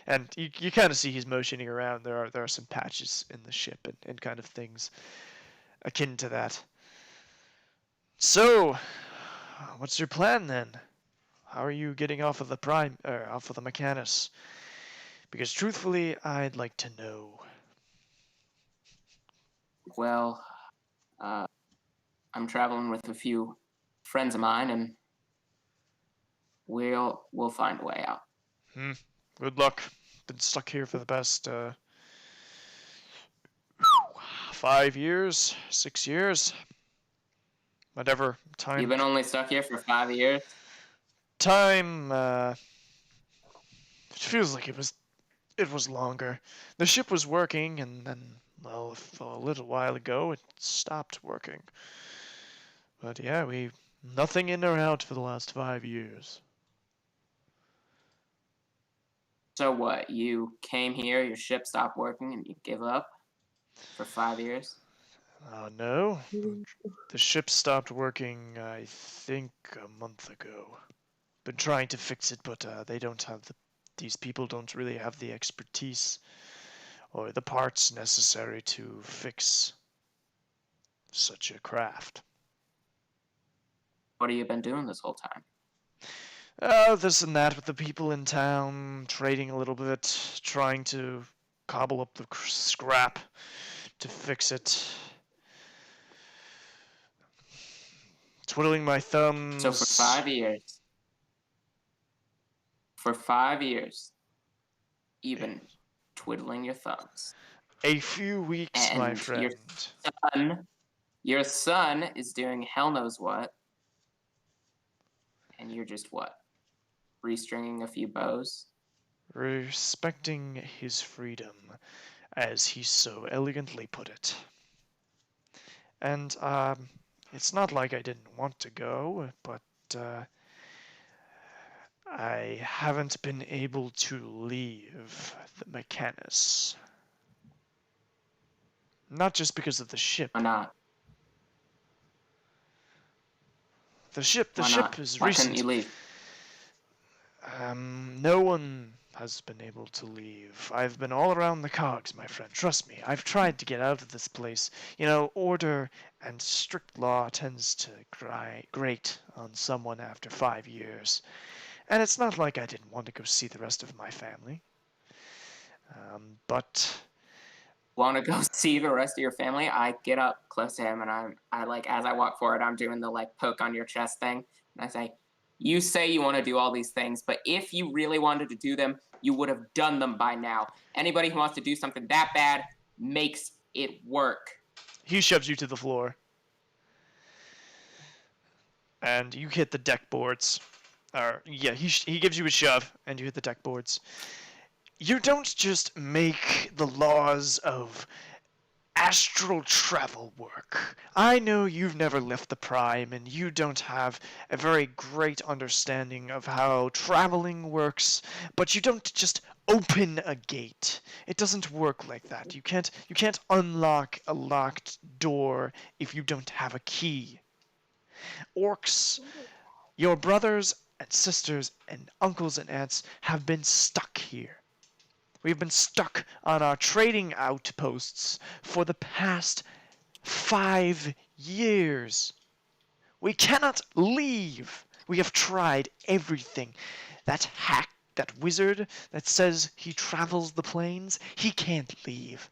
And you kind of see he's motioning around. There are some patches in the ship and kind of things. akin to that. So, what's your plan then? How are you getting off of the off of the Mechanus? Because truthfully, I'd like to know. Well, I'm traveling with a few friends of mine, and we'll find a way out. Good luck. Been stuck here for the past 5 years, 6 years, whatever time. You've been only stuck here for 5 years? Time. It feels like it was longer. The ship was working, and then, well, a little while ago, it stopped working. But yeah, nothing in or out for the last 5 years. So what? You came here, your ship stopped working, and you give up for 5 years? No. The ship stopped working, I think, a month ago. Been trying to fix it, but they don't have these people don't really have the expertise or the parts necessary to fix such a craft. What have you been doing this whole time? This and that with the people in town, trading a little bit, trying to cobble up the scrap to fix it. Twiddling my thumbs. So for 5 years. For 5 years, you've been twiddling your thumbs. A few weeks, And my friend. Your son is doing hell knows what. And you're just what? Restringing a few bows? Respecting his freedom, as he so elegantly put it. And, it's not like I didn't want to go, but, I haven't been able to leave the Mechanus. Not just because of the ship. Why not? The ship is Why recent. couldn't you leave? No one has been able to leave. I've been all around the cogs, my friend. Trust me, I've tried to get out of this place. You know, order and strict law tends to grate on someone after 5 years. And it's not like I didn't want to go see the rest of my family. But... Want to go see the rest of your family? I get up close to him, and I like, as I walk forward, I'm doing the, like, poke on your chest thing. And I say, you say you want to do all these things, but if you really wanted to do them, you would have done them by now. Anybody who wants to do something that bad makes it work. He shoves you to the floor. And you hit the deck boards. Yeah, he gives you a shove, and you hit the deck boards. You don't just make the laws of astral travel work. I know you've never left the Prime, and you don't have a very great understanding of how traveling works, but you don't just open a gate. It doesn't work like that. You can't unlock a locked door if you don't have a key. Orcs, your brothers and sisters and uncles and aunts have been stuck here. We've been stuck on our trading outposts for the past 5 years. We cannot leave. We have tried everything. That wizard that says he travels the plains, he can't leave.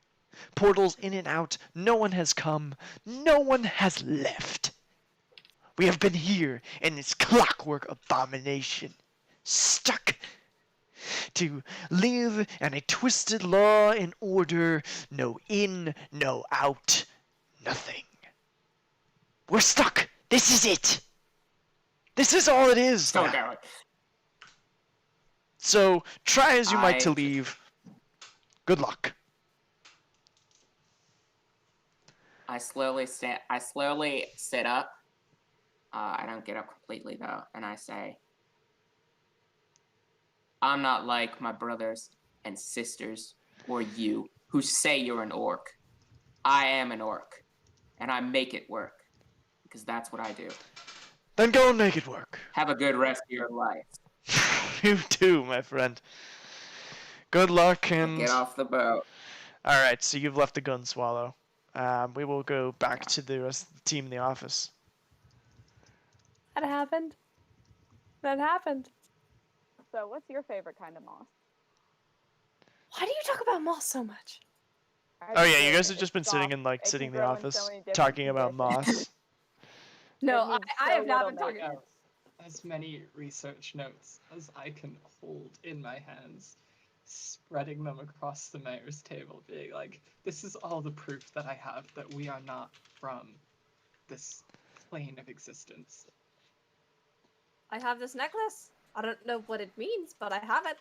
Portals in and out, no one has come, no one has left. We have been here in this clockwork abomination, stuck to live in a twisted law and order, no in, no out, nothing. We're stuck. This is it. This is all it is. Don't do it. So try as you might to leave. Good luck. I slowly sit up. I don't get up completely though, and I say, I'm not like my brothers and sisters or you who say you're an orc. I am an orc, and I make it work, because that's what I do. Then go and make it work. Have a good rest of your life. You too, my friend. Good luck and... Get off the boat. Alright, so you've left the gun swallow. we will go back to the rest of the team in the office. That happened. That happened. So, what's your favorite kind of moss? Why do you talk about moss so much? Oh yeah, you guys have just been sitting in It sitting in can the grow in so office many different talking about conditions. moss. No, needs I so have not little been talking. maintenance. As many research notes as I can hold in my hands, spreading them across the mayor's table, being like, this is all the proof that I have that we are not from this plane of existence. I have this necklace. I don't know what it means, but I have it.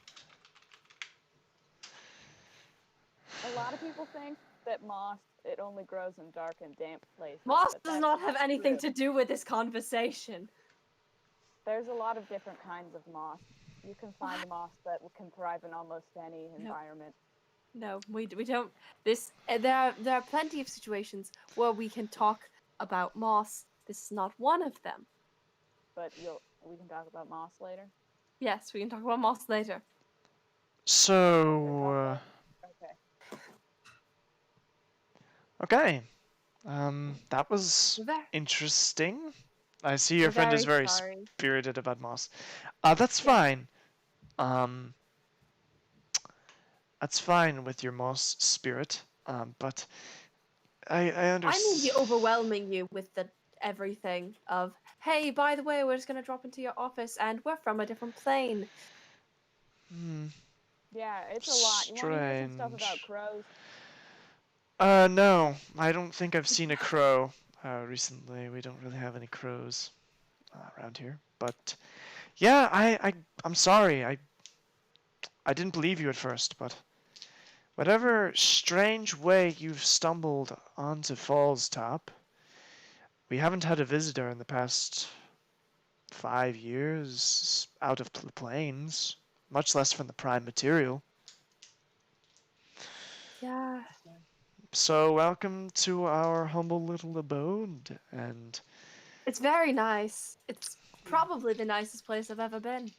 A lot of people think that moss it only grows in dark and damp places. Moss but does that's not have anything true. to do with this conversation. There's a lot of different kinds of moss. You can find moss that can thrive in almost any environment. No, we don't. There are plenty of situations where we can talk about moss. This is not one of them. But we can talk about moss later. Yes, we can talk about moss later. So, Okay. okay. That was interesting. I see your friend is very spirited about moss. That's fine. That's fine with your moss spirit. But I understand. I mean, the overwhelming you with the everything of, hey, by the way, we're just gonna drop into your office and we're from a different plane. Yeah, it's a lot. You want to hear some stuff about crows? No, I don't think I've seen a crow recently. We don't really have any crows around here. But yeah, I'm sorry. I didn't believe you at first, but whatever strange way you've stumbled onto Falls Top, we haven't had a visitor in the past 5 years out of the plains, much less from the prime material. Yeah. So welcome to our humble little abode, and it's very nice. It's probably the nicest place I've ever been.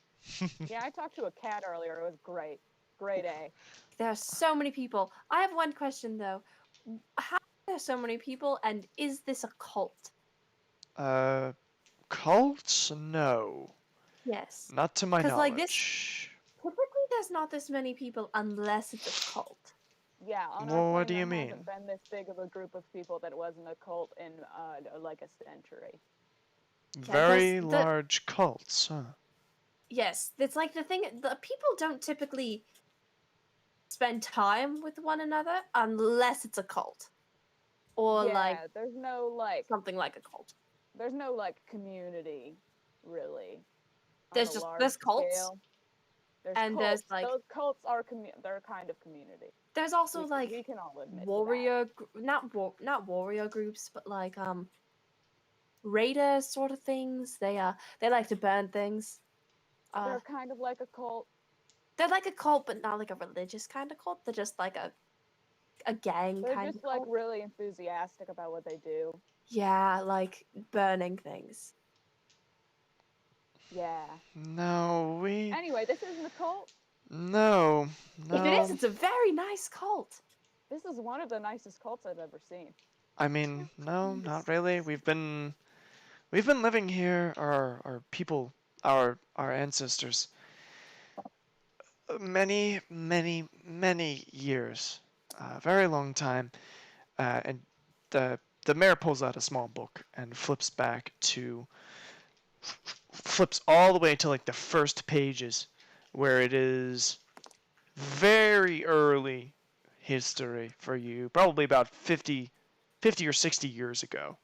Yeah, I talked to a cat earlier. It was great. Great A. There are so many people. I have one question though. How are there so many people, and is this a cult? Cults? No. Yes. Not to my knowledge. Like this, typically there's not this many people unless it's a cult. Yeah, on Well, our what plane, do you there mean? hasn't been this big of a group of people that wasn't a cult in like a century. Very large cults, huh? Yes, it's like the thing. The people don't typically spend time with one another unless it's a cult, or there's no something like a cult. There's no community, really. There's cults. Scale. There's and cults. there's those cults are they're kind of community. There's also we can all admit warrior, not warrior groups, but raiders sort of things. They like to burn things. They're kind of like a cult. They're like a cult, but not like a religious kind of cult. They're just like a gang They're kind of just cult. really enthusiastic about what they do. Yeah, like burning things. Yeah. No, Anyway, this isn't a cult. No. If it is, it's a very nice cult. This is one of the nicest cults I've ever seen. I mean, no, not really. We've been living here, our people, our ancestors, many years, very long time, and the mayor pulls out a small book and flips all the way to like the first pages, where it is very early history for you, probably about 50 or 60 years ago.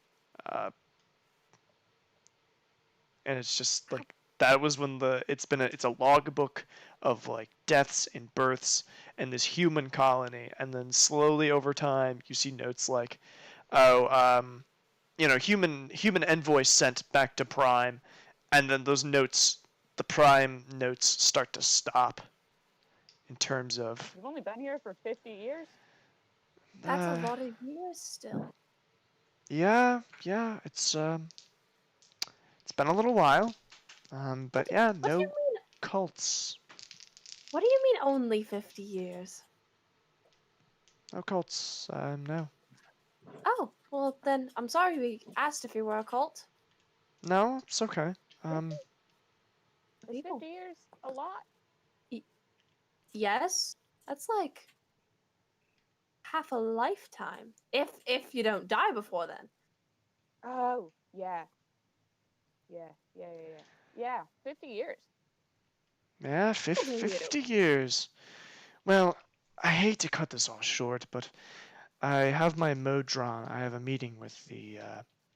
And it's just like that was when it's a logbook of like deaths and births and this human colony, and then slowly over time you see notes like, human envoy sent back to Prime, and then those notes, the Prime notes start to stop. In terms of, you've only been here for 50 years. That's a lot of years still. Yeah, it's been a little while, but yeah, no cults. What do you mean only 50 years? No cults, no. Oh, well then, I'm sorry we asked if you were a cult. No, it's okay. Is People. 50 years a lot? Yes, that's like half a lifetime. If you don't die before then. Oh, yeah. Yeah, 50 years. Yeah, 50 years. Well, I hate to cut this all short, but I have my mode drawn. I have a meeting with the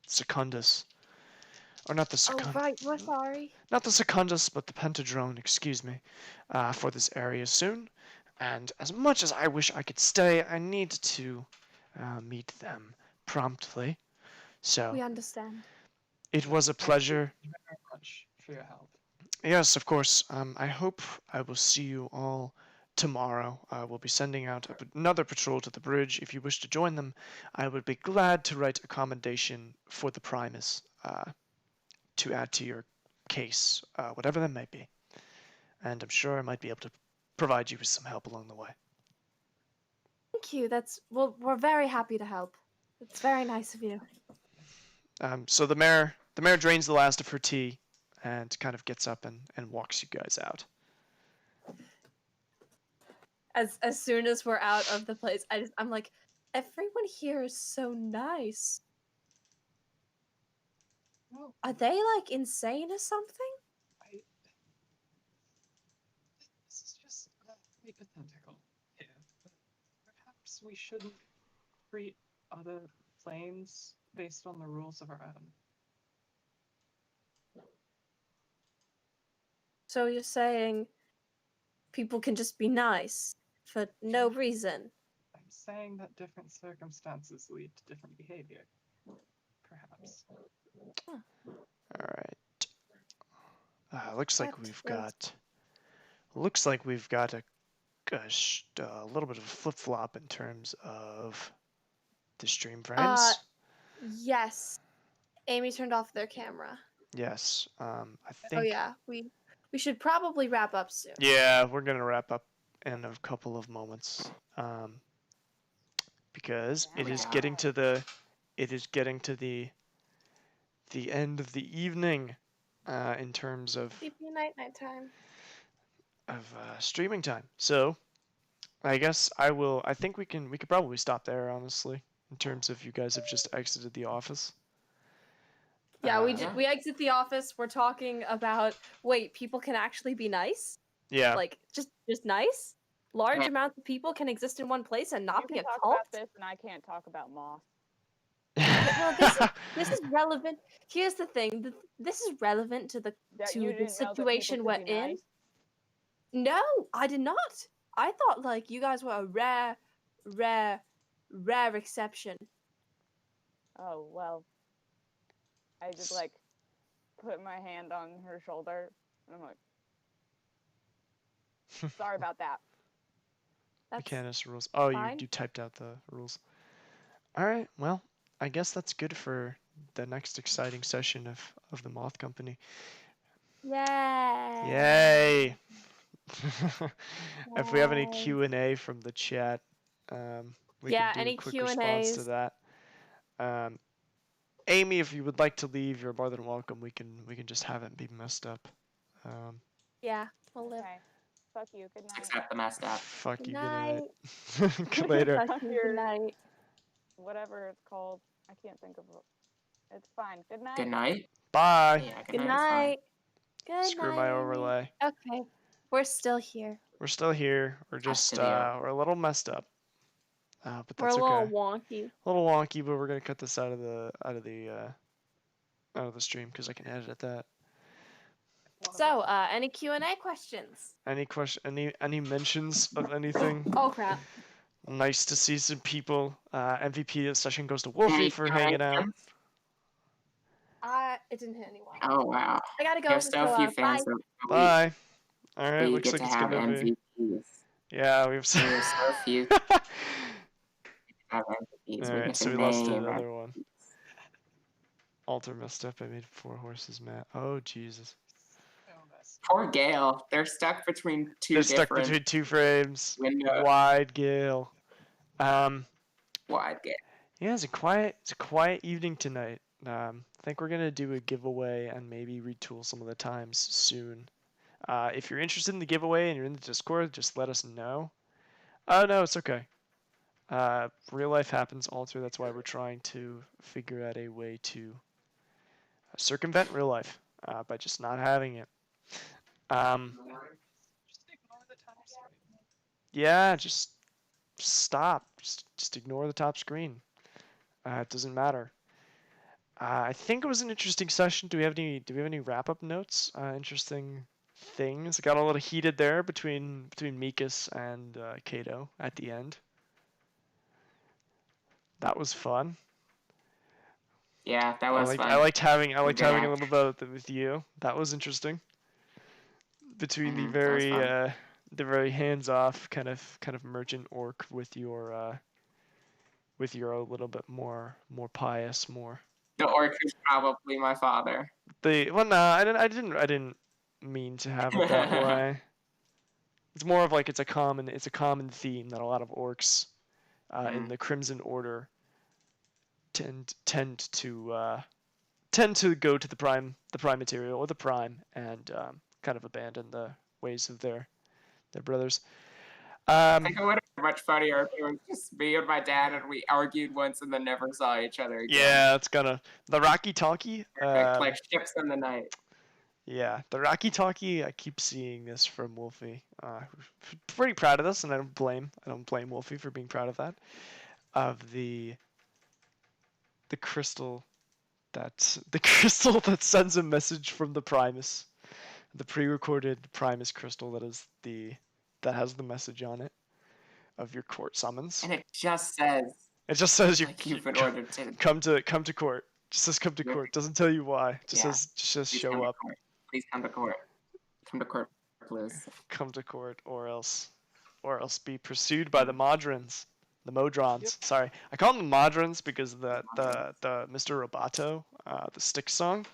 Secundus. Or not the Oh Secundus. right, we're sorry. Not the Secundus, but the Pentadrone, excuse me, for this area soon. And as much as I wish I could stay, I need to meet them promptly. So, We understand. it was a pleasure. Thank you very much for your help. Yes, of course. I hope I will see you all tomorrow. We'll be sending out another patrol to the bridge. If you wish to join them, I would be glad to write a commendation for the Primus to add to your case, whatever that may be. And I'm sure I might be able to provide you with some help along the way. Thank you. We're very happy to help. It's very nice of you. So the mayor drains the last of her tea and kind of gets up and walks you guys out. As soon as we're out of the place, I'm like, everyone here is so nice. Well, Are they like insane or something? this is just hypothetical here, but perhaps we shouldn't treat other planes based on the rules of our own. So you're saying people can just be nice for no reason? I'm saying that different circumstances lead to different behavior. Perhaps. All right. Looks like we've got a little bit of a flip flop in terms of the stream frames. Yes. Amy turned off their camera. Yes. I think. Oh yeah, we should probably wrap up soon. Yeah, we're gonna wrap up in a couple of moments. Because it is getting to the end of the evening, in terms of Sleepy nighttime. streaming time. So, I guess I think we could probably stop there, honestly, in terms of you guys have just exited the office. Yeah, Yeah. we exit the office. We're talking about people can actually be nice. Yeah. Like just nice. Large Yeah. amounts of people can exist in one place and not You be can a talk cult. about this, and I can't talk about Moth. Well, this is relevant. Here's the thing. This is relevant to the That you didn't know that people situation could we're be in. nice? No, I did not. I thought like you guys were a rare exception. Oh, well. I just like put my hand on her shoulder, and I'm like, sorry about that. That's Mechanus rules. Oh, fine. you typed out the rules. All right. Well, I guess that's good for the next exciting session of the Moth Company. Yay! Yay! If we have any Q&A from the chat, we can do any a quick response to Q&As. that. Amy, if you would like to leave, you're more than welcome. We can just have it be messed up. Yeah, we'll live. Okay. Fuck you. Good night. Accept the messed up. Fuck Good you. night. Good night. Later. Fuck you, good night. Whatever it's called. I can't think of it. It's fine. Good night. Good night. Bye. Yeah, Good night is fine. night. Good Screw night. my Amy. overlay. Okay, we're still here. We're still here. We're just we're a little messed up. But We're a that's little okay. wonky. A little wonky, but we're gonna cut this out of the stream because I can edit that. So, any Q&A questions? Any mentions of anything? Oh crap. Nice to see some people. MVP of session goes to Wolfie for hanging out. It didn't hit anyone. Oh wow. I gotta go. There's so few fans. Bye. Bye. All But right, you looks get like to it's have gonna be. MVPs. Yeah, we've. There's so few. Have MVPs. All We right, get so to we lost name another one. Alter messed up. I made 4 horses mad. Oh Jesus. Poor Gale. They're stuck between two They're different stuck between 2 frames. windows. Wide Gale. Wide Gale. Yeah, it's a quiet evening tonight. I think we're gonna do a giveaway and maybe retool some of the times soon. If you're interested in the giveaway and you're in the Discord, just let us know. Oh no, it's okay. Real life happens all through. That's why we're trying to figure out a way to circumvent real life by just not having it. Just ignore the top screen. Yeah, just stop. Just ignore the top screen. It doesn't matter. I think it was an interesting session. Do we have any wrap up notes? Interesting things. It got a little heated there between Mikas and Kato at the end. That was fun. Yeah, that I was liked fun. I liked having I Some liked good having a action. little bit with you. That was interesting. Between the That was very fun. the very hands off kind of merchant orc with your a little bit more pious more. The orc is probably my father. No, I didn't mean to have it that way. It's more of like it's a common theme that a lot of orcs in the Crimson Order tend to go to the prime material or the prime and kind of abandon the ways of their brothers. I think it would have been much funnier if it was just me and my dad and we argued once and then never saw each other again. Yeah, it's gonna the Rocky Talkie. Like ships in the night. Yeah, the Rocky Talkie. I keep seeing this from Wolfie. Pretty proud of this, and I don't blame Wolfie for being proud of that. Of the crystal that sends a message from the Primus, the pre-recorded Primus crystal that has the message on it of your court summons. And it just says Like you've been ordered to come to court. Just says come to court. Doesn't tell you why. Just says please show up. Please come to court. Come to court, please. Come to court, or else be pursued by the Modrons. The Modrons. Yep. Sorry, I call them the Modrons because the Mr. Roboto, the Styx song,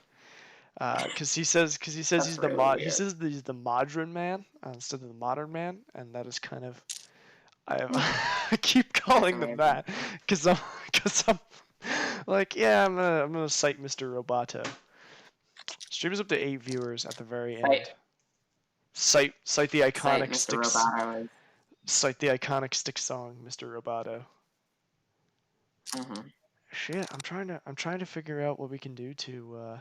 because he says he's the really he weird. says that he's the Modron man instead of the modern man, and that is kind of I keep calling them that because I'm like, yeah, I'm gonna cite Mr. Roboto. Stream is up to 8 viewers at the very end. Cite the iconic Styx. Cite the iconic Styx song, Mr. Roboto. Shit, I'm trying to figure out what we can do to.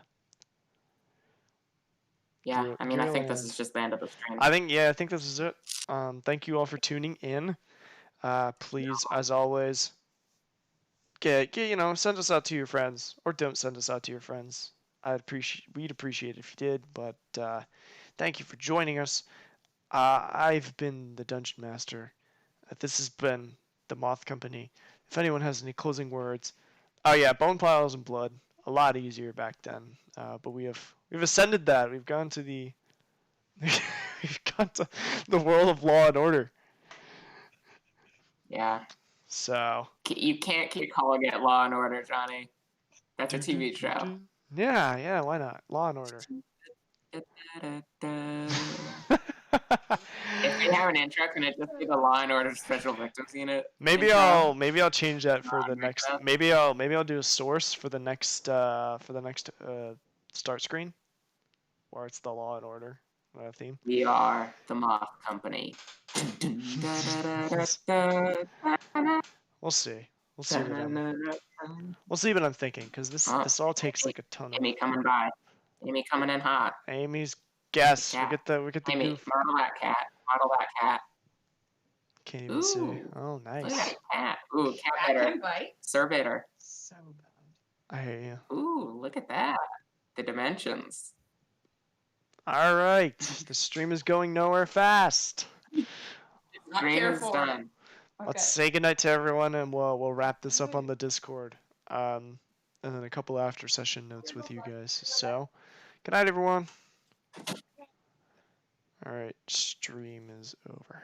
Yeah, I mean, I think this is just the end of the stream. I think this is it. Thank you all for tuning in. Please, as always, send us out to your friends, or don't send us out to your friends. We'd appreciate it if you did, but thank you for joining us. I've been the Dungeon Master. This has been the Moth Company. If anyone has any closing words, oh yeah, bone piles and blood, a lot easier back then. But we've ascended that. We've gone to the world of law and order. Yeah. So you can't keep calling it Law and Order, Johnny. That's a TV show. Yeah, why not? Law and Order. If we have an intro, can it just be the Law and Order Special Victims Unit? Maybe intro? I'll change that for the next. Maybe I'll do a source for the next start screen, where it's the Law and Order theme. We are the Moth Company. We'll see. We'll see what I'm thinking, because this all takes like a ton of. Amy coming by. Amy coming in hot. Amy's guess. We get the Amy, goof. model that cat. Model that cat. Can't even see. Oh, nice. Look at that cat. Ooh, cat bitter. Sir bitter. So bad. I hear you. Ooh, look at that. The dimensions. All right. The stream is going nowhere fast. Stream is done. Let's say goodnight to everyone, and we'll wrap this up on the Discord. And then a couple after session notes with you guys. So, good night, everyone. All right, stream is over.